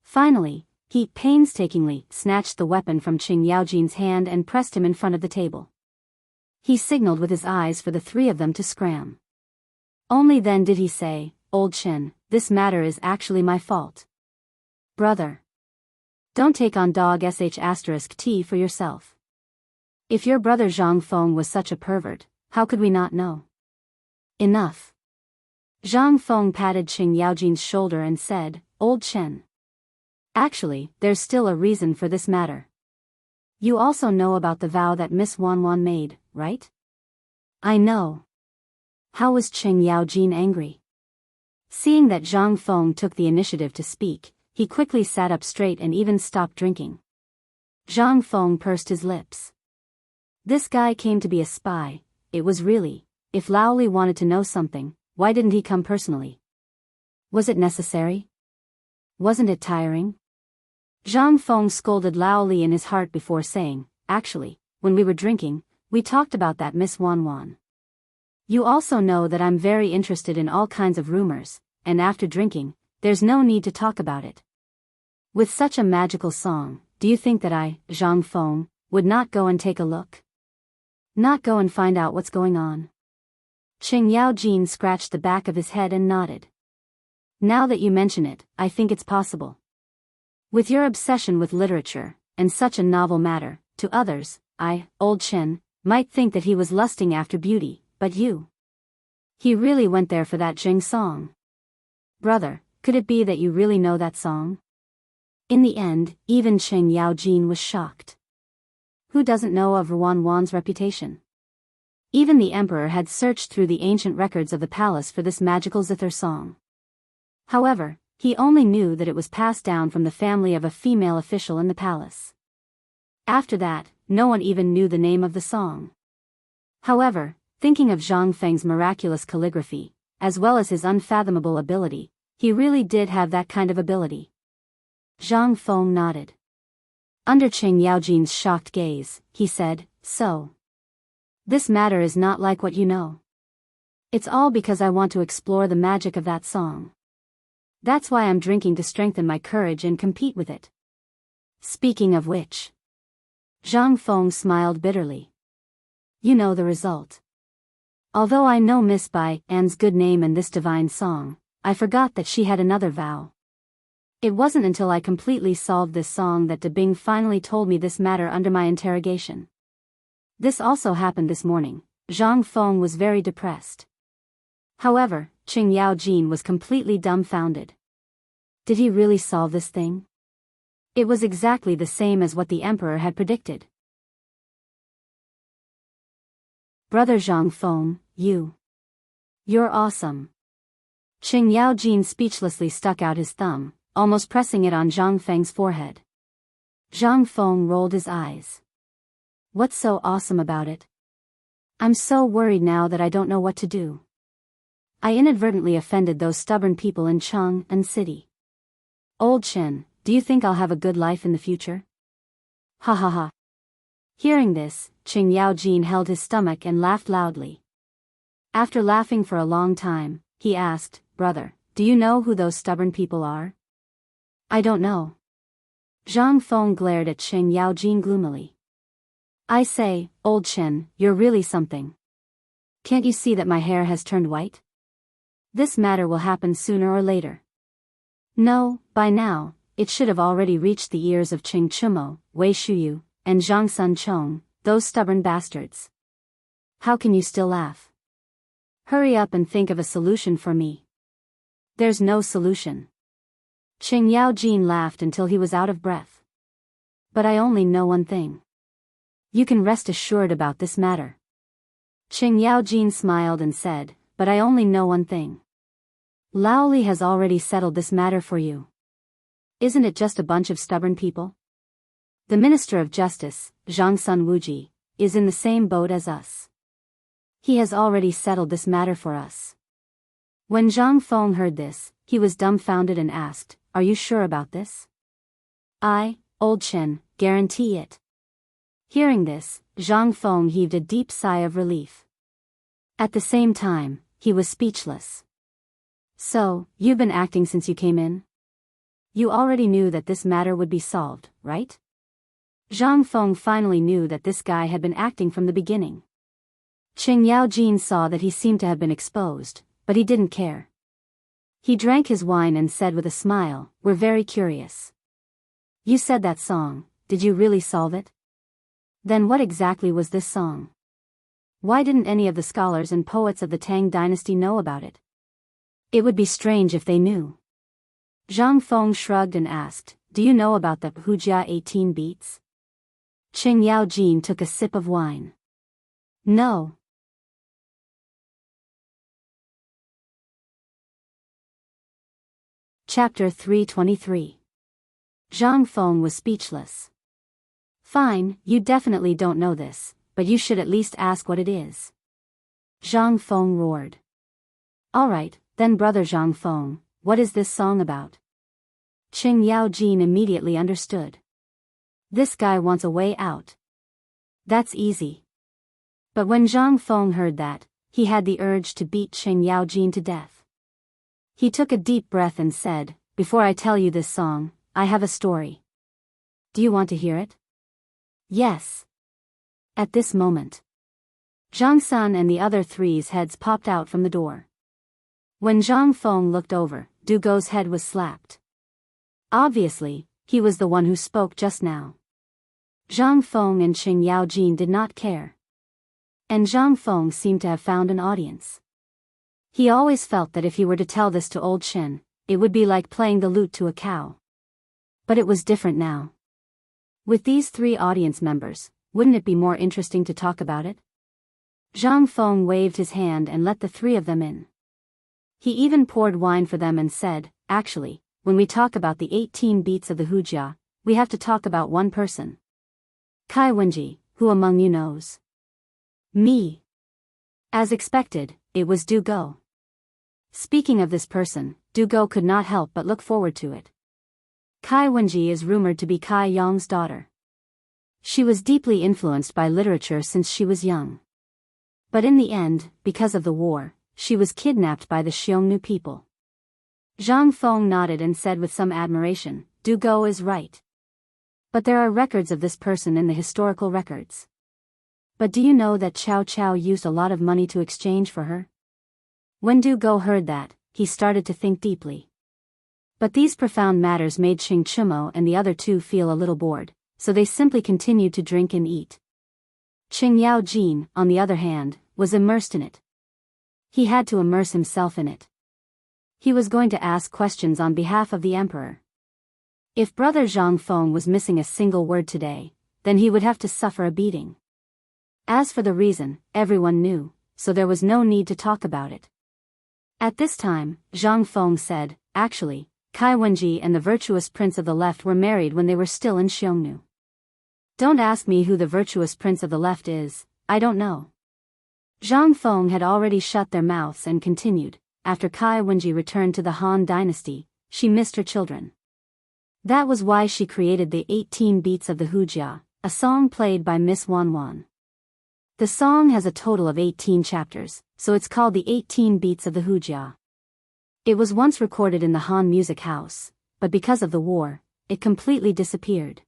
S1: Finally, he painstakingly snatched the weapon from Qing Yaojin's hand and pressed him in front of the table. He signaled with his eyes for the three of them to scram. Only then did he say, "Old Chen, this matter is actually my fault. Brother. Don't take on dog sh*t for yourself. If your brother Zhang Feng was such a pervert, how could we not know? Enough." Zhang Feng patted Qing Yaojin's shoulder and said, "Old Chen. Actually, there's still a reason for this matter. You also know about the vow that Miss Wanwan made, right?" "I know." How was Qing Yaojin angry? Seeing that Zhang Feng took the initiative to speak, he quickly sat up straight and even stopped drinking. Zhang Feng pursed his lips. This guy came to be a spy. It was really, if Lao Li wanted to know something, why didn't he come personally? Was it necessary? Wasn't it tiring? Zhang Feng scolded Lao Li in his heart before saying, actually, when we were drinking, we talked about that Miss Wan Wan. You also know that I'm very interested in all kinds of rumors, and after drinking, there's no need to talk about it. With such a magical song, do you think that I, Zhang Feng, would not go and take a look? Not go and find out what's going on? Qing Yaojin scratched the back of his head and nodded. Now that you mention it, I think it's possible. With your obsession with literature, and such a novel matter, to others, old Chen, might think that he was lusting after beauty, but you. He really went there for that Jing song. Brother, could it be that you really know that song? In the end, even Qing Yaojin was shocked. Who doesn't know of Wan Wan's reputation? Even the emperor had searched through the ancient records of the palace for this magical zither song. However, he only knew that it was passed down from the family of a female official in the palace. After that, no one even knew the name of the song. However, thinking of Zhang Feng's miraculous calligraphy, as well as his unfathomable ability, he really did have that kind of ability. Zhang Feng nodded. Under Qing Yaojin's shocked gaze, he said, so. This matter is not like what you know. It's all because I want to explore the magic of that song. That's why I'm drinking to strengthen my courage and compete with it. Speaking of which. Zhang Feng smiled bitterly. You know the result. Although I know Miss Bai An's good name and this divine song, I forgot that she had another vow. It wasn't until I completely solved this song that De Bing finally told me this matter under my interrogation. This also happened this morning. Zhang Feng was very depressed. However, Qing Yaojin was completely dumbfounded. Did he really solve this thing? It was exactly the same as what the emperor had predicted. Brother Zhang Feng, you're awesome. Qing Yaojin speechlessly stuck out his thumb, almost pressing it on Zhang Feng's forehead. Zhang Feng rolled his eyes. What's so awesome about it? I'm so worried now that I don't know what to do. I inadvertently offended those stubborn people in Chang'an City. Old Chen, do you think I'll have a good life in the future? Ha ha ha. Hearing this, Qing Yaojin held his stomach and laughed loudly. After laughing for a long time, he asked, Brother, do you know who those stubborn people are? I don't know. Zhang Feng glared at Qing Yaojin gloomily. I say, old Chen, you're really something. Can't you see that my hair has turned white? This matter will happen sooner or later. No, by now, it should have already reached the ears of Qing Chumo, Wei Shuyu, and Zhang Sun Chong, those stubborn bastards. How can you still laugh? Hurry up and think of a solution for me. There's no solution. Qing Yaojin laughed until he was out of breath. But I only know one thing. You can rest assured about this matter. Qing Yaojin smiled and said, but I only know one thing. Lao Li has already settled this matter for you. Isn't it just a bunch of stubborn people? The Minister of Justice, Zhang Sun Wuji, is in the same boat as us. He has already settled this matter for us. When Zhang Feng heard this, he was dumbfounded and asked, Are you sure about this? I, old Chen, guarantee it. Hearing this, Zhang Feng heaved a deep sigh of relief. At the same time, he was speechless. So, you've been acting since you came in? You already knew that this matter would be solved, right? Zhang Feng finally knew that this guy had been acting from the beginning. Qing Yaojin saw that he seemed to have been exposed, but he didn't care. He drank his wine and said with a smile, We're very curious. You said that song, did you really solve it? Then what exactly was this song? Why didn't any of the scholars and poets of the Tang dynasty know about it? It would be strange if they knew. Zhang Feng shrugged and asked, Do you know about the Wuxia 18 beats? Qing Yaojin took a sip of wine. No. Chapter 323. Zhang Feng was speechless. Fine, you definitely don't know this, but you should at least ask what it is. Zhang Feng roared. Alright, then brother Zhang Feng, what is this song about? Qing Yaojin immediately understood. This guy wants a way out. That's easy. But when Zhang Feng heard that, he had the urge to beat Qing Yaojin to death. He took a deep breath and said, before I tell you this song, I have a story. Do you want to hear it? Yes. At this moment, Zhang Sun and the other three's heads popped out from the door. When Zhang Feng looked over, Du Gou's head was slapped. Obviously, he was the one who spoke just now. Zhang Feng and Qing Yaojin did not care. And Zhang Feng seemed to have found an audience. He always felt that if he were to tell this to old Qin, it would be like playing the lute to a cow. But it was different now. With these three audience members, wouldn't it be more interesting to talk about it? Zhang Feng waved his hand and let the three of them in. He even poured wine for them and said, actually, when we talk about the 18 beats of the Hujia, we have to talk about one person. Kai Wenji, who among you knows? Me. As expected, it was Du Gou. Speaking of this person, Du Gou could not help but look forward to it. Kai Wenji is rumored to be Kai Yong's daughter. She was deeply influenced by literature since she was young. But in the end, because of the war, she was kidnapped by the Xiongnu people. Zhang Feng nodded and said with some admiration, Du Gou is right. But there are records of this person in the historical records. But do you know that Cao Cao used a lot of money to exchange for her? When Du Gou heard that, he started to think deeply. But these profound matters made Xing Chumo and the other two feel a little bored, so they simply continued to drink and eat. Qing Yaojin, on the other hand, was immersed in it. He had to immerse himself in it. He was going to ask questions on behalf of the emperor. If brother Zhang Feng was missing a single word today, then he would have to suffer a beating. As for the reason, everyone knew, so there was no need to talk about it. At this time, Zhang Feng said, actually, Kai Wenji and the virtuous prince of the left were married when they were still in Xiongnu. Don't ask me who the virtuous prince of the left is, I don't know. Zhang Feng had already shut their mouths and continued, after Kai Wenji returned to the Han dynasty, she missed her children. That was why she created the 18 beats of the Hujia, a song played by Miss Wan Wan. The song has a total of 18 chapters, so it's called the 18 beats of the Hujia. It was once recorded in the Han Music House, but because of the war, it completely disappeared.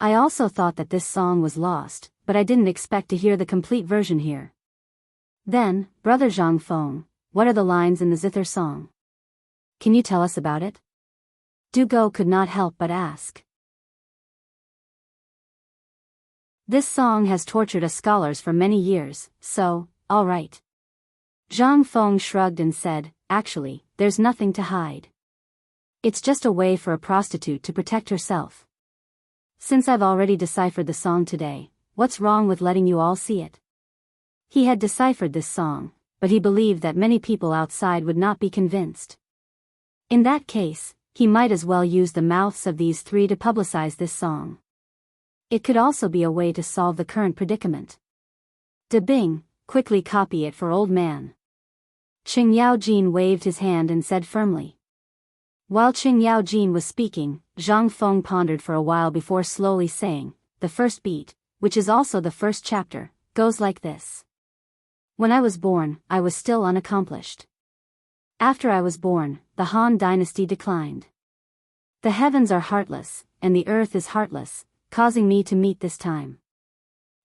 S1: I also thought that this song was lost, but I didn't expect to hear the complete version here. Then, brother Zhang Feng, what are the lines in the zither song? Can you tell us about it? Du Gou could not help but ask. This song has tortured us scholars for many years, so, all right. Zhang Feng shrugged and said, actually, there's nothing to hide. It's just a way for a prostitute to protect herself. Since I've already deciphered the song today, what's wrong with letting you all see it? He had deciphered this song, but he believed that many people outside would not be convinced. In that case, he might as well use the mouths of these three to publicize this song. It could also be a way to solve the current predicament. De Bing, quickly copy it for old man. Qing Yaojin waved his hand and said firmly. While Qing Yaojin was speaking, Zhang Feng pondered for a while before slowly saying, the first beat, which is also the first chapter, goes like this. When I was born, I was still unaccomplished. After I was born, the Han dynasty declined. The heavens are heartless, and the earth is heartless, causing me to meet this time.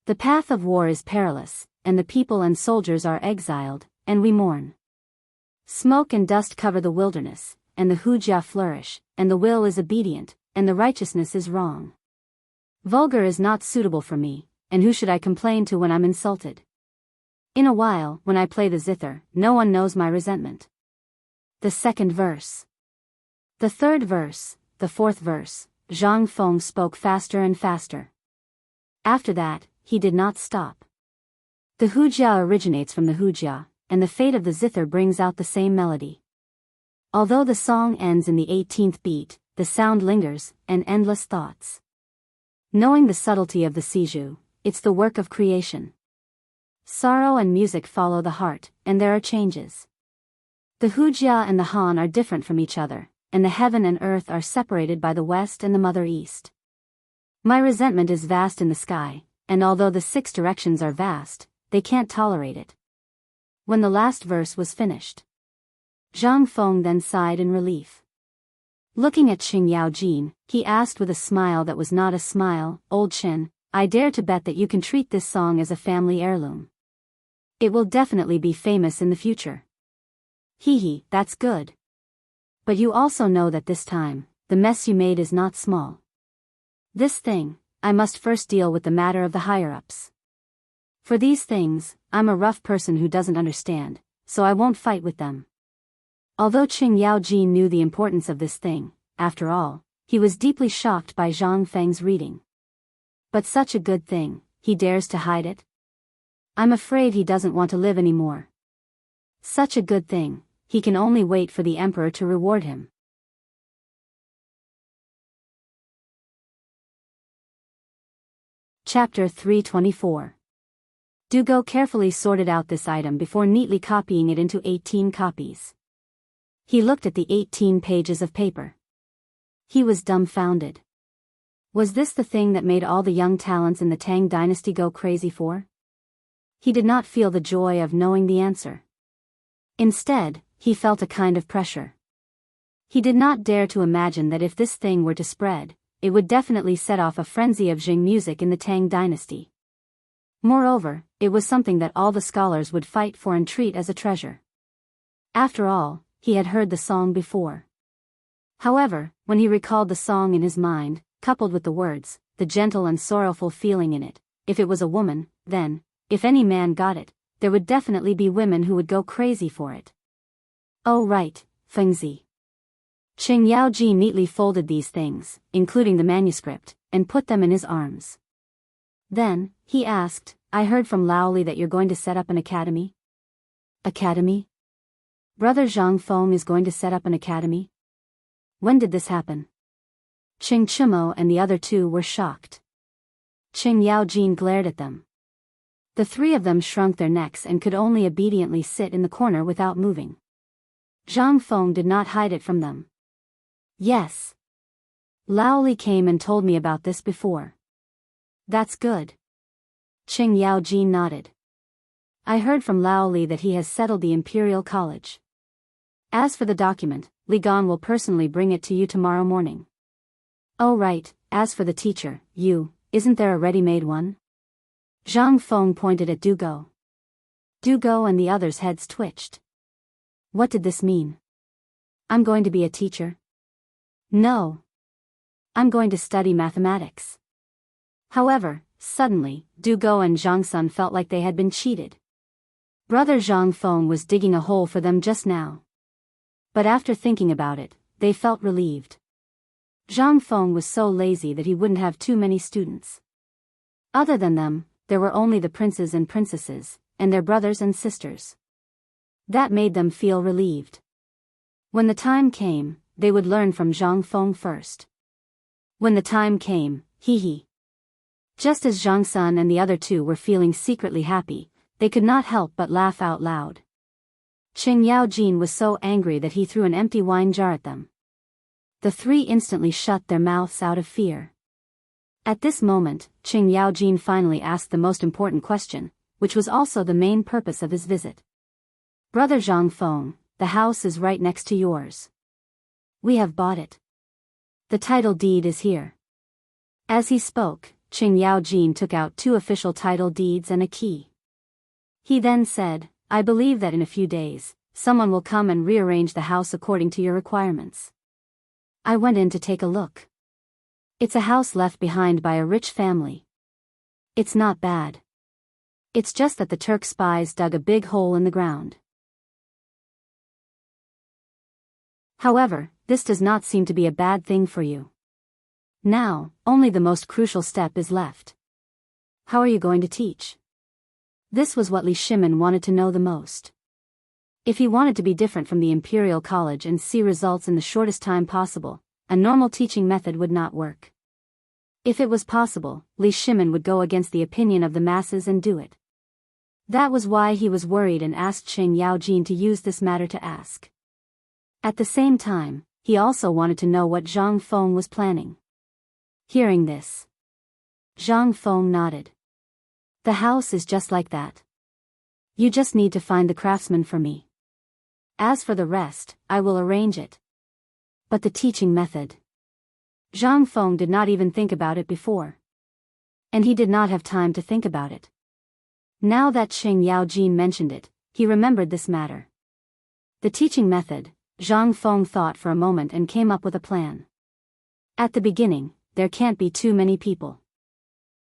S1: The path of war is perilous, and the people and soldiers are exiled, and we mourn. Smoke and dust cover the wilderness, and the Hujia flourish, and the will is obedient, and the righteousness is wrong. Vulgar is not suitable for me, and who should I complain to when I'm insulted? In a while, when I play the zither, no one knows my resentment. The second verse. The third verse, the fourth verse, Zhang Feng spoke faster and faster. After that, he did not stop. The Hujia originates from the Hujia, and the fate of the zither brings out the same melody. Although the song ends in the 18th beat, the sound lingers, and endless thoughts. Knowing the subtlety of the Siju, it's the work of creation. Sorrow and music follow the heart, and there are changes. The Hujia and the Han are different from each other, and the heaven and earth are separated by the west and the mother east. My resentment is vast in the sky, and although the 6 directions are vast, they can't tolerate it. When the last verse was finished, Zhang Feng then sighed in relief. Looking at Qing Yaojin, he asked with a smile that was not a smile, "Old Qin, I dare to bet that you can treat this song as a family heirloom. It will definitely be famous in the future." "Hee, that's good. But you also know that this time, the mess you made is not small. This thing, I must first deal with the matter of the higher-ups. For these things, I'm a rough person who doesn't understand, so I won't fight with them." Although Qing Yaojin knew the importance of this thing, after all, he was deeply shocked by Zhang Feng's reading. But such a good thing, he dares to hide it? I'm afraid he doesn't want to live anymore. Such a good thing, he can only wait for the emperor to reward him. Chapter 324. Dugo carefully sorted out this item before neatly copying it into 18 copies. He looked at the 18 pages of paper. He was dumbfounded. Was this the thing that made all the young talents in the Tang dynasty go crazy for? He did not feel the joy of knowing the answer. Instead, he felt a kind of pressure. He did not dare to imagine that if this thing were to spread, it would definitely set off a frenzy of Jing music in the Tang dynasty. Moreover, it was something that all the scholars would fight for and treat as a treasure. After all, he had heard the song before. However, when he recalled the song in his mind, coupled with the words, the gentle and sorrowful feeling in it, if it was a woman, then, if any man got it, there would definitely be women who would go crazy for it. Oh right, Fengzi. Qing Yaoji neatly folded these things, including the manuscript, and put them in his arms. Then, he asked, "I heard from Laoli that you're going to set up an academy?" "Academy? Brother Zhang Feng is going to set up an academy? When did this happen?" Qing Chimo and the other 2 were shocked. Qing Yaojin glared at them. The 3 of them shrunk their necks and could only obediently sit in the corner without moving. Zhang Feng did not hide it from them. "Yes. Laoli came and told me about this before." "That's good." Qing Yaojin nodded. "I heard from Laoli that he has settled the Imperial College. As for the document, Li Gan will personally bring it to you tomorrow morning." "Oh right, as for the teacher, isn't there a ready-made one?" Zhang Feng pointed at Dugo. Dugo and the others' heads twitched. What did this mean? I'm going to be a teacher? No. I'm going to study mathematics. However, suddenly, Dugo and Zhang Sun felt like they had been cheated. Brother Zhang Feng was digging a hole for them just now. But after thinking about it, they felt relieved. Zhang Feng was so lazy that he wouldn't have too many students. Other than them, there were only the princes and princesses, and their brothers and sisters. That made them feel relieved. When the time came, they would learn from Zhang Feng first. When the time came, just as Zhang Sun and the other 2 were feeling secretly happy, they could not help but laugh out loud. Qing Yaojin was so angry that he threw an empty wine jar at them. The 3 instantly shut their mouths out of fear. At this moment, Qing Yaojin finally asked the most important question, which was also the main purpose of his visit. "Brother Zhang Feng, the house is right next to yours. We have bought it. The title deed is here." As he spoke, Qing Yaojin took out 2 official title deeds and a key. He then said, "I believe that in a few days, someone will come and rearrange the house according to your requirements." I went in to take a look. It's a house left behind by a rich family. It's not bad. It's just that the Turk spies dug a big hole in the ground. However, this does not seem to be a bad thing for you. Now, only the most crucial step is left. How are you going to teach? This was what Li Shimin wanted to know the most. If he wanted to be different from the Imperial College and see results in the shortest time possible, a normal teaching method would not work. If it was possible, Li Shimin would go against the opinion of the masses and do it. That was why he was worried and asked Qing Yaojin to use this matter to ask. At the same time, he also wanted to know what Zhang Feng was planning. Hearing this, Zhang Feng nodded. The house is just like that. You just need to find the craftsman for me. As for the rest, I will arrange it. But the teaching method. Zhang Feng did not even think about it before. And he did not have time to think about it. Now that Qing Yaojin mentioned it, he remembered this matter. The teaching method, Zhang Feng thought for a moment and came up with a plan. At the beginning, there can't be too many people.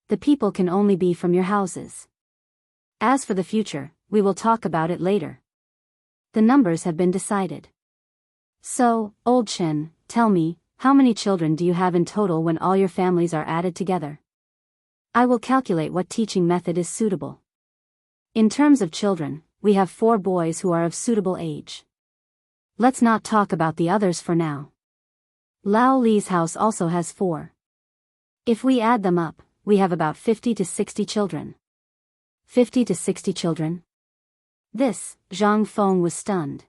S1: The people can only be from your houses. As for the future, we will talk about it later. The numbers have been decided. So, old Chen, tell me, how many children do you have in total when all your families are added together? I will calculate what teaching method is suitable. In terms of children, we have 4 boys who are of suitable age. Let's not talk about the others for now. Lao Li's house also has 4. If we add them up, we have about 50 to 60 children. 50 to 60 children? This, Zhang Feng was stunned.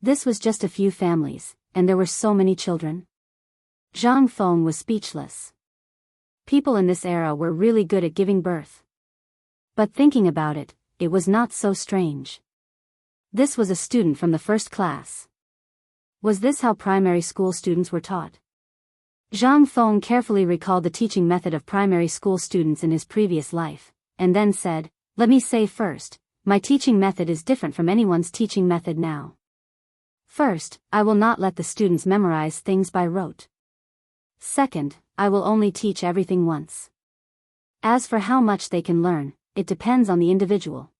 S1: This was just a few families, and there were so many children. Zhang Feng was speechless. People in this era were really good at giving birth. But thinking about it, it was not so strange. This was a student from the first class. Was this how primary school students were taught? Zhang Feng carefully recalled the teaching method of primary school students in his previous life, and then said, "Let me say first, my teaching method is different from anyone's teaching method now. First, I will not let the students memorize things by rote. Second, I will only teach everything once. As for how much they can learn, it depends on the individual.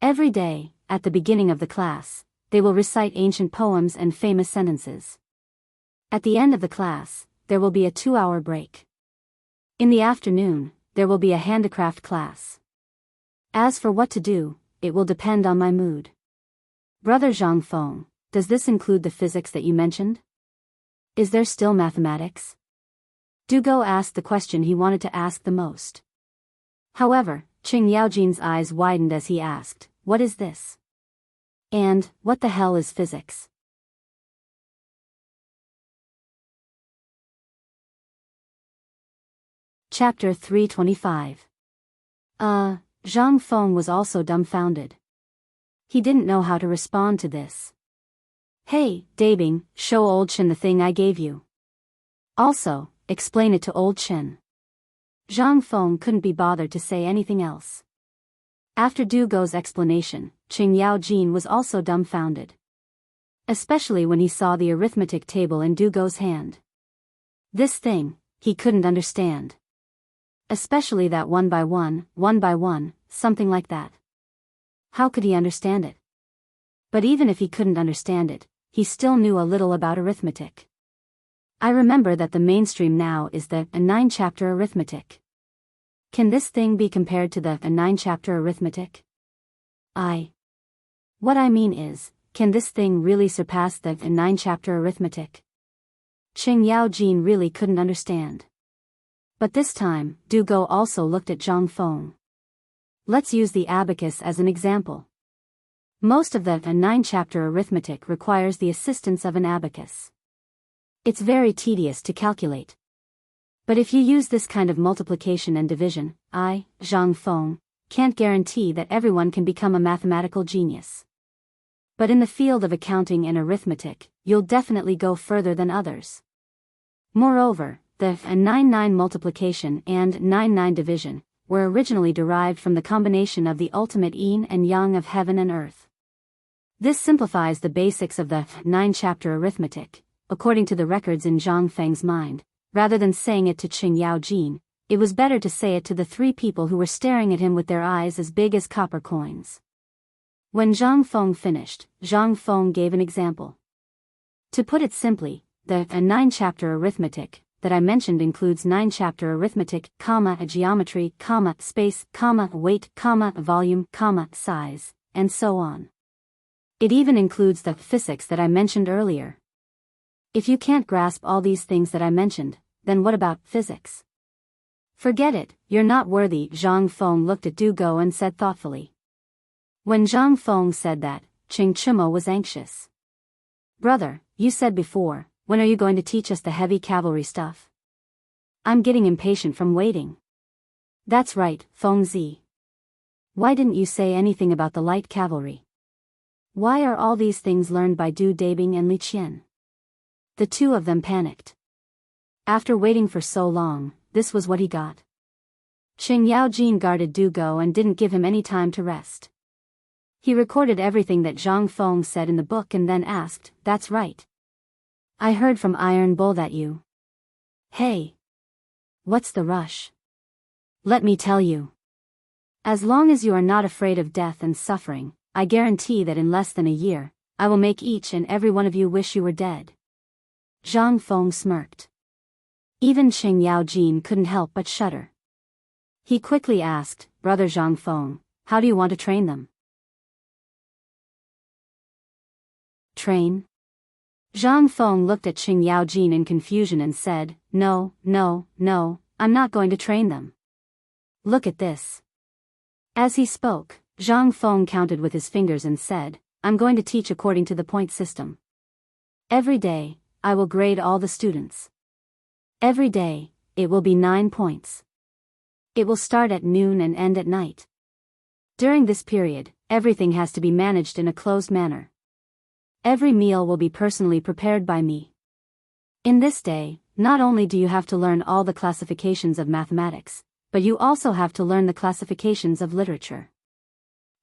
S1: Every day, at the beginning of the class, they will recite ancient poems and famous sentences. At the end of the class, there will be a 2-hour break. In the afternoon, there will be a handicraft class. As for what to do, it will depend on my mood. Brother Zhang Feng, does this include the physics that you mentioned? Is there still mathematics?" Dugo asked the question he wanted to ask the most. However, Qing Yaojin's eyes widened as he asked, "What is this? And, what the hell is physics?" Chapter 325. Zhang Feng was also dumbfounded. He didn't know how to respond to this. "Hey, Dabing, show old Chen the thing I gave you. Also, explain it to old Chen." Zhang Feng couldn't be bothered to say anything else. After Dugo's explanation, Qing Yaojin was also dumbfounded. Especially when he saw the arithmetic table in Dugo's hand. This thing, he couldn't understand. Especially that 1 by 1, something like that. How could he understand it? But even if he couldn't understand it, he still knew a little about arithmetic. I remember that the mainstream now is the 9-chapter arithmetic. Can this thing be compared to the 9-chapter arithmetic? What I mean is, can this thing really surpass the 9-chapter arithmetic? Qing Yaojin really couldn't understand. But this time, Dugo also looked at Zhang Feng. Let's use the abacus as an example. Most of the 9-chapter arithmetic requires the assistance of an abacus. It's very tedious to calculate. But if you use this kind of multiplication and division, Zhang Feng, can't guarantee that everyone can become a mathematical genius. But in the field of accounting and arithmetic, you'll definitely go further than others. Moreover, the 9-9 multiplication and 9-9 division were originally derived from the combination of the ultimate yin and yang of heaven and earth. This simplifies the basics of the 9-chapter arithmetic, according to the records in Zhang Feng's mind. Rather than saying it to Qing Yaojin, it was better to say it to the 3 people who were staring at him with their eyes as big as copper coins. When Zhang Feng finished, Zhang Feng gave an example. To put it simply, the 9-chapter arithmetic that I mentioned includes 9-chapter arithmetic, geometry, space, weight, volume, size, and so on. It even includes the physics that I mentioned earlier. If you can't grasp all these things that I mentioned, then what about physics? Forget it, you're not worthy. Zhang Feng looked at Du Go and said thoughtfully. When Zhang Feng said that, Qing Chimo was anxious. Brother, you said before, when are you going to teach us the heavy cavalry stuff? I'm getting impatient from waiting. That's right, Feng Zi. Why didn't you say anything about the light cavalry? Why are all these things learned by Du Dabing and Li Qian? The two of them panicked. After waiting for so long, this was what he got. Qing Yaojin guarded Du Go and didn't give him any time to rest. He recorded everything that Zhang Feng said in the book and then asked, "That's right. I heard from Iron Bull that you..." Hey! What's the rush? Let me tell you. As long as you are not afraid of death and suffering, I guarantee that in less than a year, I will make each and every one of you wish you were dead. Zhang Feng smirked. Even Qing Yaojin couldn't help but shudder. He quickly asked, "Brother Zhang Feng, how do you want to train them?" Train? Zhang Feng looked at Qing Yaojin in confusion and said, No, I'm not going to train them. Look at this. As he spoke, Zhang Feng counted with his fingers and said, I'm going to teach according to the point system. Every day, I will grade all the students. Every day, it will be 9 points. It will start at noon and end at night. During this period, everything has to be managed in a closed manner. Every meal will be personally prepared by me. In this day, not only do you have to learn all the classifications of mathematics, but you also have to learn the classifications of literature.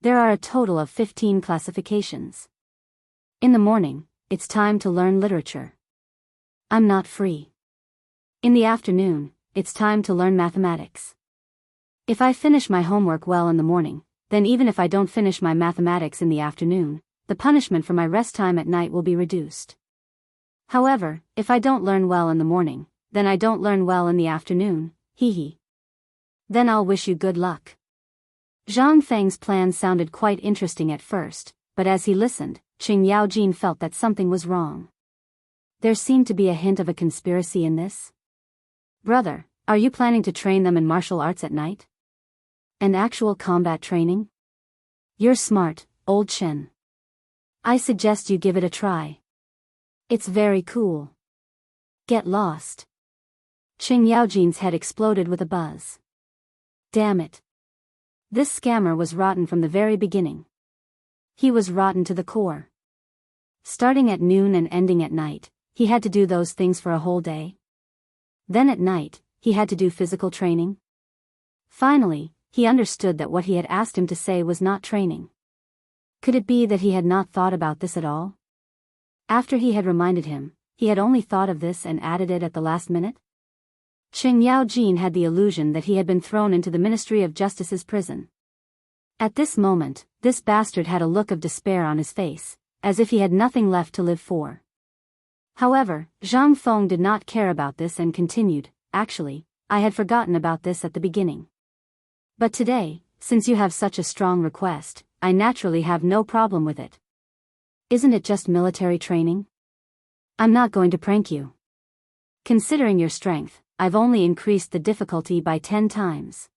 S1: There are a total of 15 classifications. In the morning, it's time to learn literature. I'm not free. In the afternoon, it's time to learn mathematics. If I finish my homework well in the morning, then even if I don't finish my mathematics in the afternoon, the punishment for my rest time at night will be reduced. However, if I don't learn well in the morning, then I don't learn well in the afternoon, hee. Then I'll wish you good luck. Zhang Feng's plan sounded quite interesting at first, but as he listened, Qing Yaojin felt that something was wrong. There seemed to be a hint of a conspiracy in this. Brother, are you planning to train them in martial arts at night? An actual combat training? You're smart, old Chen. I suggest you give it a try. It's very cool. Get lost. Qing Yaojin's head exploded with a buzz. Damn it. This scammer was rotten from the very beginning. He was rotten to the core. Starting at noon and ending at night, he had to do those things for a whole day. Then at night, he had to do physical training. Finally, he understood that what he had asked him to say was not training. Could it be that he had not thought about this at all? After he had reminded him, he had only thought of this and added it at the last minute? Qing Yaojin had the illusion that he had been thrown into the Ministry of Justice's prison. At this moment, this bastard had a look of despair on his face, as if he had nothing left to live for. However, Zhang Feng did not care about this and continued, Actually, I had forgotten about this at the beginning. But today, since you have such a strong request, I naturally have no problem with it. Isn't it just military training? I'm not going to prank you. Considering your strength, I've only increased the difficulty by 10 times.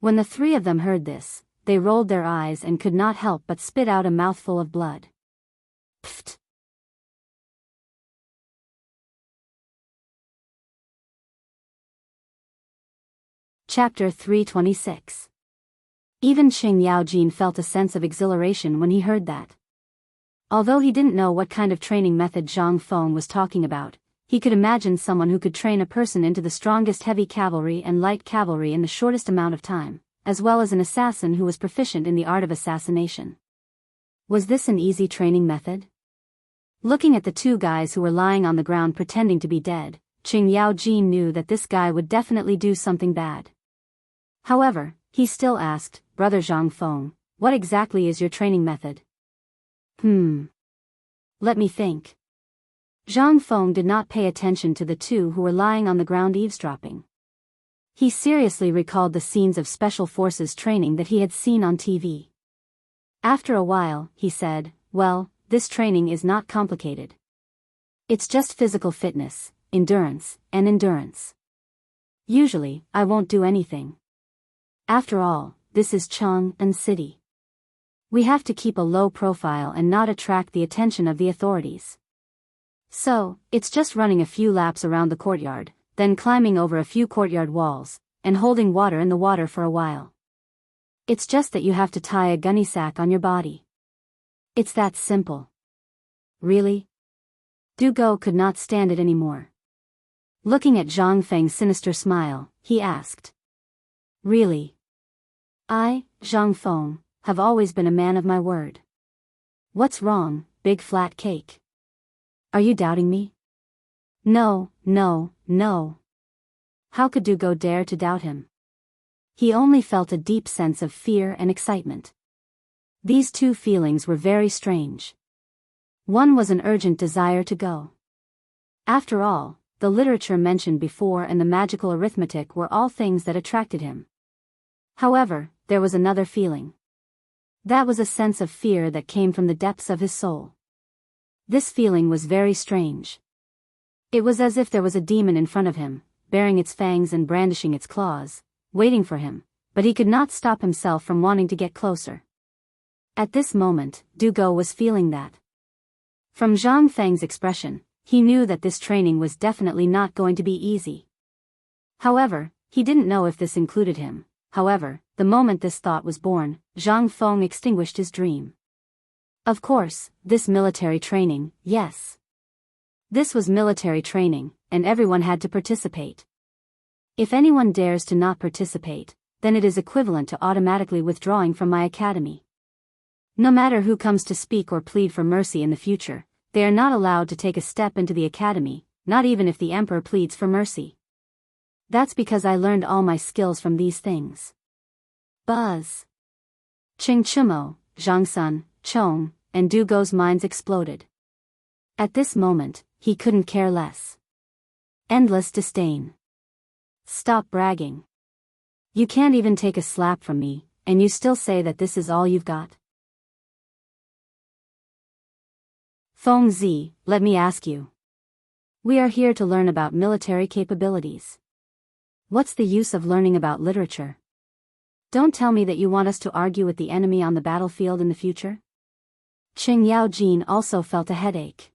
S1: When the three of them heard this, they rolled their eyes and could not help but spit out a mouthful of blood. Pfft. Chapter 326. Even Qing Yaojin felt a sense of exhilaration when he heard that. Although he didn't know what kind of training method Zhang Feng was talking about, he could imagine someone who could train a person into the strongest heavy cavalry and light cavalry in the shortest amount of time, as well as an assassin who was proficient in the art of assassination. Was this an easy training method? Looking at the two guys who were lying on the ground pretending to be dead, Qing Yaojin knew that this guy would definitely do something bad. However, he still asked, Brother Zhang Feng, what exactly is your training method? Let me think. Zhang Feng did not pay attention to the two who were lying on the ground eavesdropping. He seriously recalled the scenes of Special Forces training that he had seen on TV. After a while, he said, Well, this training is not complicated. It's just physical fitness, endurance, and endurance. Usually, I won't do anything. After all, this is Chang'an City. We have to keep a low profile and not attract the attention of the authorities. So, it's just running a few laps around the courtyard, then climbing over a few courtyard walls, and holding water in the water for a while. It's just that you have to tie a gunny sack on your body. It's that simple. Really? Du Go could not stand it anymore. Looking at Zhang Feng's sinister smile, he asked. Really? I, Zhang Feng, have always been a man of my word. What's wrong, big flat cake? Are you doubting me? No, no, no. How could Du Go dare to doubt him? He only felt a deep sense of fear and excitement. These two feelings were very strange. One was an urgent desire to go. After all, the literature mentioned before and the magical arithmetic were all things that attracted him. However, there was another feeling. That was a sense of fear that came from the depths of his soul. This feeling was very strange. It was as if there was a demon in front of him, baring its fangs and brandishing its claws, waiting for him, but he could not stop himself from wanting to get closer. At this moment, Du Go was feeling that. From Zhang Feng's expression, he knew that this training was definitely not going to be easy. However, he didn't know if this included him. However, the moment this thought was born, Zhang Feng extinguished his dream. Of course, this military training, yes. This was military training, and everyone had to participate. If anyone dares to not participate, then it is equivalent to automatically withdrawing from my academy. No matter who comes to speak or plead for mercy in the future, they are not allowed to take a step into the academy, not even if the emperor pleads for mercy. That's because I learned all my skills from these things. Buzz. Qing Chumo, Zhang Sun, Chong, and Du Go's minds exploded. At this moment, he couldn't care less. Endless disdain. Stop bragging. You can't even take a slap from me, and you still say that this is all you've got? Feng Zi, let me ask you. We are here to learn about military capabilities. What's the use of learning about literature? Don't tell me that you want us to argue with the enemy on the battlefield in the future? Qing Yaojin also felt a headache.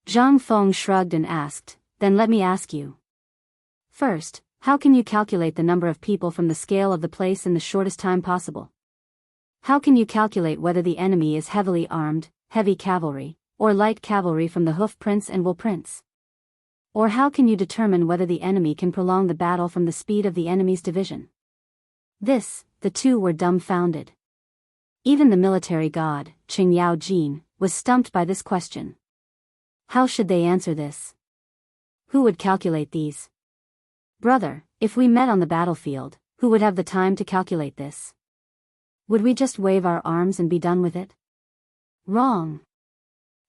S1: Zhang Feng shrugged and asked, then let me ask you. First, how can you calculate the number of people from the scale of the place in the shortest time possible? How can you calculate whether the enemy is heavily armed, heavy cavalry, or light cavalry from the hoof prints and wool prints? Or how can you determine whether the enemy can prolong the battle from the speed of the enemy's division? The two were dumbfounded. Even the military god, Qing Yaojin, was stumped by this question. How should they answer this? Who would calculate these? Brother, if we met on the battlefield, who would have the time to calculate this? Would we just wave our arms and be done with it? Wrong.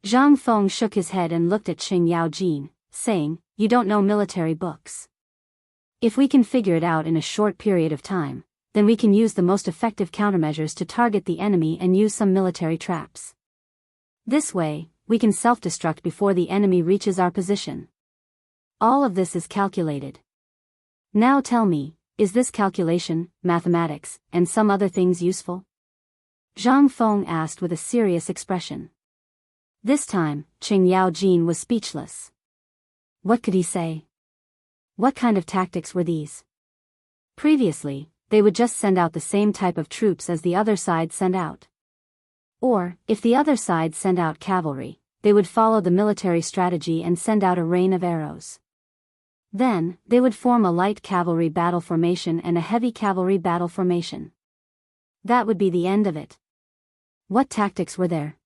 S1: Zhang Feng shook his head and looked at Qing Yaojin, saying, you don't know military books. If we can figure it out in a short period of time, then we can use the most effective countermeasures to target the enemy and use some military traps. This way, we can self-destruct before the enemy reaches our position. All of this is calculated. Now tell me, is this calculation, mathematics, and some other things useful? Zhang Feng asked with a serious expression. This time, Qing Yaojin was speechless. What could he say? What kind of tactics were these? Previously, they would just send out the same type of troops as the other side sent out. Or, if the other side sent out cavalry, they would follow the military strategy and send out a rain of arrows. Then, they would form a light cavalry battle formation and a heavy cavalry battle formation. That would be the end of it. What tactics were there?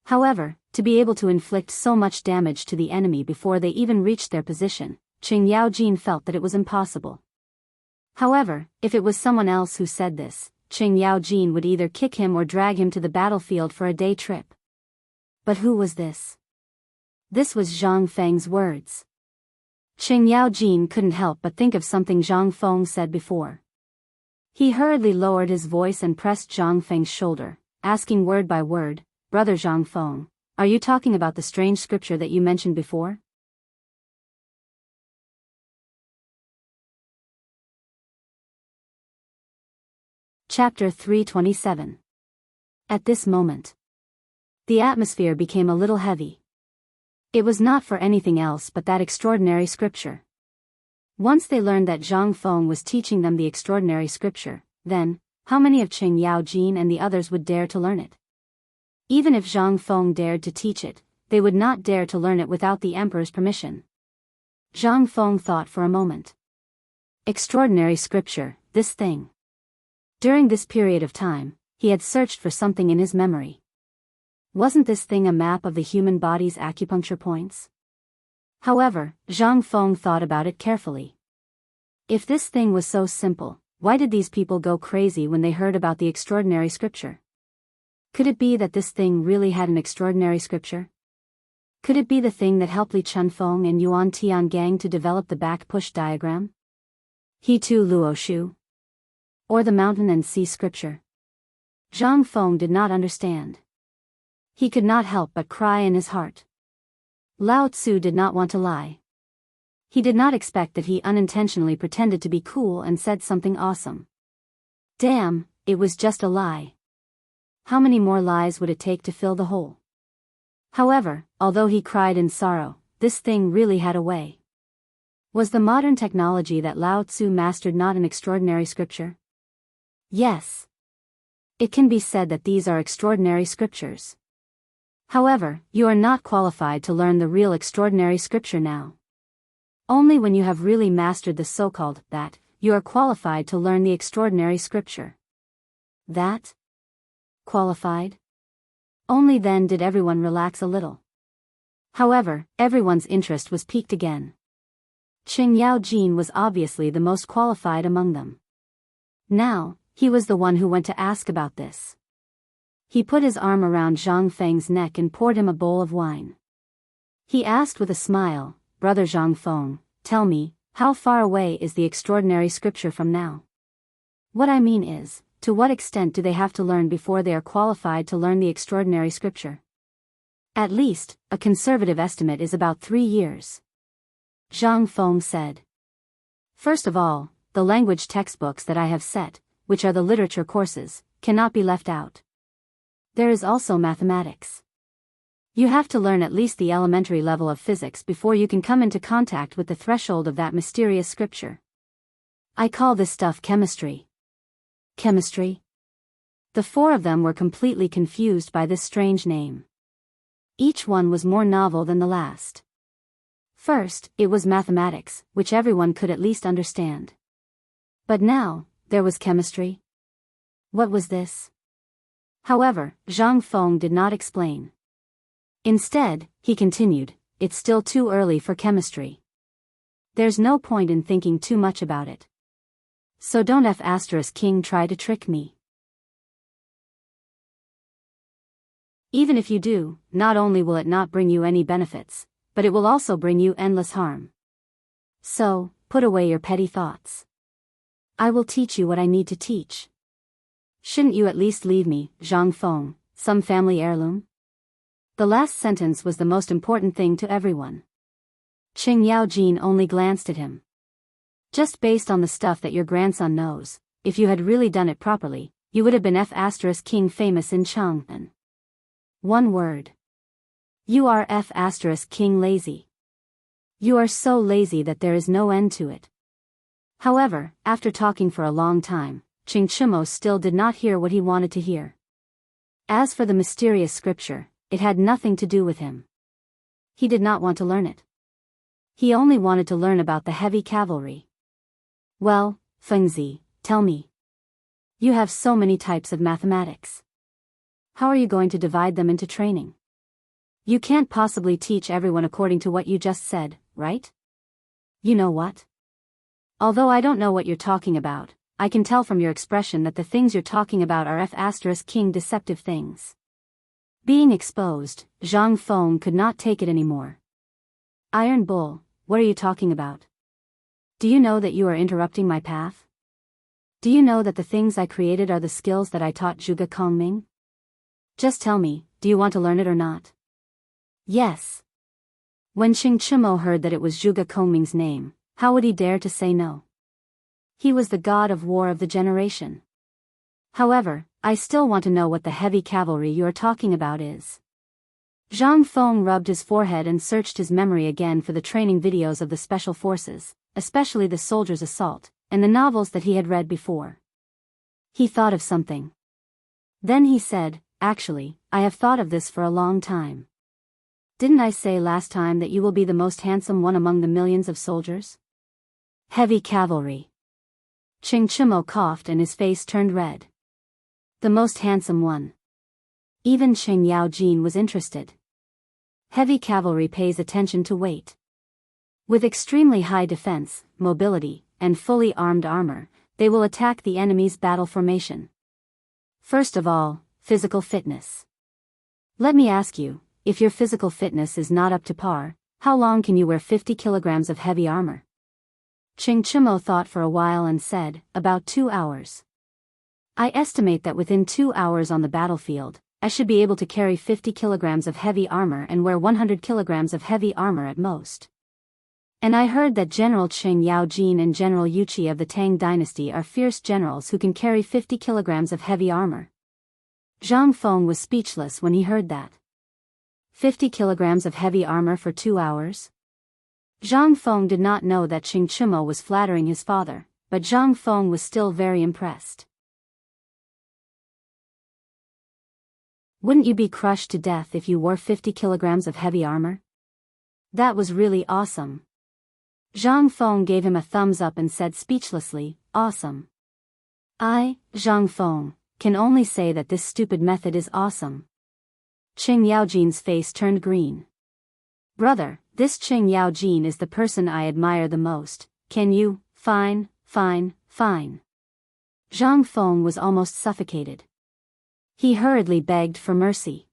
S1: However, to be able to inflict so much damage to the enemy before they even reached their position, Qing Yaojin felt that it was impossible. However, if it was someone else who said this, Qing Yaojin would either kick him or drag him to the battlefield for a day trip. But who was this? This was Zhang Feng's words. Qing Yaojin couldn't help but think of something Zhang Feng said before. He hurriedly lowered his voice and pressed Zhang Feng's shoulder, asking word by word, Brother Zhang Feng, Are you talking about the strange scripture that you mentioned before? Chapter 327. At this moment, the atmosphere became a little heavy. It was not for anything else but that extraordinary scripture. Once they learned that Zhang Feng was teaching them the extraordinary scripture, then, how many of Qing Yaojin and the others would dare to learn it? Even if Zhang Feng dared to teach it, they would not dare to learn it without the emperor's permission. Zhang Feng thought for a moment. Extraordinary scripture, this thing. During this period of time, he had searched for something in his memory. Wasn't this thing a map of the human body's acupuncture points? However, Zhang Feng thought about it carefully. If this thing was so simple, why did these people go crazy when they heard about the extraordinary scripture? Could it be that this thing really had an extraordinary scripture? Could it be the thing that helped Li Chunfeng and Yuan Tiangang to develop the back-push diagram? He too Luoshu? Or the mountain and sea scripture? Zhang Feng did not understand. He could not help but cry in his heart. Lao Tzu did not want to lie. He did not expect that he unintentionally pretended to be cool and said something awesome. Damn, it was just a lie. How many more lies would it take to fill the hole? However, although he cried in sorrow, this thing really had a way. Was the modern technology that Lao Tzu mastered not an extraordinary scripture? Yes. It can be said that these are extraordinary scriptures. However, you are not qualified to learn the real extraordinary scripture now. Only when you have really mastered the so-called that, you are qualified to learn the extraordinary scripture. That? Qualified? Only then did everyone relax a little. However, everyone's interest was piqued again. Qing Yaojin was obviously the most qualified among them. Now, he was the one who went to ask about this. He put his arm around Zhang Feng's neck and poured him a bowl of wine. He asked with a smile, "Brother Zhang Feng, tell me, how far away is the extraordinary scripture from now? What I mean is, to what extent do they have to learn before they are qualified to learn the extraordinary scripture?" "At least, a conservative estimate is about 3 years. Zhang Feng said. "First of all, the language textbooks that I have set, which are the literature courses, cannot be left out. There is also mathematics. You have to learn at least the elementary level of physics before you can come into contact with the threshold of that mysterious scripture. I call this stuff chemistry." Chemistry? The 4 of them were completely confused by this strange name. Each one was more novel than the last. First, it was mathematics, which everyone could at least understand. But now, there was chemistry. What was this? However, Zhang Feng did not explain. Instead, he continued, "It's still too early for chemistry. There's no point in thinking too much about it. So don't King try to trick me. Even if you do, not only will it not bring you any benefits, but it will also bring you endless harm. So, put away your petty thoughts. I will teach you what I need to teach. Shouldn't you at least leave me, Zhang Feng, some family heirloom?" The last sentence was the most important thing to everyone. Qing Yaojin only glanced at him. "Just based on the stuff that your grandson knows, if you had really done it properly, you would have been King famous in Chang'an. One word. You are King lazy. You are so lazy that there is no end to it." However, after talking for a long time, Qing Chimo still did not hear what he wanted to hear. As for the mysterious scripture, it had nothing to do with him. He did not want to learn it. He only wanted to learn about the heavy cavalry. "Well, Fengzi, tell me. You have so many types of mathematics. How are you going to divide them into training? You can't possibly teach everyone according to what you just said, right? You know what? Although I don't know what you're talking about, I can tell from your expression that the things you're talking about are King deceptive things." Being exposed, Zhang Feng could not take it anymore. "Iron Bull, what are you talking about? Do you know that you are interrupting my path? Do you know that the things I created are the skills that I taught Zhuge Kongming? Just tell me, do you want to learn it or not?" Yes. When Qing Chimo heard that it was Zhuge Kongming's name, how would he dare to say no? He was the god of war of the generation. However, I still want to know what the heavy cavalry you are talking about is. Zhang Feng rubbed his forehead and searched his memory again for the training videos of the special forces, especially the soldiers' assault, and the novels that he had read before. He thought of something. Then he said, actually, I have thought of this for a long time. Didn't I say last time that you will be the most handsome one among the millions of soldiers? Heavy cavalry. Qing Chimo coughed and his face turned red. The most handsome one. Even Qing Yaojin was interested. Heavy cavalry pays attention to weight. With extremely high defense, mobility, and fully armed armor, they will attack the enemy's battle formation. First of all, physical fitness. Let me ask you, if your physical fitness is not up to par, how long can you wear 50 kilograms of heavy armor? Qing Chimo thought for a while and said, about 2 hours. I estimate that within 2 hours on the battlefield, I should be able to carry 50 kilograms of heavy armor and wear 100 kilograms of heavy armor at most. And I heard that General Qing Yaojin and General Yuqi of the Tang dynasty are fierce generals who can carry 50 kilograms of heavy armor. Zhang Feng was speechless when he heard that. 50 kilograms of heavy armor for 2 hours? Zhang Feng did not know that Qing Chimo was flattering his father, but Zhang Feng was still very impressed. Wouldn't you be crushed to death if you wore 50 kilograms of heavy armor? That was really awesome. Zhang Feng gave him a thumbs up and said speechlessly, awesome. I, Zhang Feng, can only say that this stupid method is awesome. Qing Yaojin's face turned green. Brother, this Qing Yaojin is the person I admire the most, can you? Fine. Zhang Feng was almost suffocated. He hurriedly begged for mercy.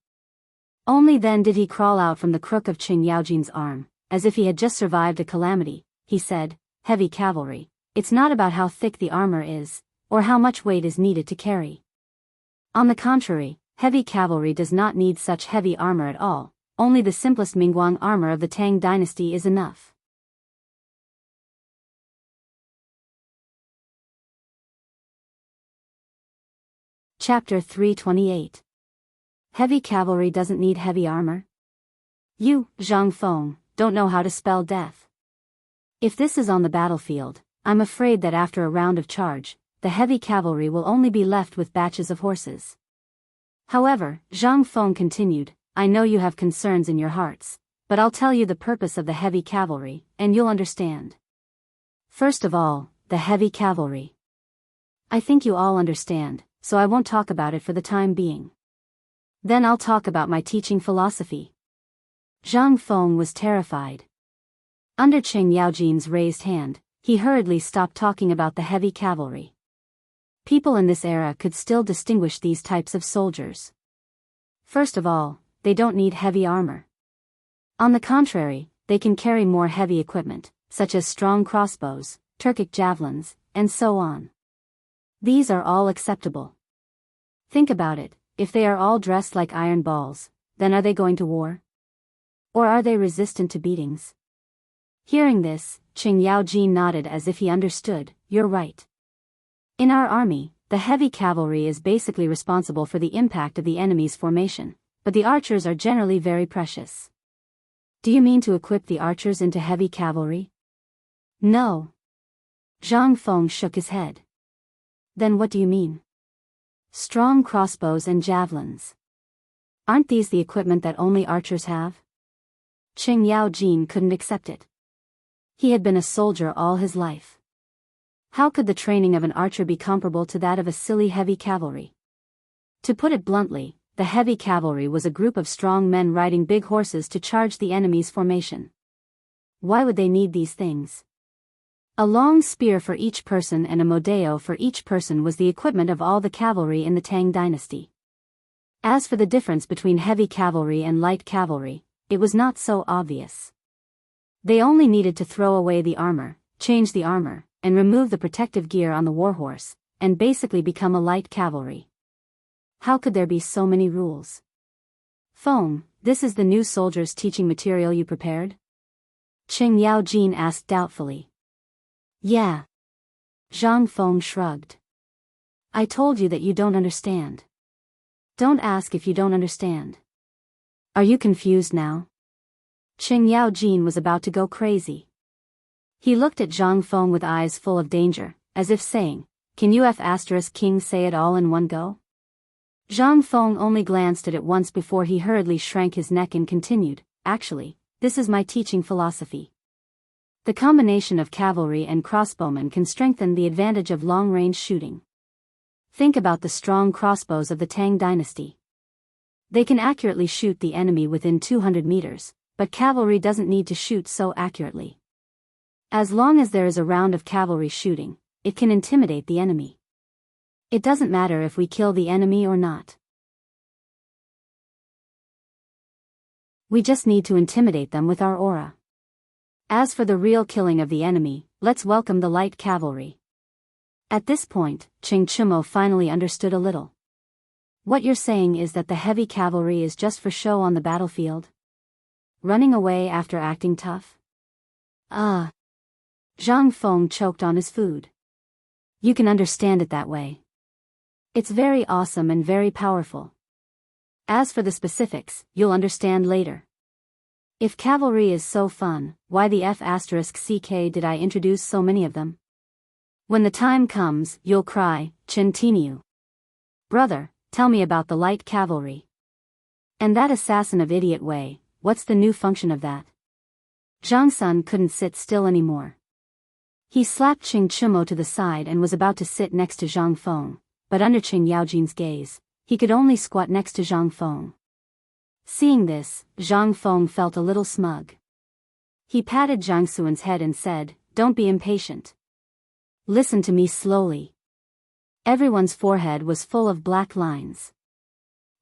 S1: Only then did he crawl out from the crook of Qing Yaojin's arm, as if he had just survived a calamity. He said, heavy cavalry, it's not about how thick the armor is, or how much weight is needed to carry. On the contrary, heavy cavalry does not need such heavy armor at all, only the simplest Mingguang armor of the Tang dynasty is enough. Chapter 328. Heavy cavalry doesn't need heavy armor? You, Zhang Feng, don't know how to spell death. If this is on the battlefield, I'm afraid that after a round of charge, the heavy cavalry will only be left with batches of horses. However, Zhang Feng continued, I know you have concerns in your hearts, but I'll tell you the purpose of the heavy cavalry, and you'll understand. First of all, the heavy cavalry. I think you all understand, so I won't talk about it for the time being. Then I'll talk about my teaching philosophy. Zhang Feng was terrified. Under Qing Yaojin's raised hand, he hurriedly stopped talking about the heavy cavalry. People in this era could still distinguish these types of soldiers. First of all, they don't need heavy armor. On the contrary, they can carry more heavy equipment, such as strong crossbows, Turkic javelins, and so on. These are all acceptable. Think about it, if they are all dressed like iron balls, then are they going to war? Or are they resistant to beatings? Hearing this, Qing Yaojin nodded as if he understood, you're right. In our army, the heavy cavalry is basically responsible for the impact of the enemy's formation, but the archers are generally very precious. Do you mean to equip the archers into heavy cavalry? No. Zhang Feng shook his head. Then what do you mean? Strong crossbows and javelins. Aren't these the equipment that only archers have? Qing Yaojin couldn't accept it. He had been a soldier all his life. How could the training of an archer be comparable to that of a silly heavy cavalry? To put it bluntly, the heavy cavalry was a group of strong men riding big horses to charge the enemy's formation. Why would they need these things? A long spear for each person and a modeo for each person was the equipment of all the cavalry in the Tang dynasty. As for the difference between heavy cavalry and light cavalry, it was not so obvious. They only needed to throw away the armor, change the armor, and remove the protective gear on the warhorse, and basically become a light cavalry. How could there be so many rules? Feng, this is the new soldiers' teaching material you prepared? Qing Yaojin asked doubtfully. Yeah. Zhang Feng shrugged. I told you that you don't understand. Don't ask if you don't understand. Are you confused now? Qing Yaojin was about to go crazy. He looked at Zhang Feng with eyes full of danger, as if saying, can you King say it all in one go? Zhang Feng only glanced at it once before he hurriedly shrank his neck and continued, actually, this is my teaching philosophy. The combination of cavalry and crossbowmen can strengthen the advantage of long-range shooting. Think about the strong crossbows of the Tang dynasty. They can accurately shoot the enemy within 200 meters, but cavalry doesn't need to shoot so accurately. As long as there is a round of cavalry shooting, it can intimidate the enemy. It doesn't matter if we kill the enemy or not. We just need to intimidate them with our aura. As for the real killing of the enemy, let's welcome the light cavalry. At this point, Qing Chimo finally understood a little. What you're saying is that the heavy cavalry is just for show on the battlefield? Running away after acting tough? Zhang Feng choked on his food. You can understand it that way. It's very awesome and very powerful. As for the specifics, you'll understand later. If cavalry is so fun, why the F***ck did I introduce so many of them? When the time comes, you'll cry, Chen Tiniu. Brother, tell me about the light cavalry. And that assassin of idiot Wei, what's the new function of that? Zhang Sun couldn't sit still anymore. He slapped Qing Chimo to the side and was about to sit next to Zhang Feng, but under Qing Yaojin's gaze, he could only squat next to Zhang Feng. Seeing this, Zhang Feng felt a little smug. He patted Zhang Suan's head and said, don't be impatient. Listen to me slowly. Everyone's forehead was full of black lines.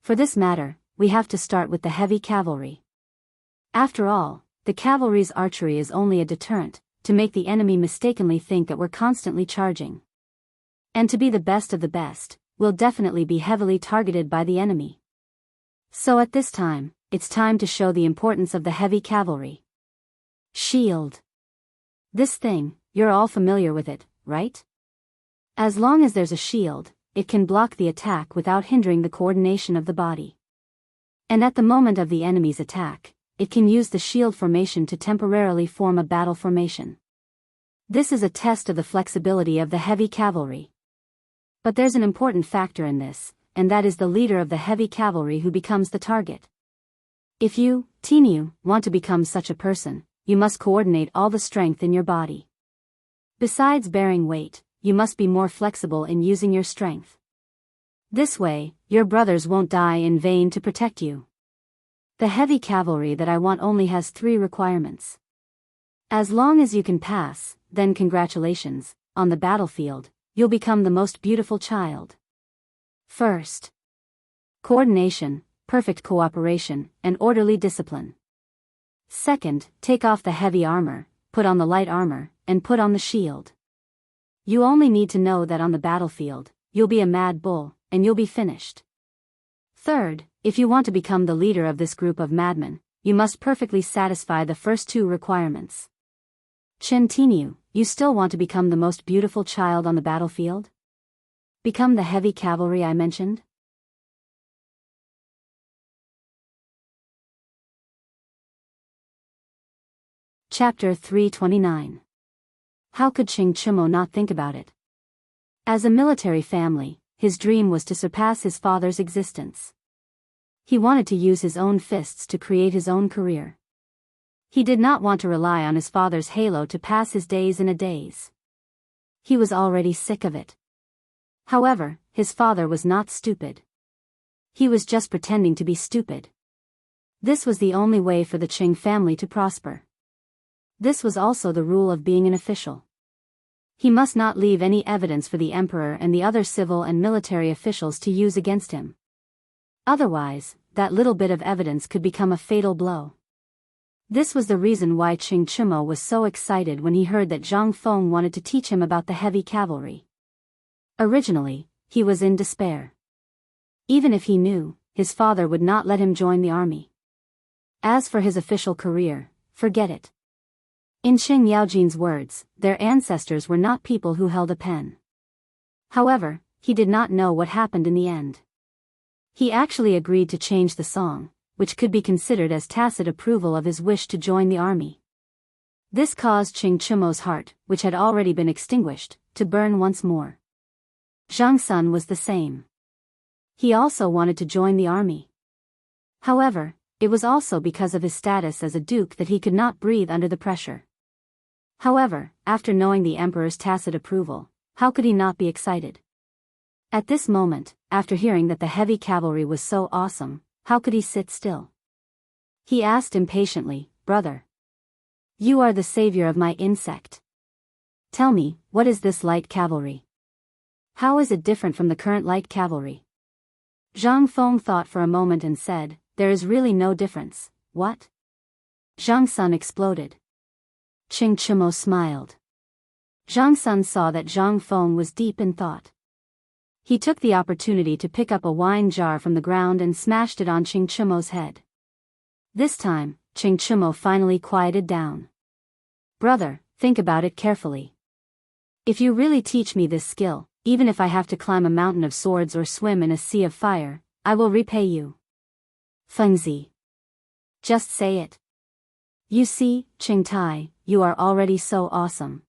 S1: For this matter, we have to start with the heavy cavalry. After all, the cavalry's archery is only a deterrent, to make the enemy mistakenly think that we're constantly charging. And to be the best of the best, we'll definitely be heavily targeted by the enemy. So at this time, it's time to show the importance of the heavy cavalry. Shield. This thing, you're all familiar with it, right? As long as there's a shield, it can block the attack without hindering the coordination of the body. And at the moment of the enemy's attack, it can use the shield formation to temporarily form a battle formation. This is a test of the flexibility of the heavy cavalry. But there's an important factor in this, and that is the leader of the heavy cavalry who becomes the target. If you, Tiniu, want to become such a person, you must coordinate all the strength in your body. Besides bearing weight, you must be more flexible in using your strength. This way, your brothers won't die in vain to protect you. The heavy cavalry that I want only has 3 requirements. As long as you can pass, then congratulations, on the battlefield, you'll become the most beautiful child. First, coordination, perfect cooperation, and orderly discipline. Second, take off the heavy armor, put on the light armor, and put on the shield. You only need to know that on the battlefield, you'll be a mad bull, and you'll be finished. Third, if you want to become the leader of this group of madmen, you must perfectly satisfy the first 2 requirements. Chen Tiniu, you still want to become the most beautiful child on the battlefield? Become the heavy cavalry I mentioned? Chapter 329. How could Qing Chimo not think about it? As a military family, his dream was to surpass his father's existence. He wanted to use his own fists to create his own career. He did not want to rely on his father's halo to pass his days in a daze. He was already sick of it. However, his father was not stupid. He was just pretending to be stupid. This was the only way for the Qing family to prosper. This was also the rule of being an official. He must not leave any evidence for the emperor and the other civil and military officials to use against him. Otherwise, that little bit of evidence could become a fatal blow. This was the reason why Qing Chimo was so excited when he heard that Zhang Feng wanted to teach him about the heavy cavalry. Originally, he was in despair. Even if he knew, his father would not let him join the army. As for his official career, forget it. In Qing Yaojin's words, their ancestors were not people who held a pen. However, he did not know what happened in the end. He actually agreed to change the song, which could be considered as tacit approval of his wish to join the army. This caused Qing Chimo's heart, which had already been extinguished, to burn once more. Zhang Sun was the same. He also wanted to join the army. However, it was also because of his status as a duke that he could not breathe under the pressure. However, after knowing the emperor's tacit approval, how could he not be excited? At this moment, after hearing that the heavy cavalry was so awesome, how could he sit still? He asked impatiently, "Brother, you are the savior of my insect. Tell me, what is this light cavalry? How is it different from the current light cavalry?" Zhang Feng thought for a moment and said, "There is really no difference." "What?" Zhang Sun exploded. Qing Chimo smiled. Zhang Sun saw that Zhang Feng was deep in thought. He took the opportunity to pick up a wine jar from the ground and smashed it on Qing Chimo's head. This time, Qing Chimo finally quieted down. "Brother, think about it carefully. If you really teach me this skill, even if I have to climb a mountain of swords or swim in a sea of fire, I will repay you." Fengzi. Just say it. You see, Qing Tai, you are already so awesome.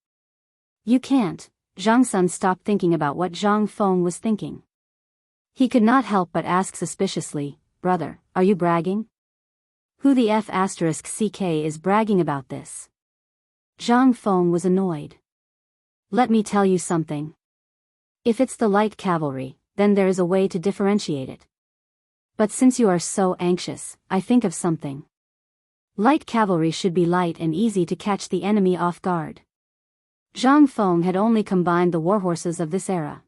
S1: You can't. Zhang Sun stopped thinking about what Zhang Feng was thinking. He could not help but ask suspiciously, "Brother, are you bragging? Who the F***ck is bragging about this?" Zhang Feng was annoyed. "Let me tell you something. If it's the light cavalry, then there is a way to differentiate it. But since you are so anxious, I think of something. Light cavalry should be light and easy to catch the enemy off guard." Zhang Feng had only combined the warhorses of this era.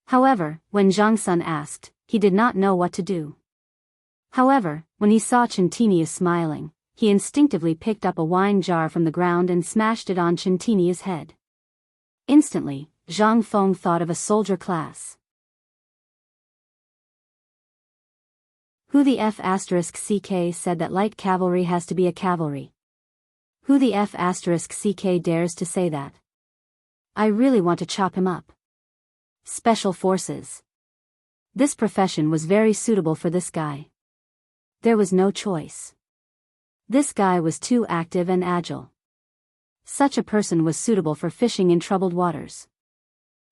S1: However, when Zhang Sun asked, he did not know what to do. However, when he saw Chintinius smiling, he instinctively picked up a wine jar from the ground and smashed it on Chintinius' head. Instantly, Zhang Feng thought of a soldier class. Who the F***ck said that light cavalry has to be a cavalry? Who the F***ck dares to say that? I really want to chop him up. Special Forces. This profession was very suitable for this guy. There was no choice. This guy was too active and agile. Such a person was suitable for fishing in troubled waters.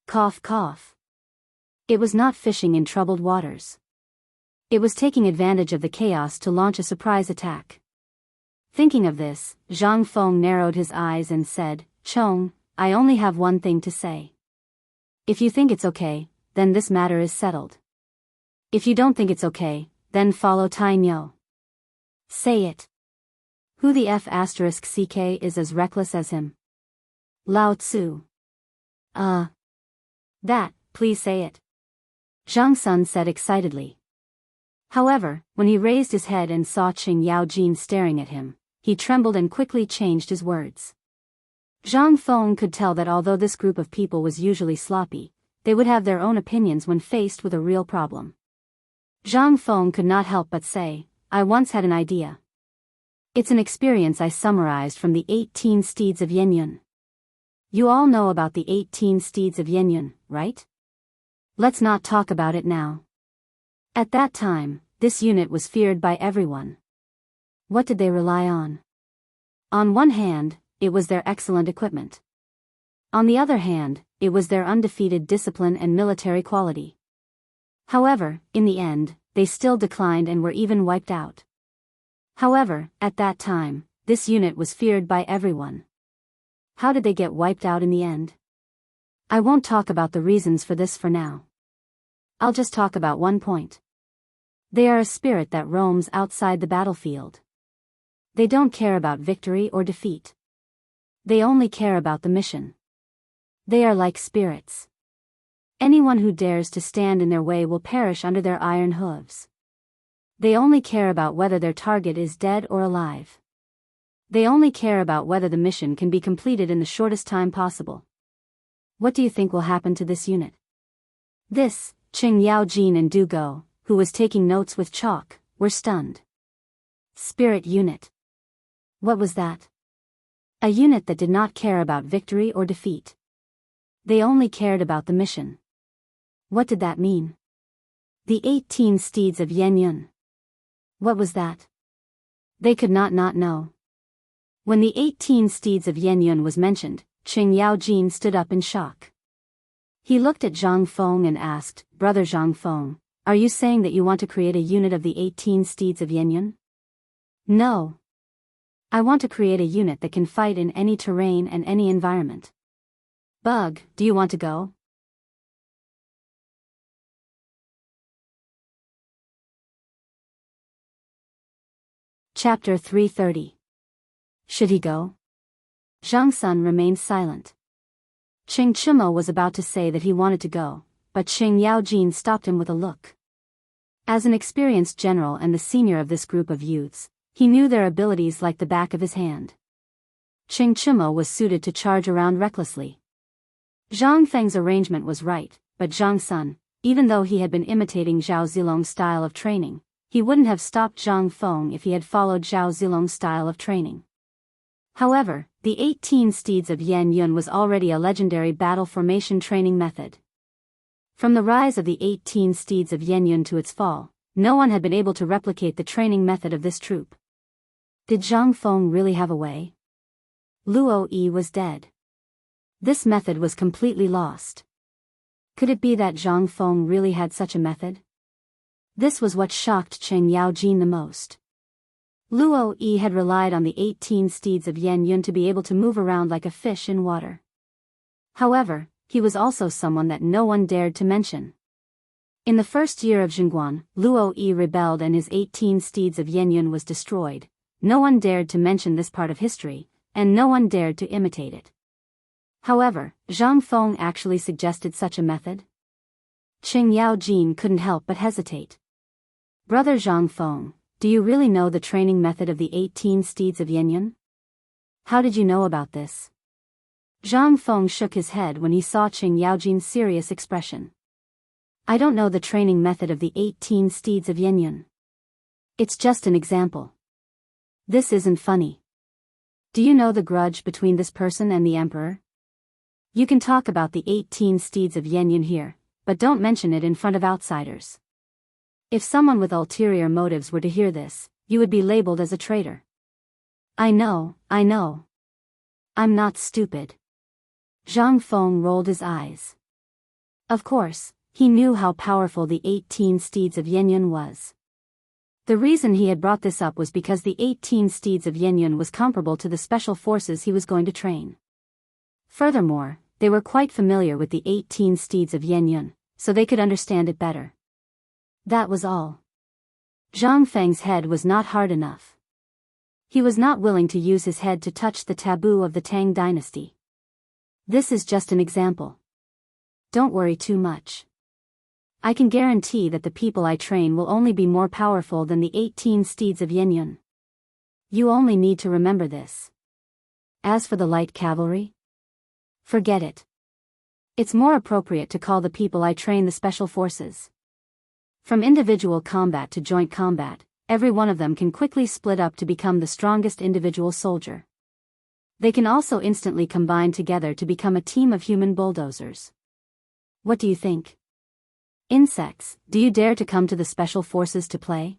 S1: Cough cough. It was not fishing in troubled waters. It was taking advantage of the chaos to launch a surprise attack. Thinking of this, Zhang Feng narrowed his eyes and said, "Chong, I only have one thing to say. If you think it's okay, then this matter is settled. If you don't think it's okay, then follow Tai Nyo. Say it. Who the F***ck is as reckless as him?" Lao Tzu. That, please say it. Zhang Sun said excitedly. However, when he raised his head and saw Qing Yaojin staring at him, he trembled and quickly changed his words. Zhang Feng could tell that although this group of people was usually sloppy, they would have their own opinions when faced with a real problem. Zhang Feng could not help but say, "I once had an idea. It's an experience I summarized from the 18 Steeds of Yenyun. You all know about the 18 Steeds of Yenyun, right? Let's not talk about it now." At that time, this unit was feared by everyone. What did they rely on? On one hand, it was their excellent equipment. On the other hand, it was their undefeated discipline and military quality. However, in the end, they still declined and were even wiped out. However, at that time, this unit was feared by everyone. How did they get wiped out in the end? I won't talk about the reasons for this for now. I'll just talk about one point. They are a spirit that roams outside the battlefield. They don't care about victory or defeat. They only care about the mission. They are like spirits. Anyone who dares to stand in their way will perish under their iron hooves. They only care about whether their target is dead or alive. They only care about whether the mission can be completed in the shortest time possible. What do you think will happen to this unit? This, Qing Yaojin and Du Go, who was taking notes with chalk, were stunned. Spirit unit. What was that? A unit that did not care about victory or defeat. They only cared about the mission. What did that mean? The 18 steeds of Yenyun. What was that? They could not know. When the 18 steeds of Yenyun was mentioned, Qing Yaojin stood up in shock. He looked at Zhang Feng and asked, Brother Zhang Feng, are you saying that you want to create a unit of the 18 steeds of Yenyun? No. I want to create a unit that can fight in any terrain and any environment. Bug, do you want to go? Chapter 330. Should he go? Zhang Sun remained silent. Qing Chimo was about to say that he wanted to go, but Qing Yaojin stopped him with a look. As an experienced general and the senior of this group of youths, he knew their abilities like the back of his hand. Qing Chimo was suited to charge around recklessly. Zhang Feng's arrangement was right, but Zhang Sun, even though he had been imitating Zhao Zilong's style of training, he wouldn't have stopped Zhang Feng if he had followed Zhao Zilong's style of training. However, the 18 steeds of Yan Yun was already a legendary battle formation training method. From the rise of the 18 steeds of Yan Yun to its fall, no one had been able to replicate the training method of this troop. Did Zhang Feng really have a way? Luo Yi was dead. This method was completely lost. Could it be that Zhang Feng really had such a method? This was what shocked Qing Yaojin the most. Luo Yi had relied on the 18 steeds of Yan Yun to be able to move around like a fish in water. However, he was also someone that no one dared to mention. In the first year of Zhengguan, Luo Yi rebelled and his 18 steeds of Yan Yun was destroyed. No one dared to mention this part of history, and no one dared to imitate it. However, Zhang Feng actually suggested such a method. Qing Yaojin couldn't help but hesitate. Brother Zhang Feng, do you really know the training method of the 18 steeds of Yenyun? How did you know about this? Zhang Feng shook his head when he saw Qing Yaojin's serious expression. I don't know the training method of the 18 steeds of Yenyun. It's just an example. This isn't funny. Do you know the grudge between this person and the emperor? You can talk about the 18 steeds of Yenyun here, but don't mention it in front of outsiders. If someone with ulterior motives were to hear this, you would be labeled as a traitor. I know. I'm not stupid. Zhang Feng rolled his eyes. Of course, he knew how powerful the 18 steeds of Yenyun was. The reason he had brought this up was because the 18 steeds of Yenyun was comparable to the special forces he was going to train. Furthermore, they were quite familiar with the 18 steeds of Yenyun, so they could understand it better. That was all. Zhang Feng's head was not hard enough. He was not willing to use his head to touch the taboo of the Tang dynasty. This is just an example. Don't worry too much. I can guarantee that the people I train will only be more powerful than the 18 steeds of Yenyun. You only need to remember this. As for the light cavalry, forget it. It's more appropriate to call the people I train the special forces. From individual combat to joint combat, every one of them can quickly split up to become the strongest individual soldier. They can also instantly combine together to become a team of human bulldozers. What do you think? Insects, do you dare to come to the special forces to play?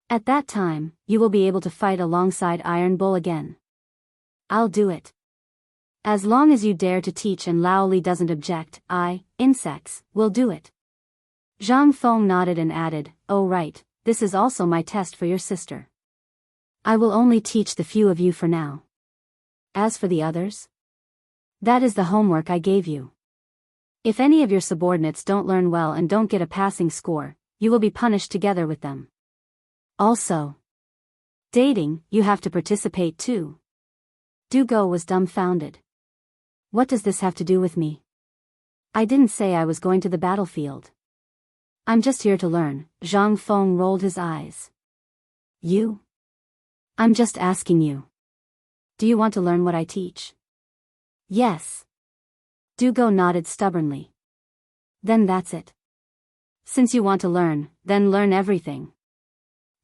S1: At that time, you will be able to fight alongside Iron Bull again. I'll do it. As long as you dare to teach and Lao Li doesn't object, insects, will do it. Zhang Feng nodded and added, oh right, this is also my test for your sister. I will only teach the few of you for now. As for the others? That is the homework I gave you. If any of your subordinates don't learn well and don't get a passing score, you will be punished together with them. Also, dating, you have to participate too. Du Go was dumbfounded. What does this have to do with me? I didn't say I was going to the battlefield. I'm just here to learn. Zhang Feng rolled his eyes. You? I'm just asking you. Do you want to learn what I teach? Yes. Du Go nodded stubbornly. Then that's it. Since you want to learn, then learn everything.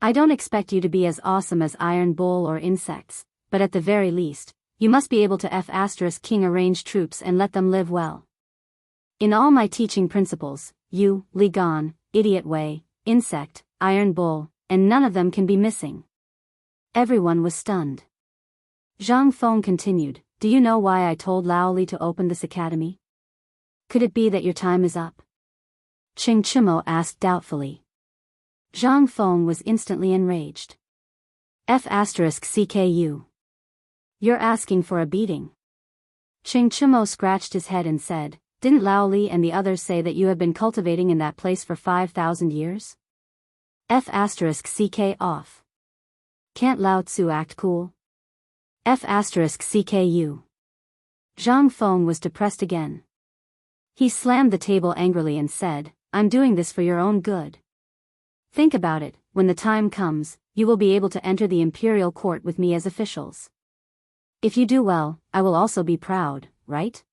S1: I don't expect you to be as awesome as Iron Bull or insects, but at the very least, you must be able to F*King arrange troops and let them live well. In all my teaching principles, you, Li Gan, Idiot Wei, Insect, Iron Bull, and none of them can be missing. Everyone was stunned. Zhang Feng continued, do you know why I told Lao Li to open this academy? Could it be that your time is up? Qing Chimo asked doubtfully. Zhang Feng was instantly enraged. F*CKU. You're asking for a beating. Qing Chimo scratched his head and said, didn't Lao Li and the others say that you have been cultivating in that place for 5,000 years? F*CK off. Can't Lao Tzu act cool? F*CKU. Zhang Feng was depressed again. He slammed the table angrily and said, I'm doing this for your own good. Think about it, when the time comes, you will be able to enter the imperial court with me as officials. If you do well, I will also be proud, right?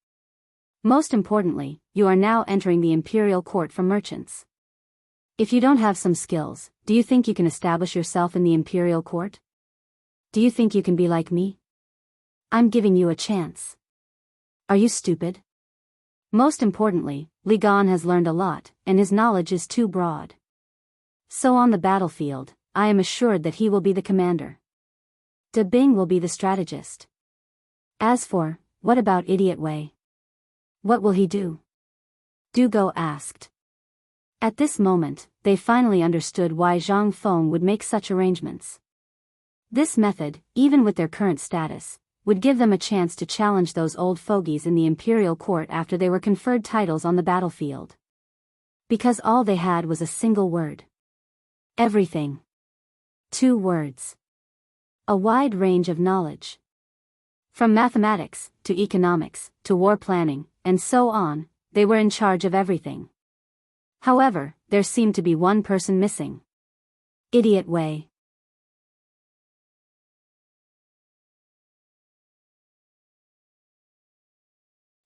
S1: Most importantly, you are now entering the imperial court for merchants. If you don't have some skills, do you think you can establish yourself in the imperial court? Do you think you can be like me? I'm giving you a chance. Are you stupid? Most importantly, Li Gan has learned a lot, and his knowledge is too broad. So on the battlefield, I am assured that he will be the commander. De Bing will be the strategist. As for, what about Idiot Wei? What will he do? Du Go asked. At this moment, they finally understood why Zhang Feng would make such arrangements. This method, even with their current status, would give them a chance to challenge those old fogies in the imperial court after they were conferred titles on the battlefield. Because all they had was a single word. Everything. 2 words. A wide range of knowledge. From mathematics, to economics, to war planning, and so on, they were in charge of everything. However, there seemed to be one person missing. Idiot Wei.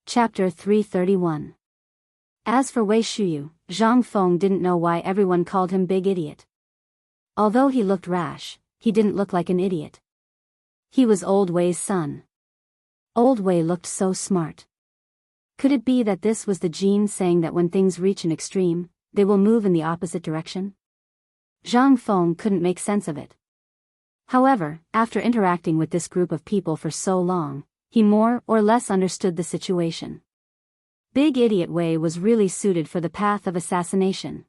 S1: Chapter 331. As for Wei Shuyu, Zhang Feng didn't know why everyone called him Big Idiot. Although he looked rash, he didn't look like an idiot. He was Old Wei's son. Old Wei looked so smart. Could it be that this was the gene saying that when things reach an extreme, they will move in the opposite direction? Zhang Feng couldn't make sense of it. However, after interacting with this group of people for so long, he more or less understood the situation. Big Idiot Wei was really suited for the path of assassination.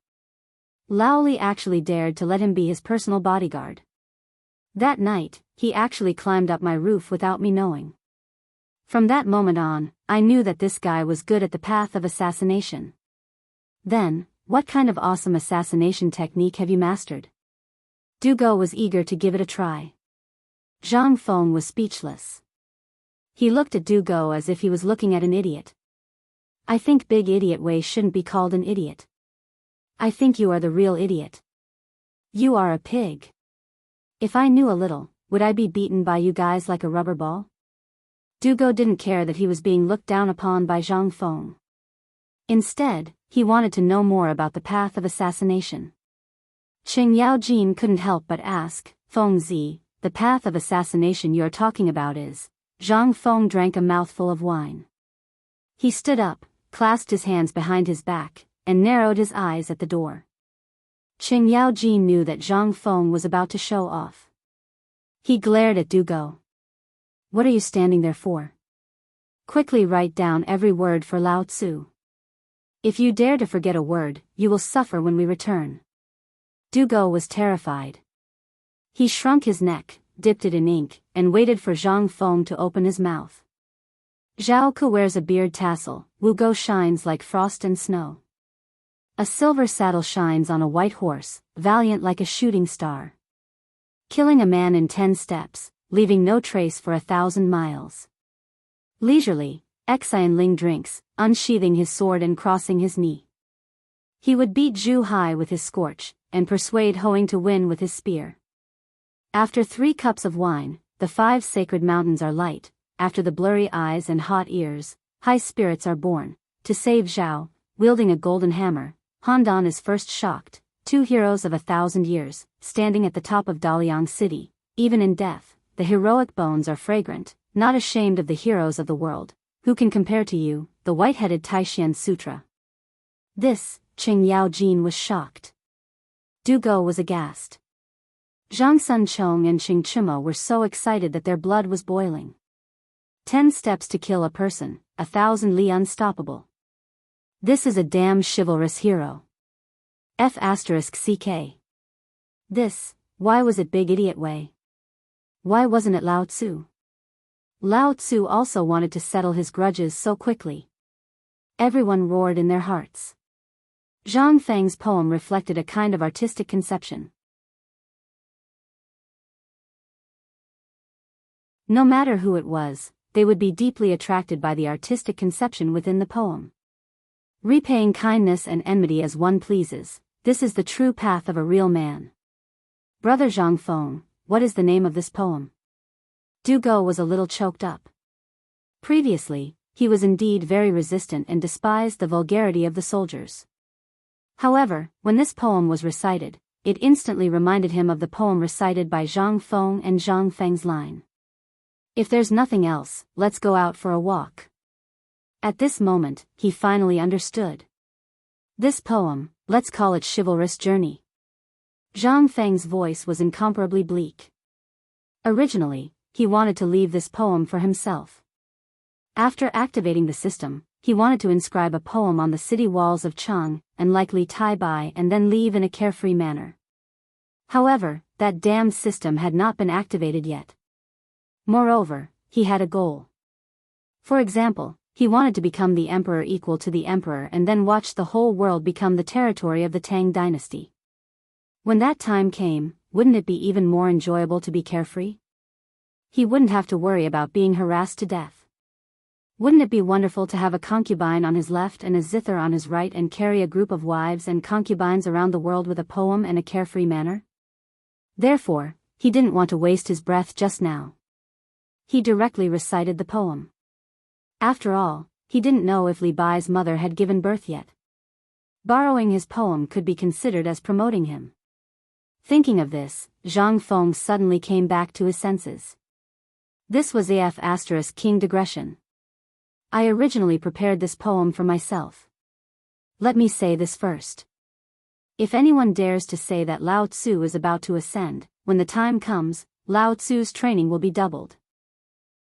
S1: Lao Li actually dared to let him be his personal bodyguard. That night, he actually climbed up my roof without me knowing. From that moment on, I knew that this guy was good at the path of assassination. Then, what kind of awesome assassination technique have you mastered? Du Go was eager to give it a try. Zhang Feng was speechless. He looked at Du Go as if he was looking at an idiot. I think Big Idiot Wei shouldn't be called an idiot. I think you are the real idiot. You are a pig. If I knew a little, would I be beaten by you guys like a rubber ball? Du Go didn't care that he was being looked down upon by Zhang Feng. Instead, he wanted to know more about the path of assassination. Qing Yaojin couldn't help but ask, Feng Zi, the path of assassination you're talking about is... Zhang Feng drank a mouthful of wine. He stood up, clasped his hands behind his back, and narrowed his eyes at the door. Qing Yaojin knew that Zhang Feng was about to show off. He glared at Du Go. What are you standing there for? Quickly write down every word for Lao Tzu. If you dare to forget a word, you will suffer when we return. Du Go was terrified. He shrunk his neck, dipped it in ink, and waited for Zhang Feng to open his mouth. Zhao Ke wears a beard tassel, Wu Go shines like frost and snow. A silver saddle shines on a white horse, valiant like a shooting star. Killing a man in 10 steps, leaving no trace for 1,000 miles. Leisurely, Xian Ling drinks, unsheathing his sword and crossing his knee. He would beat Zhu Hai with his scorch, and persuade Hoang to win with his spear. After 3 cups of wine, the 5 sacred mountains are light. After the blurry eyes and hot ears, high spirits are born. To save Zhao, wielding a golden hammer, Han is first shocked, two heroes of 1,000 years, standing at the top of Daliang City. Even in death, the heroic bones are fragrant, not ashamed of the heroes of the world. Who can compare to you, the white-headed Taishian Sutra? This, Qing Yaojin was shocked. Du Go was aghast. Zhang Sunchong and Qing Chimo were so excited that their blood was boiling. 10 steps to kill a person, 1,000 li unstoppable. This is a damn chivalrous hero. F***CK. This, why was it Big Idiot Wei? Why wasn't it Lao Tzu? Lao Tzu also wanted to settle his grudges so quickly. Everyone roared in their hearts. Zhang Feng's poem reflected a kind of artistic conception. No matter who it was, they would be deeply attracted by the artistic conception within the poem. Repaying kindness and enmity as one pleases, this is the true path of a real man. Brother Zhang Feng, what is the name of this poem? Du Go was a little choked up. Previously, he was indeed very resistant and despised the vulgarity of the soldiers. However, when this poem was recited, it instantly reminded him of the poem recited by Zhang Feng and Zhang Feng's line. If there's nothing else, let's go out for a walk. At this moment, he finally understood. This poem, let's call it Chivalrous Journey. Zhang Feng's voice was incomparably bleak. Originally, he wanted to leave this poem for himself. After activating the system, he wanted to inscribe a poem on the city walls of Chang, and likely tie by and then leave in a carefree manner. However, that damned system had not been activated yet. Moreover, he had a goal. For example, he wanted to become the emperor equal to the emperor and then watch the whole world become the territory of the Tang dynasty. When that time came, wouldn't it be even more enjoyable to be carefree? He wouldn't have to worry about being harassed to death. Wouldn't it be wonderful to have a concubine on his left and a zither on his right and carry a group of wives and concubines around the world with a poem and a carefree manner? Therefore, he didn't want to waste his breath just now. He directly recited the poem. After all, he didn't know if Li Bai's mother had given birth yet. Borrowing his poem could be considered as promoting him. Thinking of this, Zhang Feng suddenly came back to his senses. This was King digression. I originally prepared this poem for myself. Let me say this first. If anyone dares to say that Lao Tzu is about to ascend, when the time comes, Lao Tzu's training will be doubled.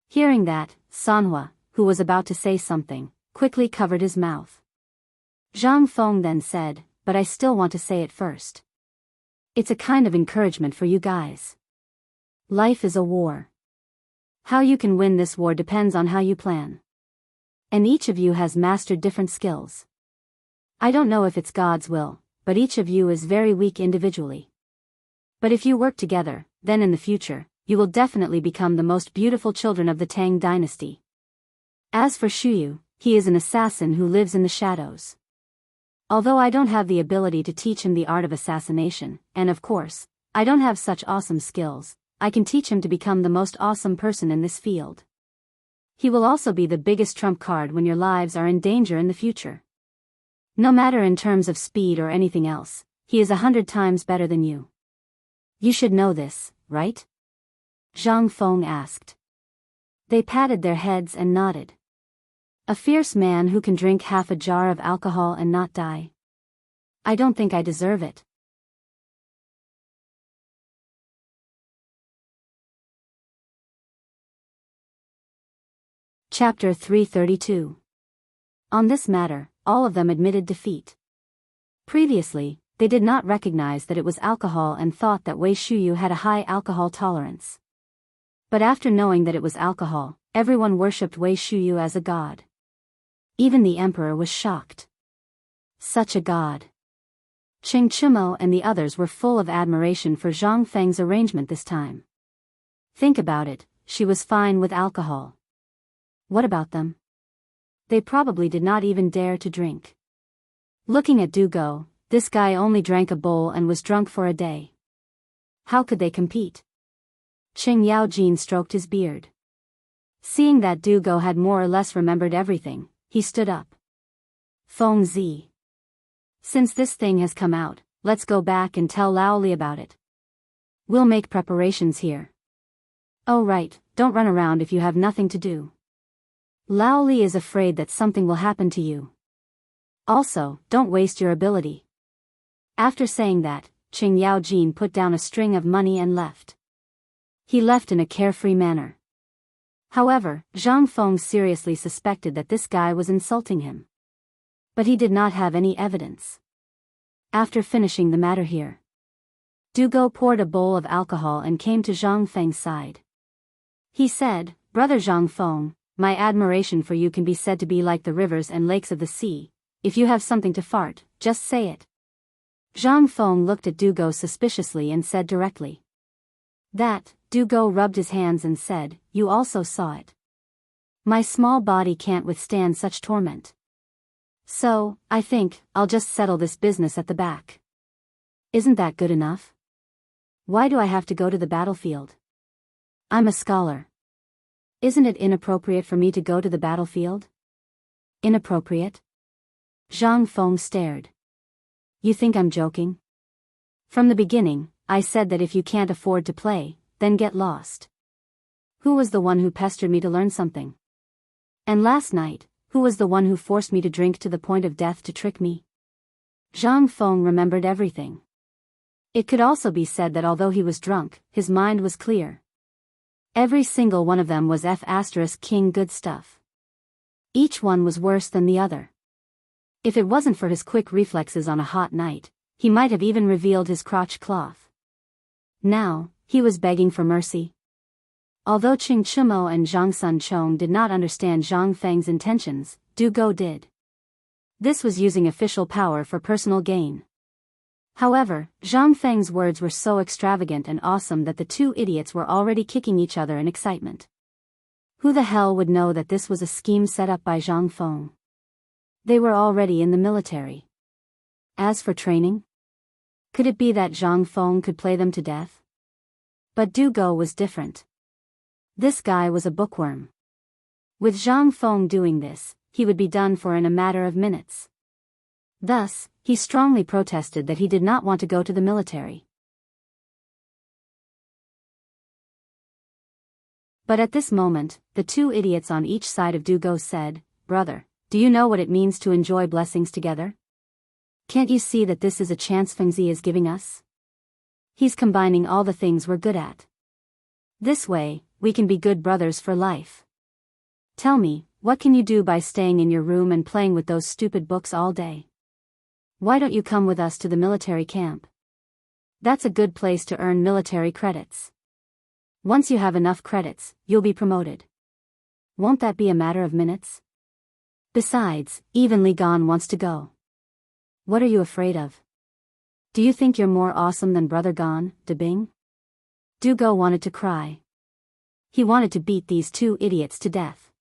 S1: Hearing that, Sanhua, who was about to say something, quickly covered his mouth. Zhang Feng then said, but I still want to say it first. It's a kind of encouragement for you guys. Life is a war. How you can win this war depends on how you plan. And each of you has mastered different skills. I don't know if it's God's will, but each of you is very weak individually. But if you work together, then in the future, you will definitely become the most beautiful children of the Tang dynasty. As for Shuyu, he is an assassin who lives in the shadows. Although I don't have the ability to teach him the art of assassination, and of course, I don't have such awesome skills, I can teach him to become the most awesome person in this field. He will also be the biggest trump card when your lives are in danger in the future. No matter in terms of speed or anything else, he is 100 times better than you. You should know this, right? Zhang Feng asked. They patted their heads and nodded. A fierce man who can drink half a jar of alcohol and not die. I don't think I deserve it. Chapter 332. On this matter, all of them admitted defeat. Previously, they did not recognize that it was alcohol and thought that Wei Shuyu had a high alcohol tolerance. But after knowing that it was alcohol, everyone worshipped Wei Shuyu as a god. Even the emperor was shocked. Such a god. Qing Chimo and the others were full of admiration for Zhang Feng's arrangement this time. Think about it, she was fine with alcohol. What about them? They probably did not even dare to drink. Looking at Du Go, this guy only drank a bowl and was drunk for a day. How could they compete? Qing Yaojin stroked his beard. Seeing that Du Go had more or less remembered everything, he stood up. Feng Zi. Since this thing has come out, let's go back and tell Lao Li about it. We'll make preparations here. Oh right, don't run around if you have nothing to do. Lao Li is afraid that something will happen to you. Also, don't waste your ability. After saying that, Qing Yaojin put down a string of money and left. He left in a carefree manner. However, Zhang Feng seriously suspected that this guy was insulting him. But he did not have any evidence. After finishing the matter here, Dugo poured a bowl of alcohol and came to Zhang Feng's side. He said, "Brother Zhang Feng, my admiration for you can be said to be like the rivers and lakes of the sea. If you have something to fart, just say it." Zhang Feng looked at Dugo suspiciously and said directly. That, Dugo rubbed his hands and said, "You also saw it. My small body can't withstand such torment. So, I think, I'll just settle this business at the back." Isn't that good enough? Why do I have to go to the battlefield? I'm a scholar. Isn't it inappropriate for me to go to the battlefield? Inappropriate? Zhang Feng stared. You think I'm joking? From the beginning, I said that if you can't afford to play, then get lost. Who was the one who pestered me to learn something? And last night, who was the one who forced me to drink to the point of death to trick me? Zhang Feng remembered everything. It could also be said that although he was drunk, his mind was clear. Every single one of them was F*King good stuff. Each one was worse than the other. If it wasn't for his quick reflexes on a hot night, he might have even revealed his crotch cloth. Now, he was begging for mercy. Although Qing Chumo and Zhang Sun Chong did not understand Zhang Feng's intentions, Du Go did. This was using official power for personal gain. However, Zhang Feng's words were so extravagant and awesome that the two idiots were already kicking each other in excitement. Who the hell would know that this was a scheme set up by Zhang Feng? They were already in the military. As for training, could it be that Zhang Feng could play them to death? But Du Go was different. This guy was a bookworm. With Zhang Feng doing this, he would be done for in a matter of minutes. Thus, he strongly protested that he did not want to go to the military. But at this moment, the two idiots on each side of Du Go said, "Brother, do you know what it means to enjoy blessings together? Can't you see that this is a chance Fengzi is giving us? He's combining all the things we're good at. This way, we can be good brothers for life. Tell me, what can you do by staying in your room and playing with those stupid books all day? Why don't you come with us to the military camp? That's a good place to earn military credits. Once you have enough credits, you'll be promoted. Won't that be a matter of minutes? Besides, even Li Gan wants to go. What are you afraid of? Do you think you're more awesome than Brother Gan, De Bing?" Du Go wanted to cry. He wanted to beat these two idiots to death.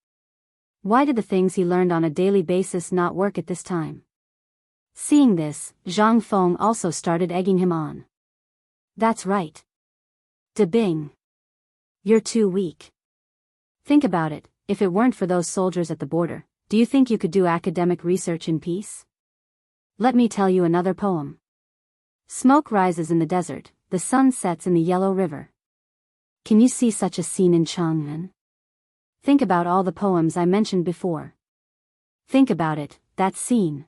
S1: Why did the things he learned on a daily basis not work at this time? Seeing this, Zhang Feng also started egging him on. That's right. De Bing. You're too weak. Think about it, if it weren't for those soldiers at the border, do you think you could do academic research in peace? Let me tell you another poem. Smoke rises in the desert, the sun sets in the Yellow River. Can you see such a scene in Chang'an? Think about all the poems I mentioned before. Think about it, that scene.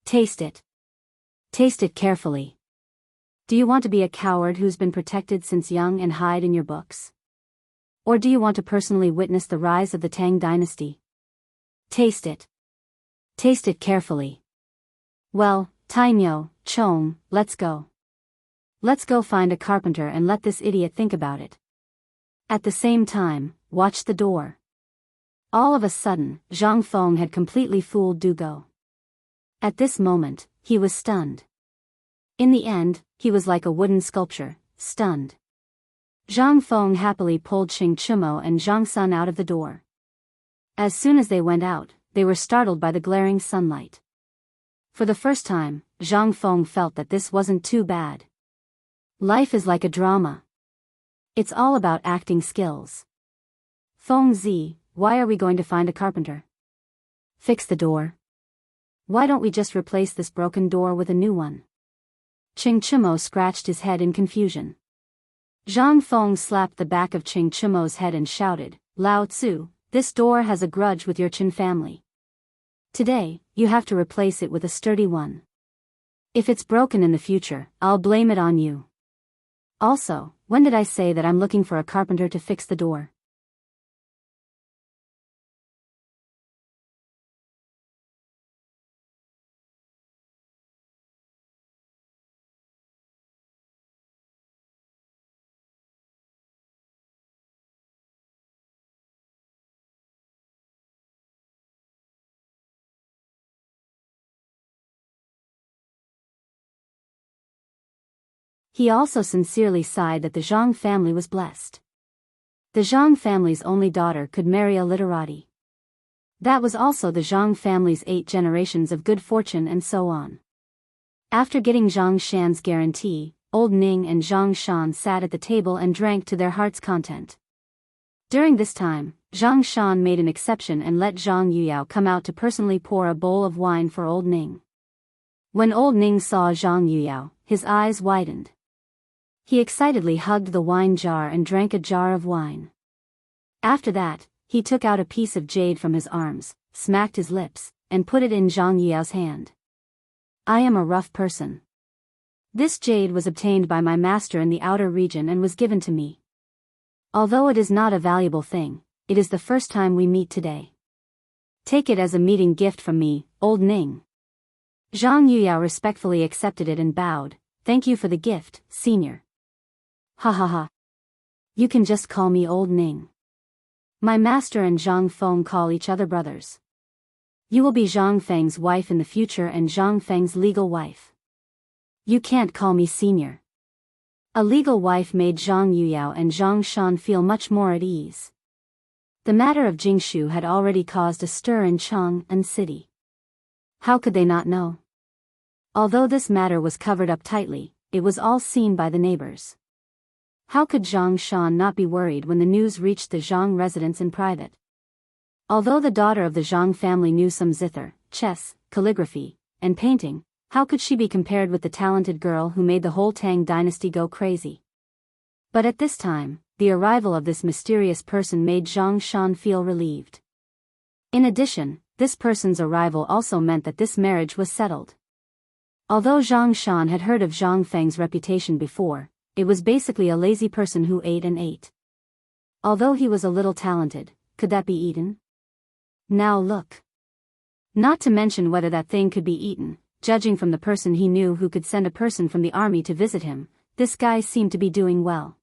S1: Taste it. Taste it carefully. Do you want to be a coward who's been protected since young and hide in your books? Or do you want to personally witness the rise of the Tang dynasty? Taste it. Taste it carefully. Well, Taimyo, Chong, let's go. Let's go find a carpenter and let this idiot think about it. At the same time, watch the door. All of a sudden, Zhang Feng had completely fooled Du Go. At this moment, he was stunned. In the end, he was like a wooden sculpture, stunned. Zhang Feng happily pulled Xing Chumo and Zhang Sun out of the door. As soon as they went out, they were startled by the glaring sunlight. For the first time, Zhang Feng felt that this wasn't too bad. Life is like a drama. It's all about acting skills. Feng Zi, why are we going to find a carpenter? Fix the door. Why don't we just replace this broken door with a new one? Ching Chimo scratched his head in confusion. Zhang Feng slapped the back of Ching Chimo's head and shouted, Lao Tzu, this door has a grudge with your Qin family. Today, you have to replace it with a sturdy one. If it's broken in the future, I'll blame it on you. Also, when did I say that I'm looking for a carpenter to fix the door? He also sincerely sighed that the Zhang family was blessed. The Zhang family's only daughter could marry a literati. That was also the Zhang family's 8 generations of good fortune and so on. After getting Zhang Shan's guarantee, Old Ning and Zhang Shan sat at the table and drank to their heart's content. During this time, Zhang Shan made an exception and let Zhang Yuyao come out to personally pour a bowl of wine for Old Ning. When Old Ning saw Zhang Yuyao, his eyes widened. He excitedly hugged the wine jar and drank a jar of wine. After that, he took out a piece of jade from his arms, smacked his lips, and put it in Zhang Yuyao's hand. I am a rough person. This jade was obtained by my master in the outer region and was given to me. Although it is not a valuable thing, it is the first time we meet today. Take it as a meeting gift from me, Old Ning. Zhang Yuyao respectfully accepted it and bowed. Thank you for the gift, senior. Ha ha ha. You can just call me Old Ning. My master and Zhang Feng call each other brothers. You will be Zhang Feng's wife in the future and Zhang Feng's legal wife. You can't call me senior. A legal wife made Zhang Yuyao and Zhang Shan feel much more at ease. The matter of Jingshu had already caused a stir in Chang'an City. How could they not know? Although this matter was covered up tightly, it was all seen by the neighbors. How could Zhang Shan not be worried when the news reached the Zhang residence in private? Although the daughter of the Zhang family knew some zither, chess, calligraphy, and painting, how could she be compared with the talented girl who made the whole Tang dynasty go crazy? But at this time, the arrival of this mysterious person made Zhang Shan feel relieved. In addition, this person's arrival also meant that this marriage was settled. Although Zhang Shan had heard of Zhang Feng's reputation before, it was basically a lazy person who ate and ate. Although he was a little talented, could that be eaten? Now look. Not to mention whether that thing could be eaten, judging from the person he knew who could send a person from the army to visit him, this guy seemed to be doing well.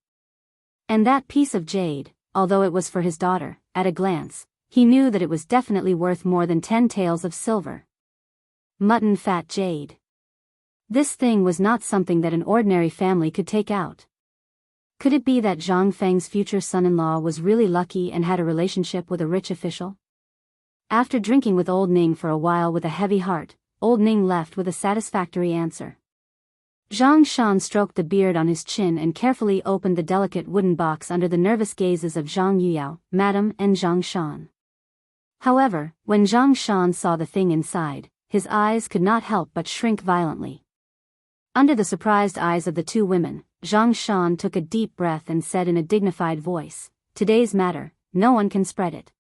S1: And that piece of jade, although it was for his daughter, at a glance, he knew that it was definitely worth more than 10 taels of silver. Mutton fat jade. This thing was not something that an ordinary family could take out. Could it be that Zhang Feng's future son-in-law was really lucky and had a relationship with a rich official? After drinking with Old Ning for a while with a heavy heart, Old Ning left with a satisfactory answer. Zhang Shan stroked the beard on his chin and carefully opened the delicate wooden box under the nervous gazes of Zhang Yuyao, Madam and Zhang Shan. However, when Zhang Shan saw the thing inside, his eyes could not help but shrink violently. Under the surprised eyes of the two women, Zhang Shan took a deep breath and said in a dignified voice, "Today's matter, no one can spread it."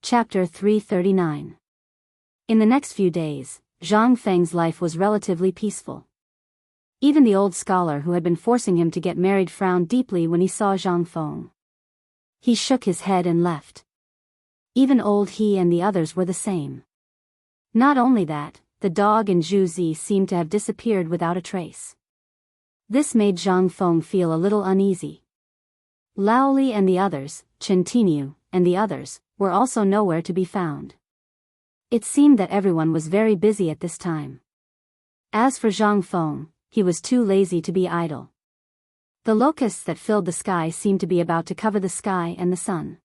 S1: Chapter 339. In the next few days, Zhang Feng's life was relatively peaceful. Even the old scholar who had been forcing him to get married frowned deeply when he saw Zhang Feng. He shook his head and left. Even old he and the others were the same. Not only that, the dog and Zhu Zi seemed to have disappeared without a trace. This made Zhang Feng feel a little uneasy. Lao Li and the others, Chen Tinu, and the others, were also nowhere to be found. It seemed that everyone was very busy at this time. As for Zhang Feng, he was too lazy to be idle. The locusts that filled the sky seemed to be about to cover the sky and the sun.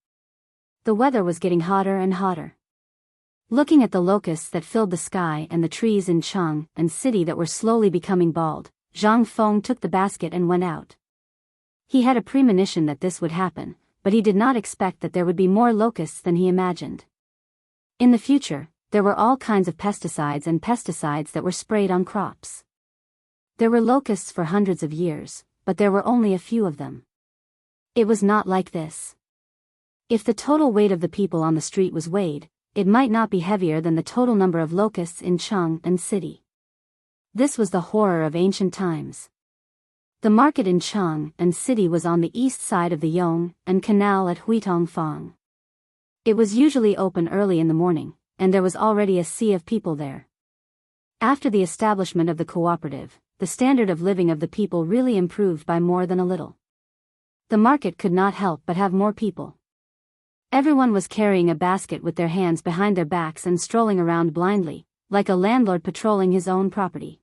S1: The weather was getting hotter and hotter. Looking at the locusts that filled the sky and the trees in Chang and city that were slowly becoming bald, Zhang Feng took the basket and went out. He had a premonition that this would happen, but he did not expect that there would be more locusts than he imagined. In the future, there were all kinds of pesticides that were sprayed on crops. There were locusts for hundreds of years, but there were only a few of them. It was not like this. If the total weight of the people on the street was weighed, it might not be heavier than the total number of locusts in Chang and city. This was the horror of ancient times. The market in Chang and city was on the east side of the Yong and canal at Huitongfang. It was usually open early in the morning, and there was already a sea of people there. After the establishment of the cooperative, the standard of living of the people really improved by more than a little. The market could not help but have more people. Everyone was carrying a basket with their hands behind their backs and strolling around blindly, like a landlord patrolling his own property.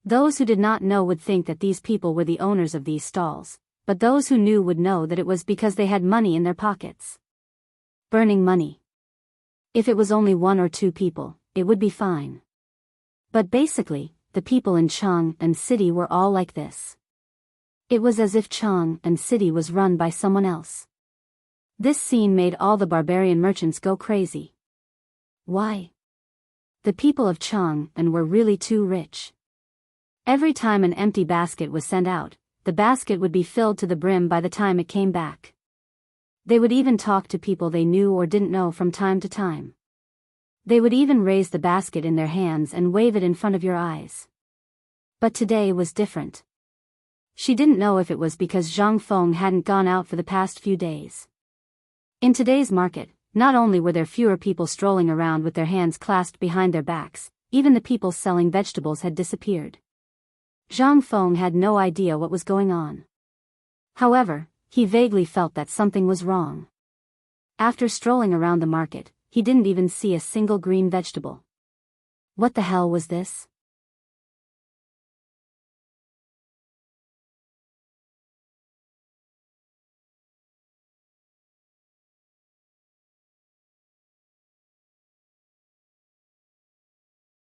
S1: Those who did not know would think that these people were the owners of these stalls, but those who knew would know that it was because they had money in their pockets. Burning money. If it was only one or two people, it would be fine. But basically, the people in Chang and city were all like this. It was as if Chang and city was run by someone else. This scene made all the barbarian merchants go crazy. Why? The people of Chang and were really too rich. Every time an empty basket was sent out, the basket would be filled to the brim by the time it came back. They would even talk to people they knew or didn't know from time to time. They would even raise the basket in their hands and wave it in front of your eyes. But today was different. She didn't know if it was because Zhang Feng hadn't gone out for the past few days. In today's market, not only were there fewer people strolling around with their hands clasped behind their backs, even the people selling vegetables had disappeared. Zhang Feng had no idea what was going on. However, he vaguely felt that something was wrong. After strolling around the market, he didn't even see a single green vegetable. What the hell was this?